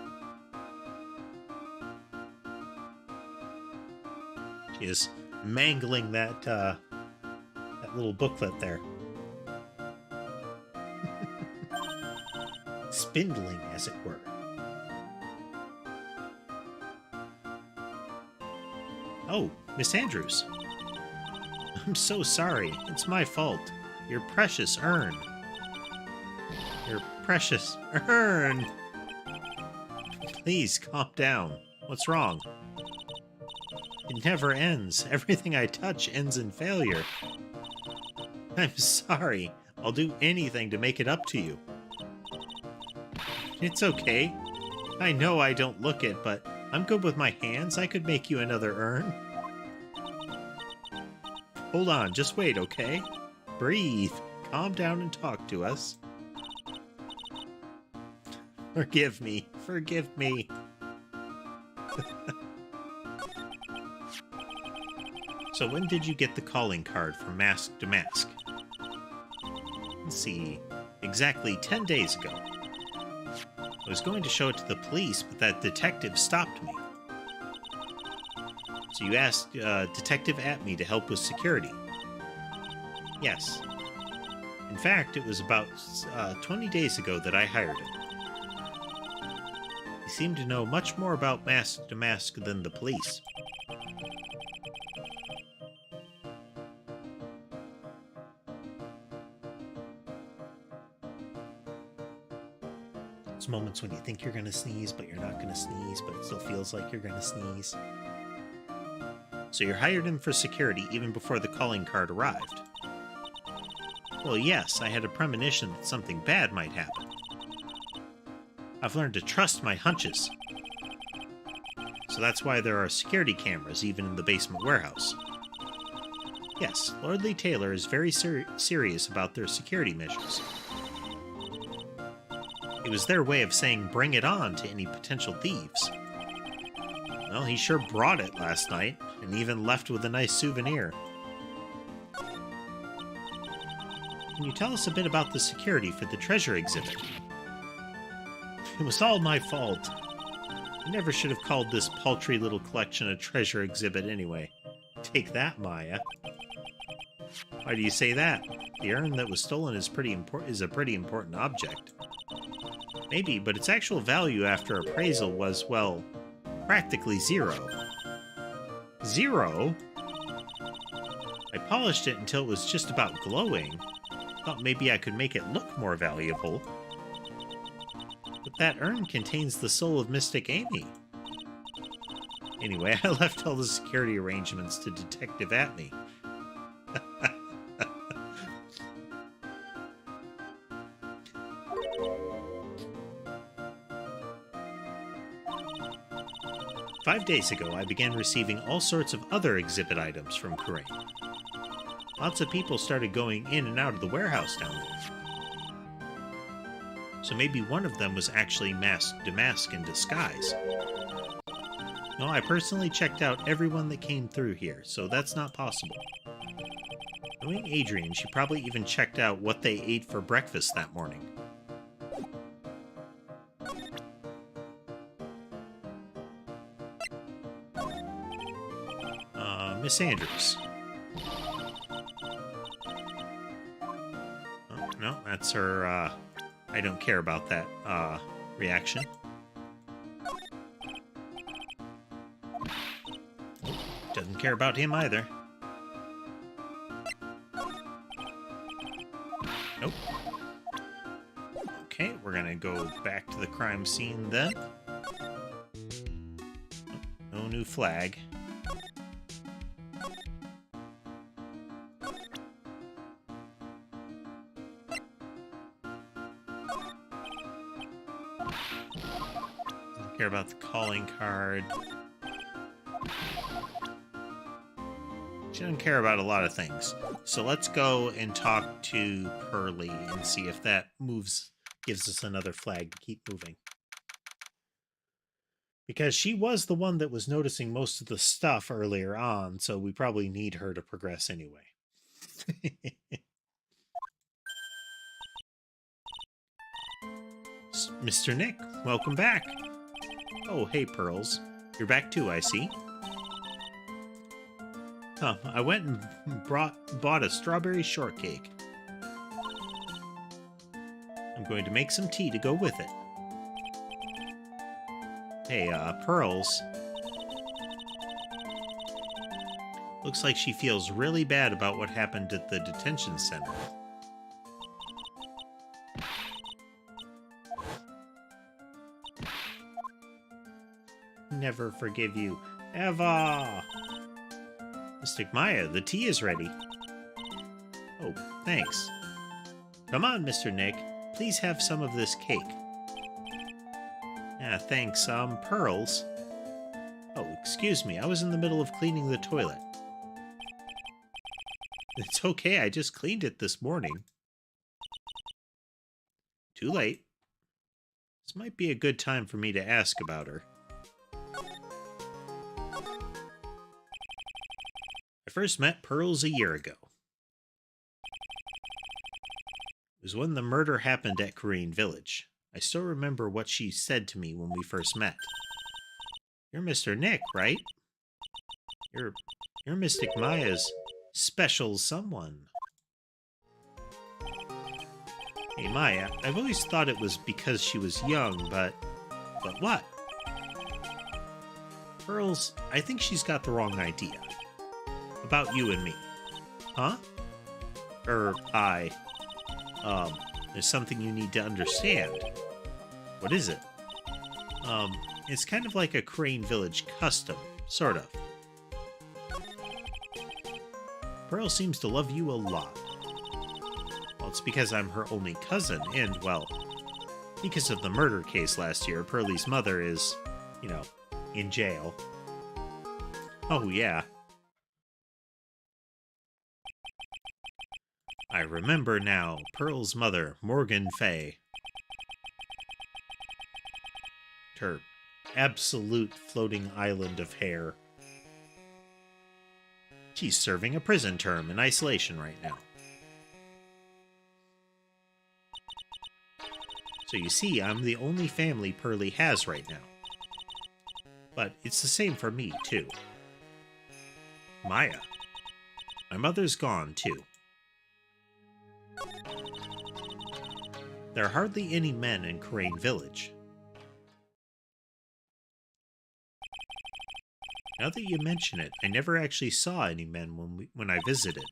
S1: She is mangling that little booklet there. Spindling, as it were. Oh, Miss Andrews. I'm so sorry. It's my fault. Your precious urn. Your precious urn. Please, calm down. What's wrong? It never ends. Everything I touch ends in failure. I'm sorry. I'll do anything to make it up to you. It's okay. I know I don't look it, but I'm good with my hands. I could make you another urn. Hold on, just wait, okay? Breathe. Calm down and talk to us. Forgive me. Forgive me. So when did you get the calling card from Mask to Mask? Let's see. Exactly 10 days ago. I was going to show it to the police, but that detective stopped me. So you asked Detective Atme to help with security. Yes. In fact, it was about 20 days ago that I hired him. He seemed to know much more about Mask to Mask than the police. Those moments when you think you're going to sneeze, but you're not going to sneeze, but it still feels like you're going to sneeze. So you hired him for security even before the calling card arrived. Well, yes, I had a premonition that something bad might happen. I've learned to trust my hunches. So that's why there are security cameras even in the basement warehouse. Yes, Lordly Taylor is very serious about their security measures. It was their way of saying bring it on to any potential thieves. Well, he sure brought it last night, and even left with a nice souvenir. Can you tell us a bit about the security for the treasure exhibit? It was all my fault. I never should have called this paltry little collection a treasure exhibit anyway. Take that, Maya. Why do you say that? The urn that was stolen is a pretty important object. Maybe, but its actual value after appraisal was, well, practically zero. Zero? I polished it until it was just about glowing. Thought maybe I could make it look more valuable. But that urn contains the soul of Mystic Amy. Anyway, I left all the security arrangements to Detective Atney. 5 days ago, I began receiving all sorts of other exhibit items from Corinne. Lots of people started going in and out of the warehouse down there. So maybe one of them was actually masked in disguise. No, I personally checked out everyone that came through here, so that's not possible. Knowing Adrian, she probably even checked out what they ate for breakfast that morning. Miss Andrews. Oh, no, that's her, I don't care about that, reaction. Doesn't care about him either. Nope. Okay, we're gonna go back to the crime scene then. No new flag. Don't care about the calling card. She doesn't care about a lot of things. So let's go and talk to Pearly and see if that gives us another flag to keep moving. Because she was the one that was noticing most of the stuff earlier on, so we probably need her to progress anyway. Mr. Nick, welcome back. Oh, hey, Pearls. You're back too, I see. I went and bought a strawberry shortcake. I'm going to make some tea to go with it. Hey, Pearls. Looks like she feels really bad about what happened at the detention center. Never forgive you. Ever! Mystic Maya, the tea is ready. Oh, thanks. Come on, Mr. Nick. Please have some of this cake. Yeah, thanks. Pearls. Oh, excuse me. I was in the middle of cleaning the toilet. It's okay. I just cleaned it this morning. Too late. This might be a good time for me to ask about her. I first met Pearls a year ago. It was when the murder happened at Korean Village. I still remember what she said to me when we first met. You're Mr. Nick, right? You're Mystic Maya's special someone. Hey, Maya, I've always thought it was because she was young, but what? Pearls, I think she's got the wrong idea. About you and me. Huh? There's something you need to understand. What is it? It's kind of like a Crane Village custom, sort of. Pearl seems to love you a lot. Well, it's because I'm her only cousin, and, well, because of the murder case last year, Pearly's mother is, you know, in jail. Oh, yeah. I remember now, Pearl's mother, Morgan Fay. Her absolute floating island of hair. She's serving a prison term in isolation right now. So you see, I'm the only family Pearly has right now. But it's the same for me, too. Maya. My mother's gone, too. There are hardly any men in Crane Village. Now that you mention it, I never actually saw any men when I visited.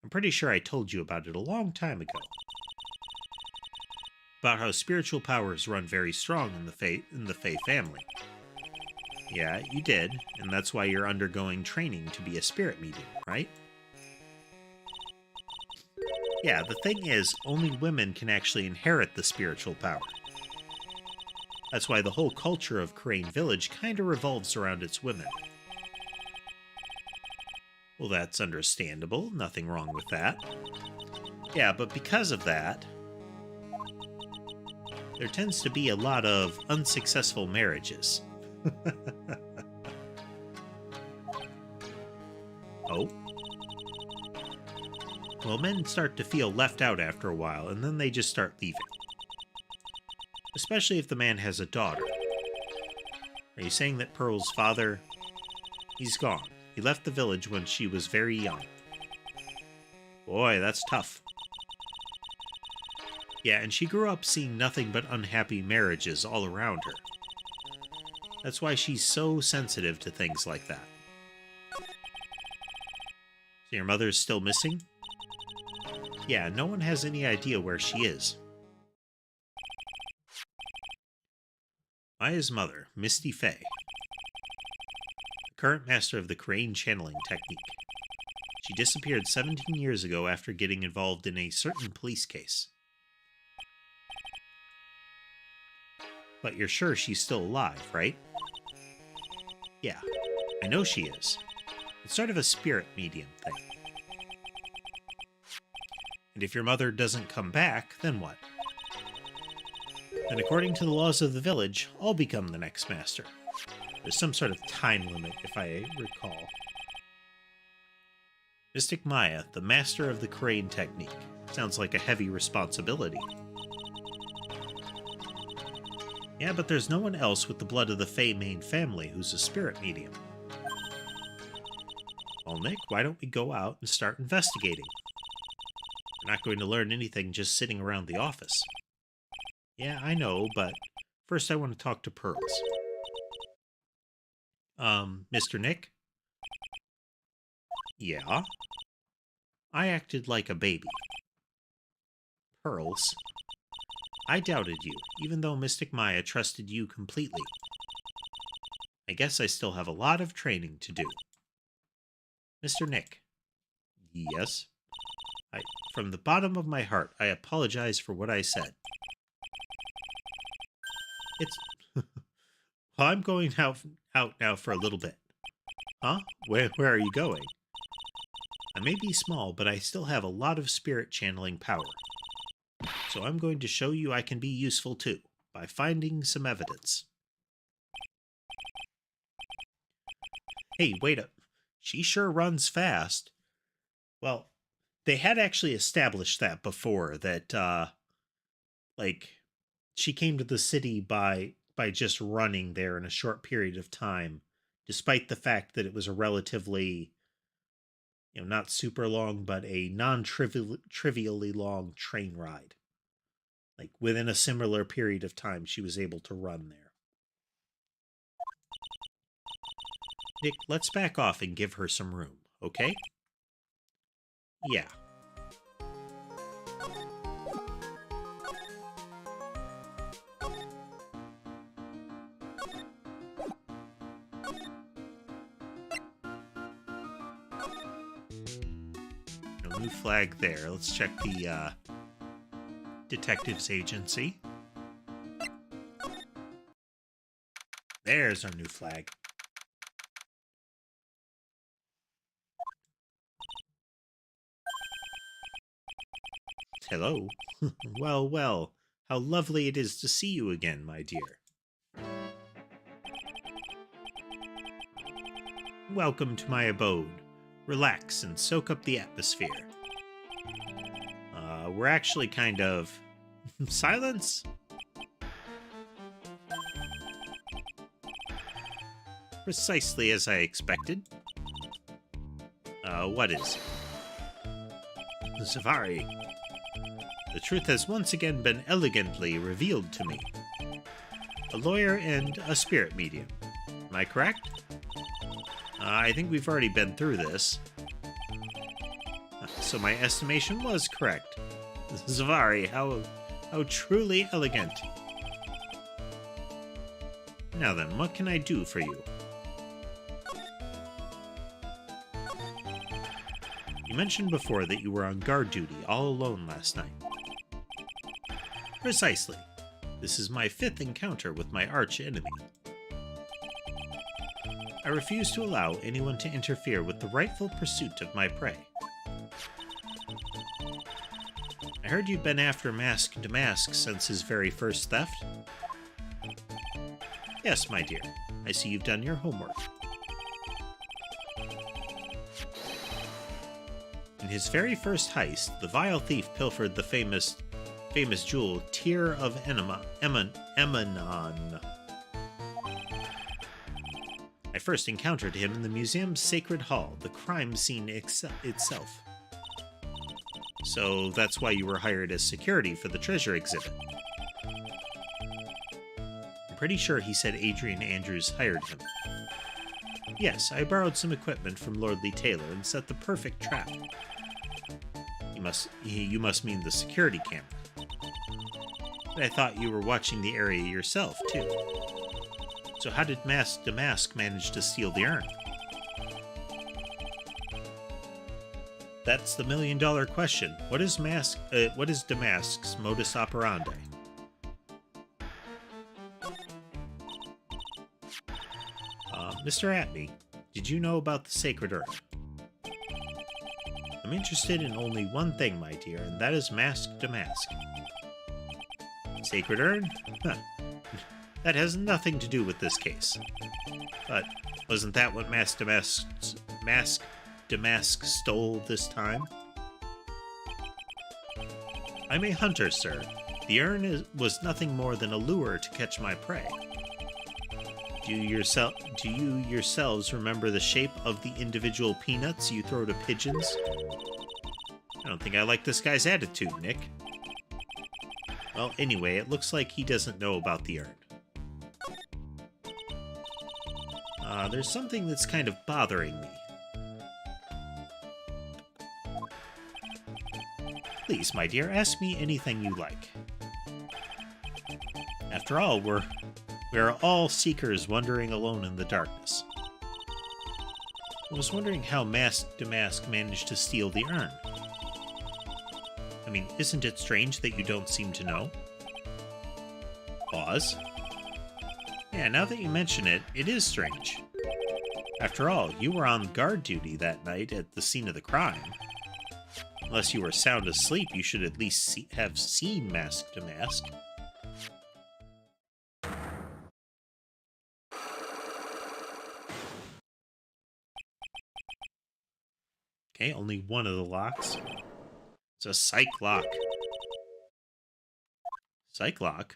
S1: I'm pretty sure I told you about it a long time ago. About how spiritual powers run very strong in the Fae family. Yeah, you did, and that's why you're undergoing training to be a spirit medium, right? Yeah, the thing is, only women can actually inherit the spiritual power. That's why the whole culture of Crane Village kinda revolves around its women. Well, that's understandable. Nothing wrong with that. Yeah, but because of that, there tends to be a lot of unsuccessful marriages. Oh. Well, men start to feel left out after a while, and then they just start leaving. Especially if the man has a daughter. Are you saying that Pearl's father... He's gone. He left the village when she was very young. Boy, that's tough. Yeah, and she grew up seeing nothing but unhappy marriages all around her. That's why she's so sensitive to things like that. So your mother's still missing? Yeah, no one has any idea where she is. Maya's mother, Misty Faye. The current master of the Crane channeling technique. She disappeared 17 years ago after getting involved in a certain police case. But you're sure she's still alive, right? Yeah, I know she is. It's sort of a spirit medium thing. And if your mother doesn't come back, then what? Then according to the laws of the village, I'll become the next master. There's some sort of time limit, if I recall. Mystic Maya, the master of the Crane technique. Sounds like a heavy responsibility. Yeah, but there's no one else with the blood of the Fae main family who's a spirit medium. Well, Nick, why don't we go out and start investigating? We're not going to learn anything just sitting around the office. Yeah, I know, but first I want to talk to Pearls. Mr. Nick? Yeah? I acted like a baby. Pearls? I doubted you, even though Mystic Maya trusted you completely. I guess I still have a lot of training to do. Mr. Nick? Yes? From the bottom of my heart, I apologize for what I said. It's... Well, I'm going out now for a little bit. Huh? Where are you going? I may be small, but I still have a lot of spirit channeling power. So I'm going to show you I can be useful too, by finding some evidence. Hey, wait up. She sure runs fast. Well, they had actually established that before, that, she came to the city by just running there in a short period of time, despite the fact that it was a relatively, not super long, but a non-trivially long train ride. Like, within a similar period of time, she was able to run there. Nick, let's back off and give her some room, okay? Yeah. No new flag there. Let's check the, detectives agency. There's our new flag. Hello. Well, well. How lovely it is to see you again, my dear. Welcome to my abode. Relax and soak up the atmosphere. We're actually kind of... Silence? Precisely as I expected. What is? Safari. The truth has once again been elegantly revealed to me. A lawyer and a spirit medium. Am I correct? I think we've already been through this. So my estimation was correct. Zavari, how truly elegant. Now then, what can I do for you? You mentioned before that you were on guard duty all alone last night. Precisely. This is my 5th encounter with my arch enemy. I refuse to allow anyone to interfere with the rightful pursuit of my prey. I heard you've been after Mask Damask since his very first theft? Yes, my dear. I see you've done your homework. In his very first heist, the vile thief pilfered the famous jewel Tear of Emanon. I first encountered him in the museum's sacred hall, the crime scene itself. So that's why you were hired as security for the treasure exhibit. I'm pretty sure he said Adrian Andrews hired him. Yes, I borrowed some equipment from Lordly Taylor and set the perfect trap. You must mean the security camera. But I thought you were watching the area yourself, too. So how did Mask Damask manage to steal the urn? That's the $1,000,000 question. What is Damask's modus operandi? Mr. Atney, did you know about the sacred urn? I'm interested in only one thing, my dear, and that is Mask Damask. Sacred urn? Huh. That has nothing to do with this case. But wasn't that what Mask Damask stole this time? I'm a hunter, sir. The urn was nothing more than a lure to catch my prey. Do you yourselves remember the shape of the individual peanuts you throw to pigeons? I don't think I like this guy's attitude, Nick. Well, anyway, it looks like he doesn't know about the urn. There's something that's kind of bothering me. Please, my dear, ask me anything you like. After all, we are all seekers wandering alone in the darkness. I was wondering how Mask Damask managed to steal the urn. I mean, isn't it strange that you don't seem to know? Pause. Yeah, now that you mention it, it is strange. After all, you were on guard duty that night at the scene of the crime. Unless you were sound asleep, you should at least have seen Mask Damask. Okay, only one of the locks. It's a psych lock. Psych lock?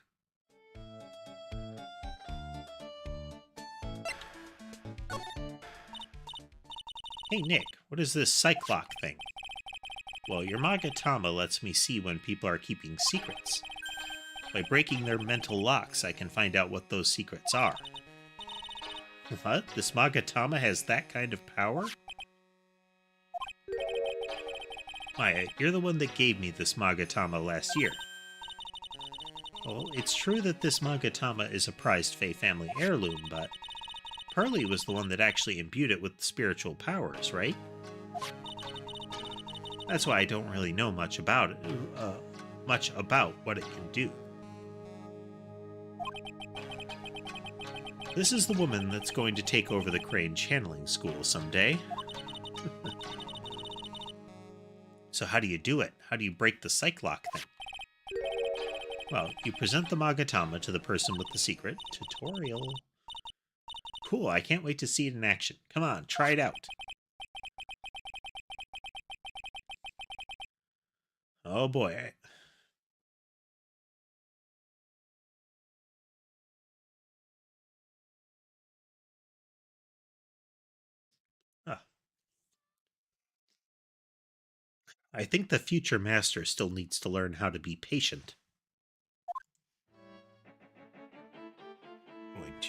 S1: Hey Nick, what is this psych lock thing? Well, your Magatama lets me see when people are keeping secrets. By breaking their mental locks, I can find out what those secrets are. What? This Magatama has that kind of power? Maya, you're the one that gave me this Magatama last year. Well, it's true that this Magatama is a prized Fey family heirloom, but Pearly was the one that actually imbued it with spiritual powers, right? That's why I don't really know much about it, what it can do. This is the woman that's going to take over the Crane channeling school someday. So how do you do it? How do you break the psych lock thing? Well, you present the Magatama to the person with the secret. Tutorial. Cool, I can't wait to see it in action. Come on, try it out. Oh boy. I think the future master still needs to learn how to be patient.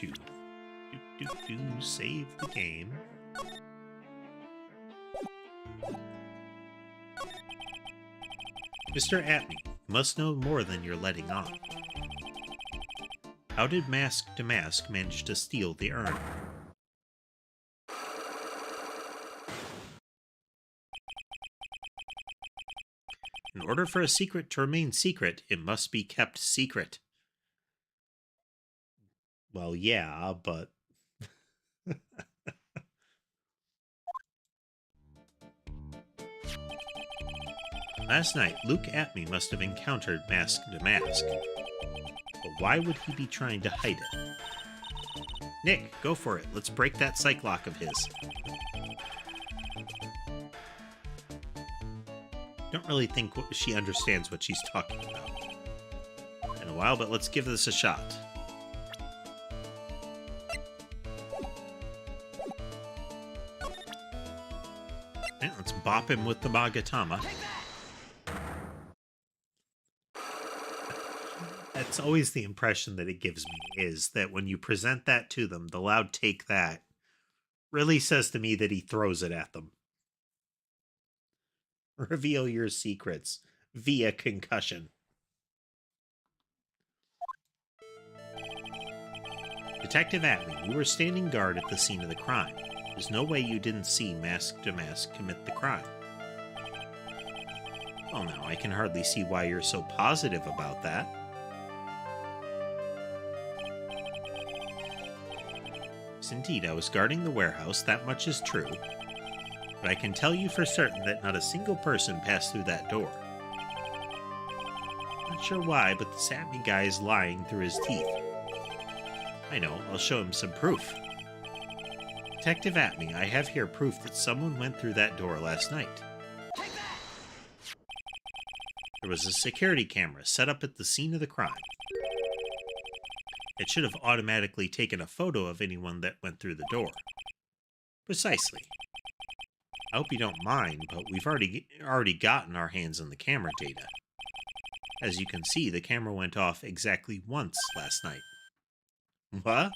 S1: Going to save the game. Mr. Atney, you must know more than you're letting on. How did Mask to Mask manage to steal the urn? In order for a secret to remain secret, it must be kept secret. Well, yeah, but... Last night, Luke Atney must have encountered Mask to Mask. But why would he be trying to hide it? Nick, go for it. Let's break that psych lock of his. Don't really think she understands what she's talking about in a while, but let's give this a shot. And let's bop him with the Magatama. That's always the impression that it gives me, is that when you present that to them, the loud take that really says to me that he throws it at them. Reveal your secrets via concussion. Detective Atney, you were standing guard at the scene of the crime. There's no way you didn't see Mask to Mask commit the crime. Well, now, I can hardly see why you're so positive about that. Yes, indeed, I was guarding the warehouse, that much is true. But I can tell you for certain that not a single person passed through that door. Not sure why, but the Satmy guy is lying through his teeth. I know, I'll show him some proof. Detective Atney, I have here proof that someone went through that door last night. There was a security camera set up at the scene of the crime. It should have automatically taken a photo of anyone that went through the door. Precisely. I hope you don't mind, but we've already gotten our hands on the camera data. As you can see, the camera went off exactly once last night. What?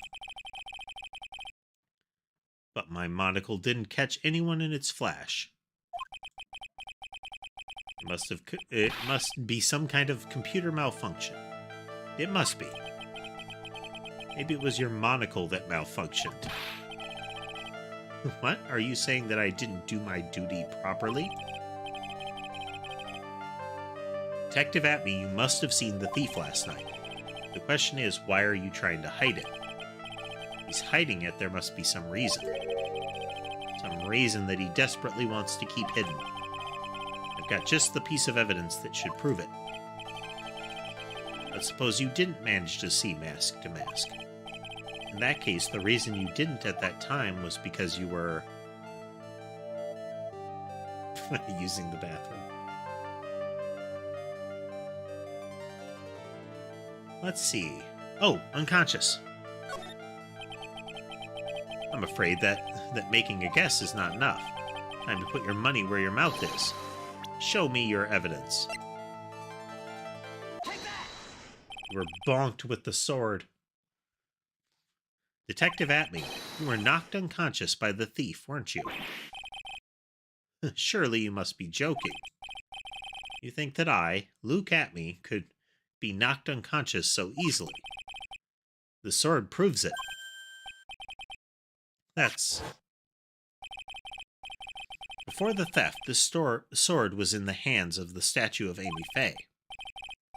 S1: But my monocle didn't catch anyone in its flash. It must be some kind of computer malfunction. It must be. Maybe it was your monocle that malfunctioned. What? Are you saying that I didn't do my duty properly? Detective Atney, you must have seen the thief last night. The question is, why are you trying to hide it? If he's hiding it, there must be some reason. Some reason that he desperately wants to keep hidden. I've got just the piece of evidence that should prove it. Let's suppose you didn't manage to see Mask to Mask. In that case, the reason you didn't at that time was because you were... using the bathroom. Let's see. Oh, unconscious. I'm afraid that making a guess is not enough. Time to put your money where your mouth is. Show me your evidence. You were bonked with the sword. Detective Atney, you were knocked unconscious by the thief, weren't you? Surely you must be joking. You think that I, Luke Atney, could be knocked unconscious so easily? The sword proves it. That's... Before the theft, this sword was in the hands of the statue of Amy Faye.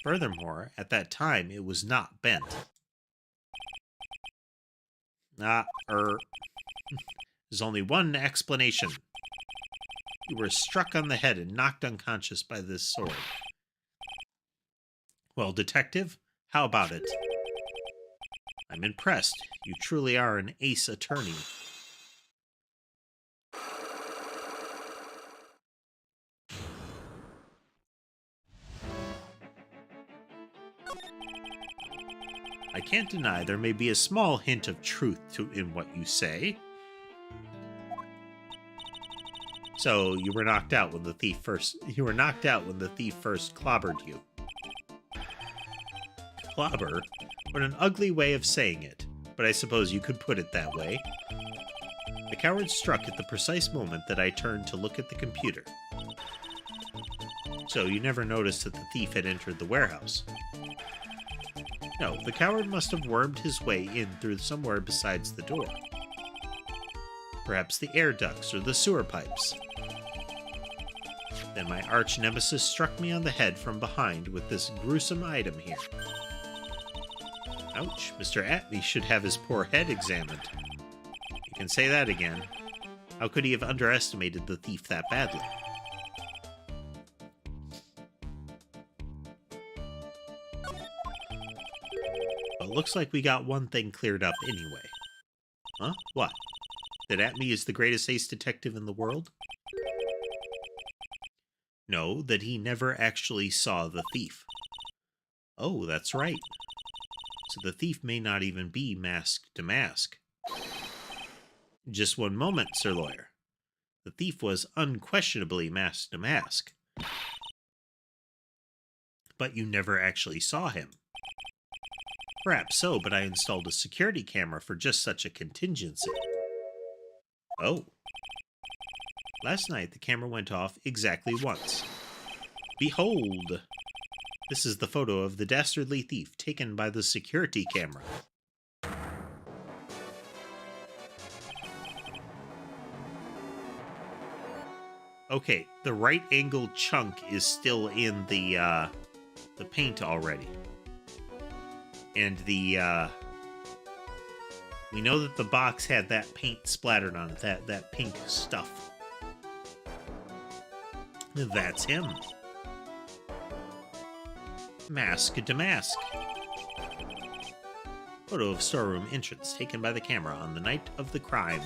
S1: Furthermore, at that time, it was not bent. There's only one explanation. You were struck on the head and knocked unconscious by this sword. Well, detective, how about it? I'm impressed. You truly are an ace attorney. I can't deny there may be a small hint of truth in what you say. So you were knocked out when the thief first clobbered you. Clobber? What an ugly way of saying it, but I suppose you could put it that way. The coward struck at the precise moment that I turned to look at the computer. So you never noticed that the thief had entered the warehouse? No, the coward must have wormed his way in through somewhere besides the door. Perhaps the air ducts or the sewer pipes. Then my arch nemesis struck me on the head from behind with this gruesome item here. Ouch, Mr. Atney should have his poor head examined. You can say that again. How could he have underestimated the thief that badly? Well, looks like we got one thing cleared up anyway. Huh? What? That Atney is the greatest ace detective in the world? No, that he never actually saw the thief. Oh, that's right. So the thief may not even be mask to mask. Just one moment, Sir Lawyer. The thief was unquestionably mask to mask. But you never actually saw him. Perhaps so, but I installed a security camera for just such a contingency. Oh. Last night, the camera went off exactly once. Behold! This is the photo of the dastardly thief taken by the security camera. Okay, the right angle chunk is still in the paint already. And we know that the box had that paint splattered on it, that pink stuff. That's him. Mask to mask. Photo of storeroom entrance taken by the camera on the night of the crime.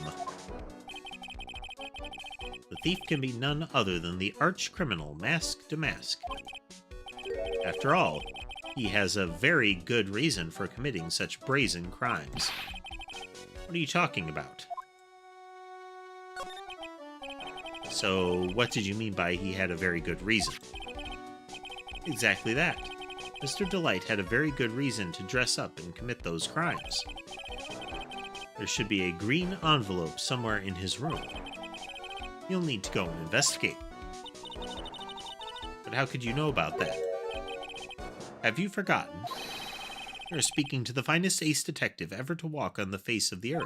S1: The thief can be none other than the arch criminal, mask to mask. After all, he has a very good reason for committing such brazen crimes. What are you talking about? So, what did you mean by he had a very good reason? Exactly that. Mr. Delight had a very good reason to dress up and commit those crimes. There should be a green envelope somewhere in his room. You'll need to go and investigate. But how could you know about that? Have you forgotten? You're speaking to the finest ace detective ever to walk on the face of the earth.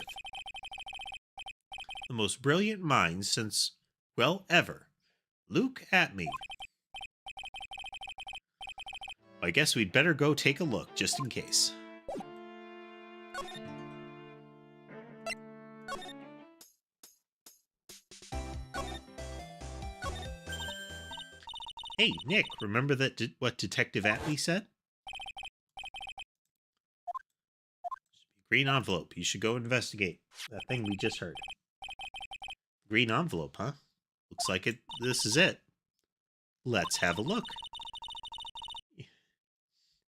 S1: The most brilliant mind since, well, ever. Look at me. I guess we'd better go take a look, just in case. Hey, Nick, remember what Detective Atlee said? Green envelope. You should go investigate. That thing we just heard. Green envelope, huh? Looks like it. This is it. Let's have a look.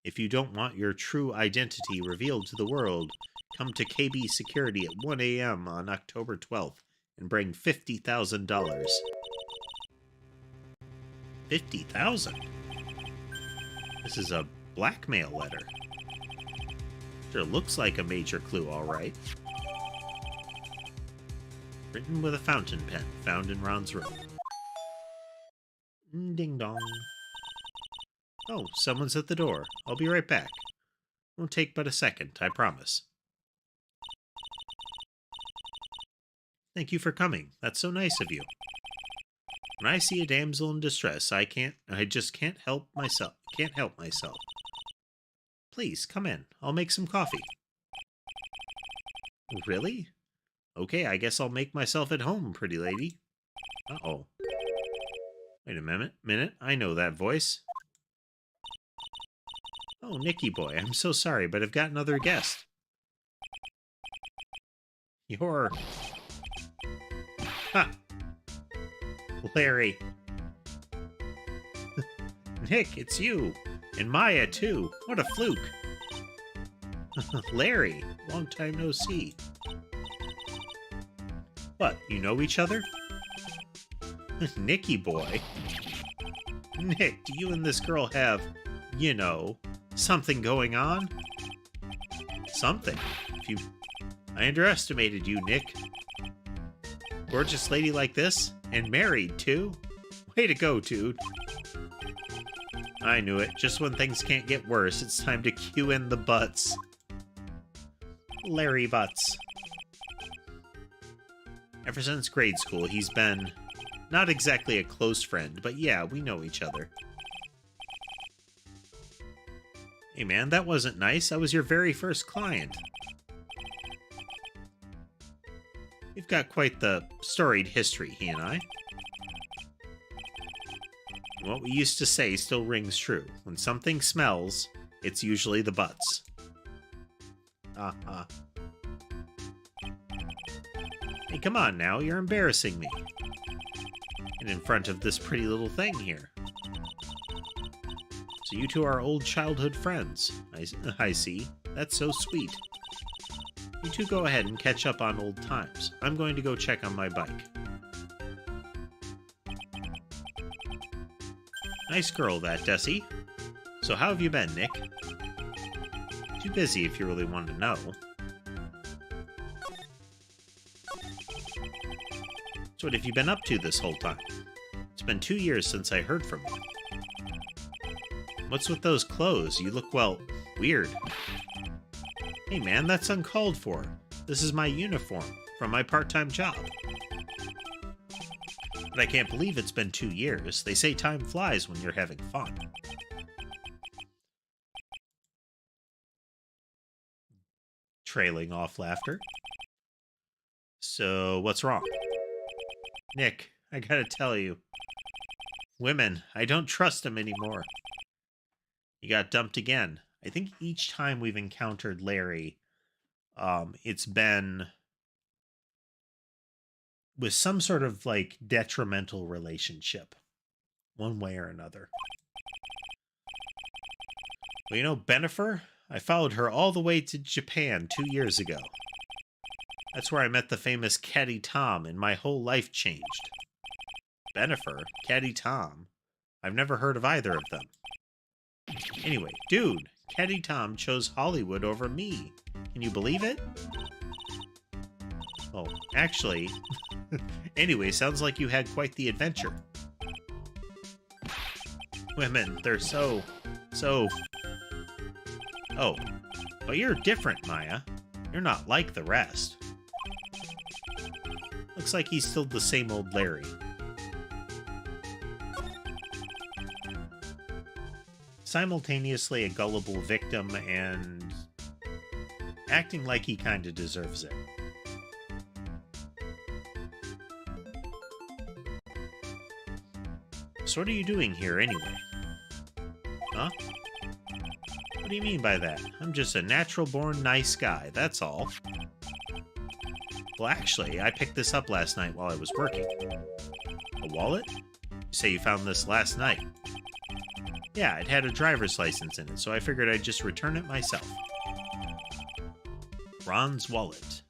S1: If you don't want your true identity revealed to the world, come to KB Security at 1 a.m. on October 12th and bring $50,000. $50,000? This is a blackmail letter. Sure looks like a major clue, all right. Written with a fountain pen found in Ron's room. Ding dong. Oh, someone's at the door. I'll be right back. Won't take but a second, I promise. Thank you for coming. That's so nice of you. When I see a damsel in distress, I just can't help myself. Please, come in. I'll make some coffee. Really? Okay, I guess I'll make myself at home, pretty lady. Uh-oh. Wait a minute. I know that voice. Oh, Nicky boy, I'm so sorry, but I've got another guest. You're... Ha! Larry. Nick, it's you. And Maya, too. What a fluke. Larry, long time no see. What, you know each other? Nicky boy? Nick, do you and this girl have, you know, something going on? Something? I underestimated you, Nick. Gorgeous lady like this? And married, too? Way to go, dude. I knew it. Just when things can't get worse, it's time to cue in the butts. Larry Butts. Ever since grade school, he's been not exactly a close friend, but yeah, we know each other. Hey man, that wasn't nice. I was your very first client. We've got quite the storied history, he and I. What we used to say still rings true. When something smells, it's usually the butts. Hey, come on now, you're embarrassing me. And in front of this pretty little thing here. So you two are old childhood friends. I see. That's so sweet. You two go ahead and catch up on old times. I'm going to go check on my bike. Nice girl, that, Desi. So how have you been, Nick? Too busy if you really want to know. So what have you been up to this whole time? It's been 2 years since I heard from you. What's with those clothes? You look, well, weird. Hey man, that's uncalled for. This is my uniform from my part-time job. But I can't believe it's been 2 years. They say time flies when you're having fun. Trailing off laughter. So, what's wrong? Nick, I gotta tell you. Women, I don't trust them anymore. You got dumped again. I think each time we've encountered Larry, it's been with some sort of, like, detrimental relationship. One way or another. Well, you know, Benifer? I followed her all the way to Japan 2 years ago. That's where I met the famous Caddy Tom, and my whole life changed. Benifer? Caddy Tom? I've never heard of either of them. Anyway, dude, Caddy Tom chose Hollywood over me. Can you believe it? Oh, actually... Anyway, sounds like you had quite the adventure. Women, they're so... Oh, but you're different, Maya. You're not like the rest. Looks like he's still the same old Larry. Simultaneously a gullible victim and acting like he kinda deserves it. So what are you doing here anyway? Huh? What do you mean by that? I'm just a natural-born nice guy, that's all. Well, actually, I picked this up last night while I was working. A wallet? You say you found this last night. Yeah, it had a driver's license in it, so I figured I'd just return it myself. Ron's wallet.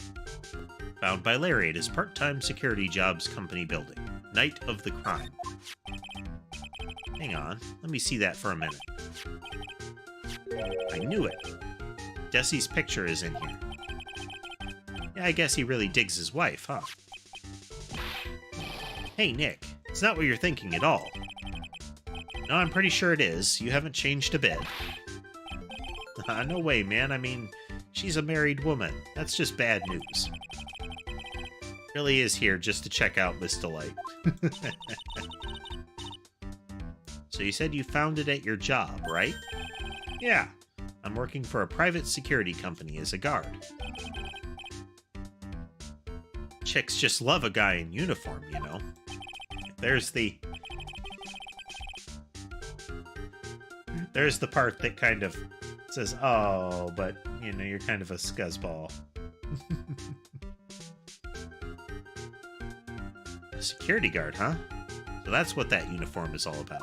S1: Found by Larry at his part-time security jobs company building. Night of the crime. Hang on, let me see that for a minute. I knew it. Desi's picture is in here. Yeah, I guess he really digs his wife, huh? Hey, Nick, it's not what you're thinking at all. No, I'm pretty sure it is. You haven't changed a bit. No way, man. I mean, she's a married woman. That's just bad news. Really is here just to check out Miss Delight. So you said you found it at your job, right? Yeah. I'm working for a private security company as a guard. Chicks just love a guy in uniform, you know. There's the part that kind of says, oh, but, you know, you're kind of a scuzzball. A security guard, huh? So that's what that uniform is all about.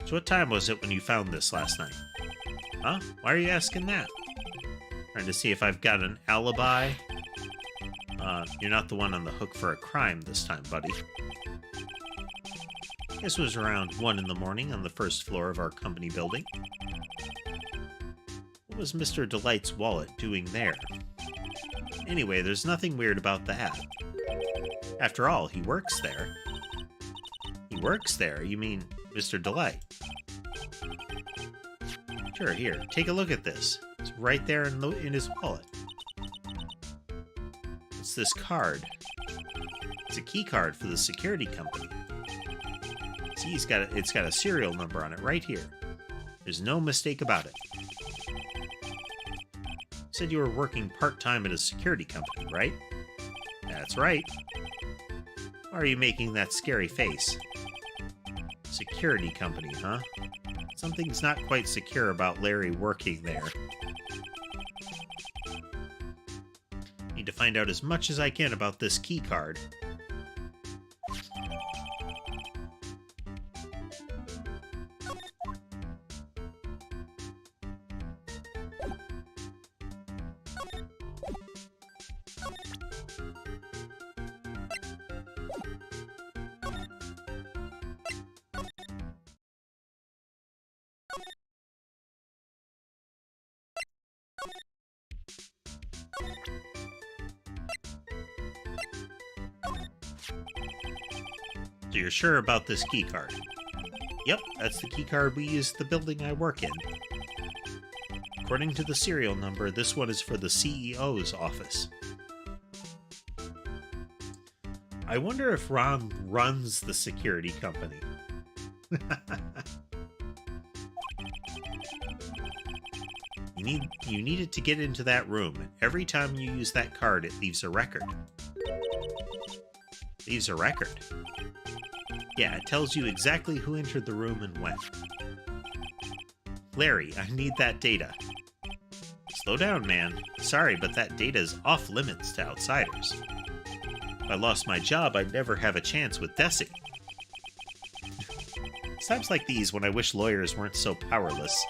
S1: So what time was it when you found this last night? Huh? Why are you asking that? Trying to see if I've got an alibi. You're not the one on the hook for a crime this time, buddy. This was around 1 in the morning on the first floor of our company building. What was Mr. Delight's wallet doing there? Anyway, there's nothing weird about that. After all, he works there. He works there? You mean Mr. Delight? Sure, here, take a look at this. It's right there in his wallet. It's this card. It's a key card for the security company. See, it's got a serial number on it right here. There's no mistake about it. You said you were working part-time at a security company, right? That's right. Why are you making that scary face? Security company, huh? Something's not quite secure about Larry working there. Need to find out as much as I can about this key card. So you're sure about this key card? Yep, that's the key card we use at the building I work in. According to the serial number, this one is for the CEO's office. I wonder if Ron runs the security company. You need it to get into that room. Every time you use that card, it leaves a record. Leaves a record? Yeah, it tells you exactly who entered the room and when. Larry, I need that data. Slow down, man. Sorry, but that data is off limits to outsiders. If I lost my job, I'd never have a chance with Desi. It's times like these when I wish lawyers weren't so powerless.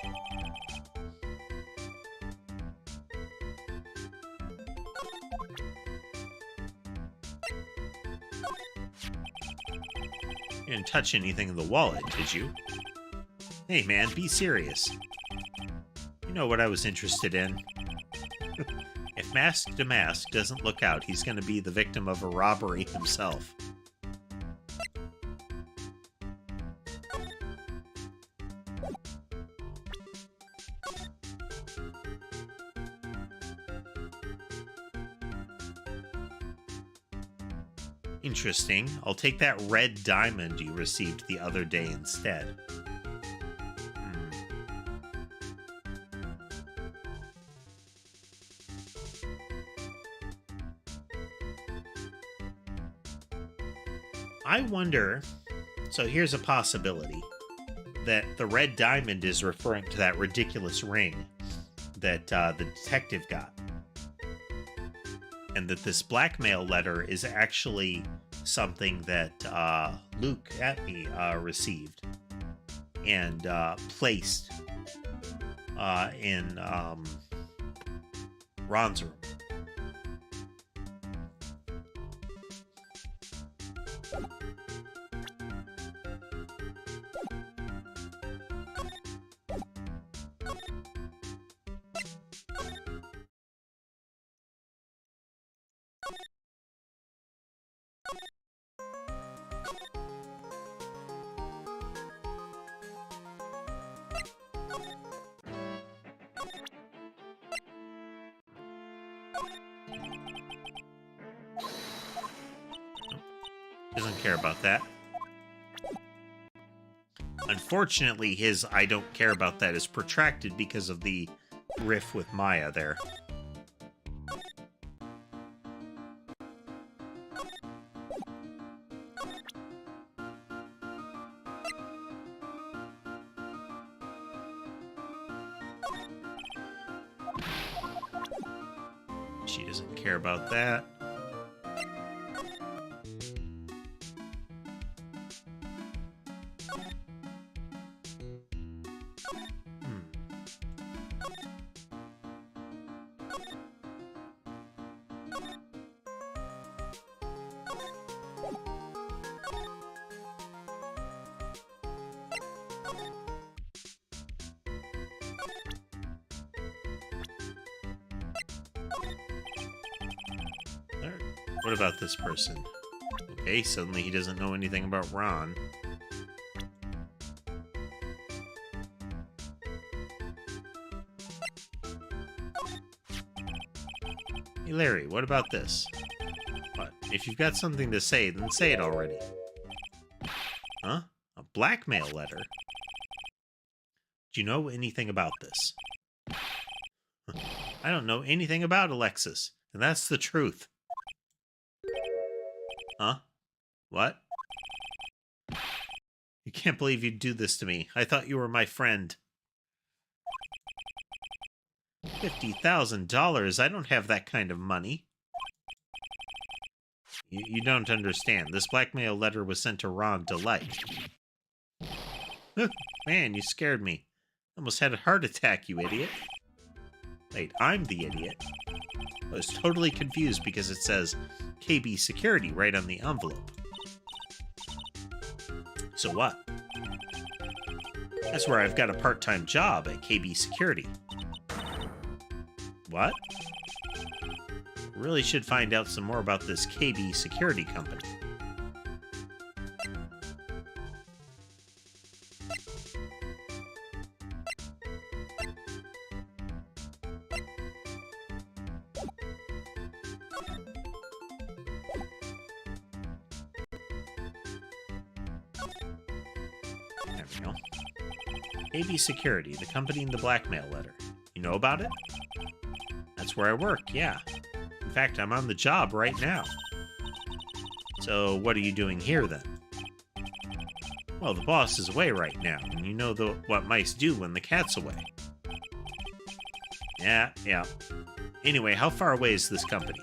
S1: You didn't touch anything in the wallet, did you? Hey man, be serious. You know what I was interested in. If Mask to Mask doesn't look out, he's going to be the victim of a robbery himself. Interesting. I'll take that red diamond you received the other day instead. I wonder, so here's a possibility, that the red diamond is referring to that ridiculous ring that the detective got. And that this blackmail letter is actually something that Luke at me received and placed in Ron's room. Doesn't care about that. Unfortunately, his I don't care about that is protracted because of the riff with Maya there. She doesn't care about that. What about this person? Okay, suddenly he doesn't know anything about Ron. Hey Larry, what about this? What? If you've got something to say, then say it already. Huh? A blackmail letter? Do you know anything about this? I don't know anything about Alexis, and that's the truth. Huh? What? You can't believe you'd do this to me. I thought you were my friend. $50,000? I don't have that kind of money. You don't understand. This blackmail letter was sent to Ron Delight. Man, you scared me. Almost had a heart attack, you idiot. Wait, I'm the idiot. I was totally confused because it says KB Security right on the envelope. So what? That's where I've got a part-time job at KB Security. What? I really should find out some more about this KB Security company. There we go. KB Security, the company in the blackmail letter. You know about it? That's where I work, yeah. In fact, I'm on the job right now. So, what are you doing here, then? Well, the boss is away right now, and you know what mice do when the cat's away. Yeah. Anyway, how far away is this company?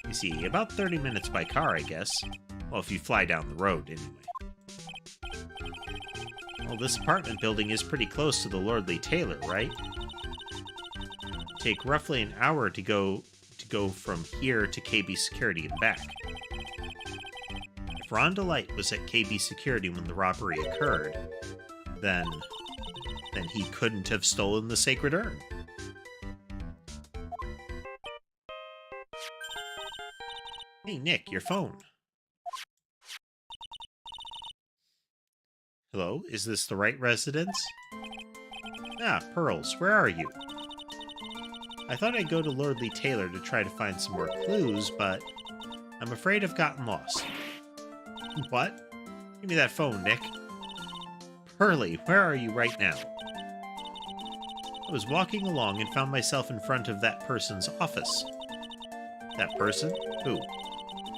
S1: You see, about 30 minutes by car, I guess. Well, if you fly down the road, anyway. Well, this apartment building is pretty close to the Lordly Tailor, right? It'd take roughly an hour to go from here to KB Security and back. If Ron Delight was at KB Security when the robbery occurred, then he couldn't have stolen the sacred urn. Hey, Nick, your phone. Hello, is this the Wright residence? Ah, Pearls, where are you? I thought I'd go to Lordly Tailor to try to find some more clues, but I'm afraid I've gotten lost. What? Give me that phone, Nick. Pearly, where are you right now? I was walking along and found myself in front of that person's office. That person? Who?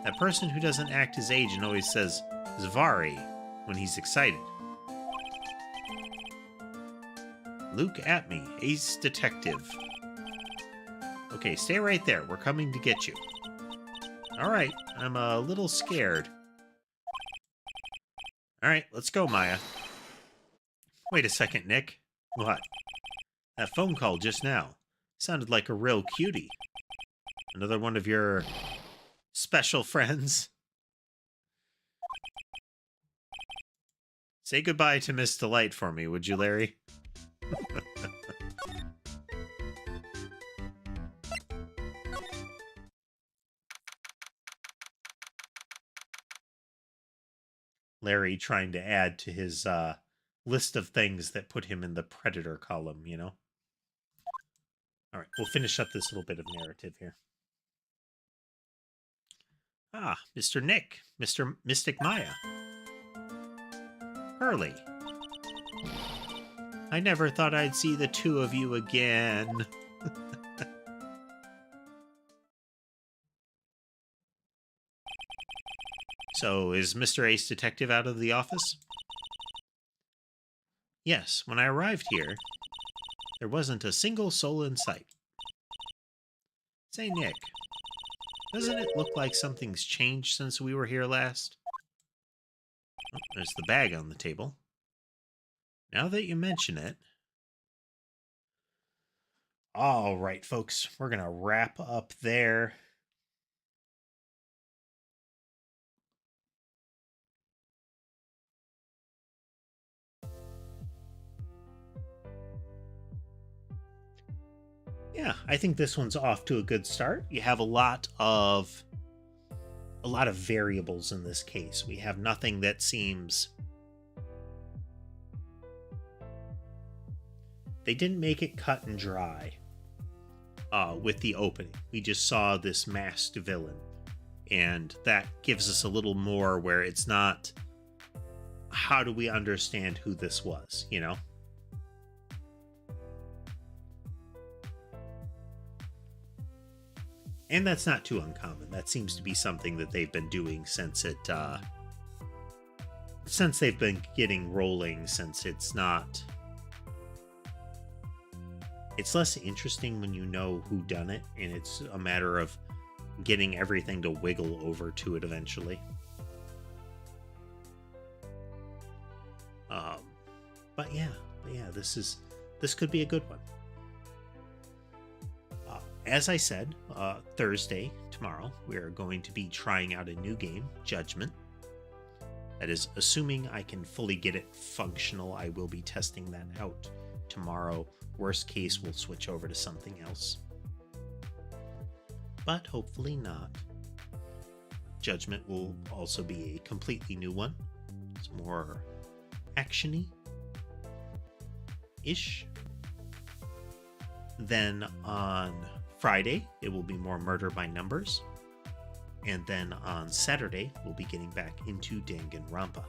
S1: That person who doesn't act his age and always says Zvari when he's excited. Look at me, ace detective. Okay, stay right there. We're coming to get you. Alright, I'm a little scared. Alright, let's go, Maya. Wait a second, Nick. What? That phone call just now sounded like a real cutie. Another one of your special friends. Say goodbye to Miss Delight for me, would you, Larry? Larry trying to add to his list of things that put him in the Predator column, you know? Alright, we'll finish up this little bit of narrative here. Ah, Mr. Nick, Mr. Mystic Maya. Pearly. I never thought I'd see the two of you again. So, is Mr. Ace Detective out of the office? Yes, when I arrived here, there wasn't a single soul in sight. Say, Nick, doesn't it look like something's changed since we were here last? Oh, there's the bag on the table. Now that you mention it... All right, folks, we're going to wrap up there. Yeah, I think this one's off to a good start. You have a lot of a lot of variables in this case. We have nothing that seems... They didn't make it cut and dry with the opening. We just saw this masked villain. And that gives us a little more where it's not, how do we understand who this was, you know? And that's not too uncommon. That seems to be something that they've been doing since they've been getting rolling, since it's not... It's less interesting when you know who done it, and it's a matter of getting everything to wiggle over to it eventually. But yeah, this could be a good one. As I said, Thursday, tomorrow, we are going to be trying out a new game, Judgment. That is, assuming I can fully get it functional, I will be testing that out tomorrow. Worst case, we'll switch over to something else. But hopefully not. Judgment will also be a completely new one. It's more action-y-ish. Then on Friday, it will be more Murder by Numbers. And then on Saturday, we'll be getting back into Danganronpa.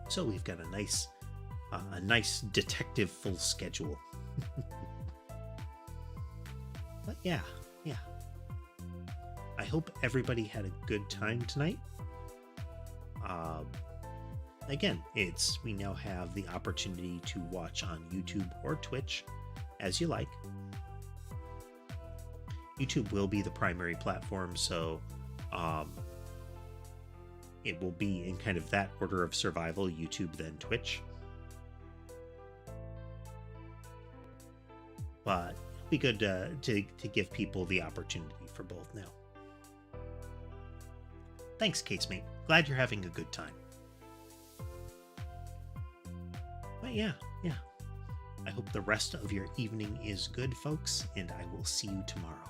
S1: So we've got a nice detective full schedule. But yeah. I hope everybody had a good time tonight. Again, we now have the opportunity to watch on YouTube or Twitch as you like. YouTube will be the primary platform, so it will be in kind of that order of survival, YouTube then Twitch. But it'll be good to give people the opportunity for both now. Thanks, Casemate. Glad you're having a good time. But yeah. I hope the rest of your evening is good, folks, and I will see you tomorrow.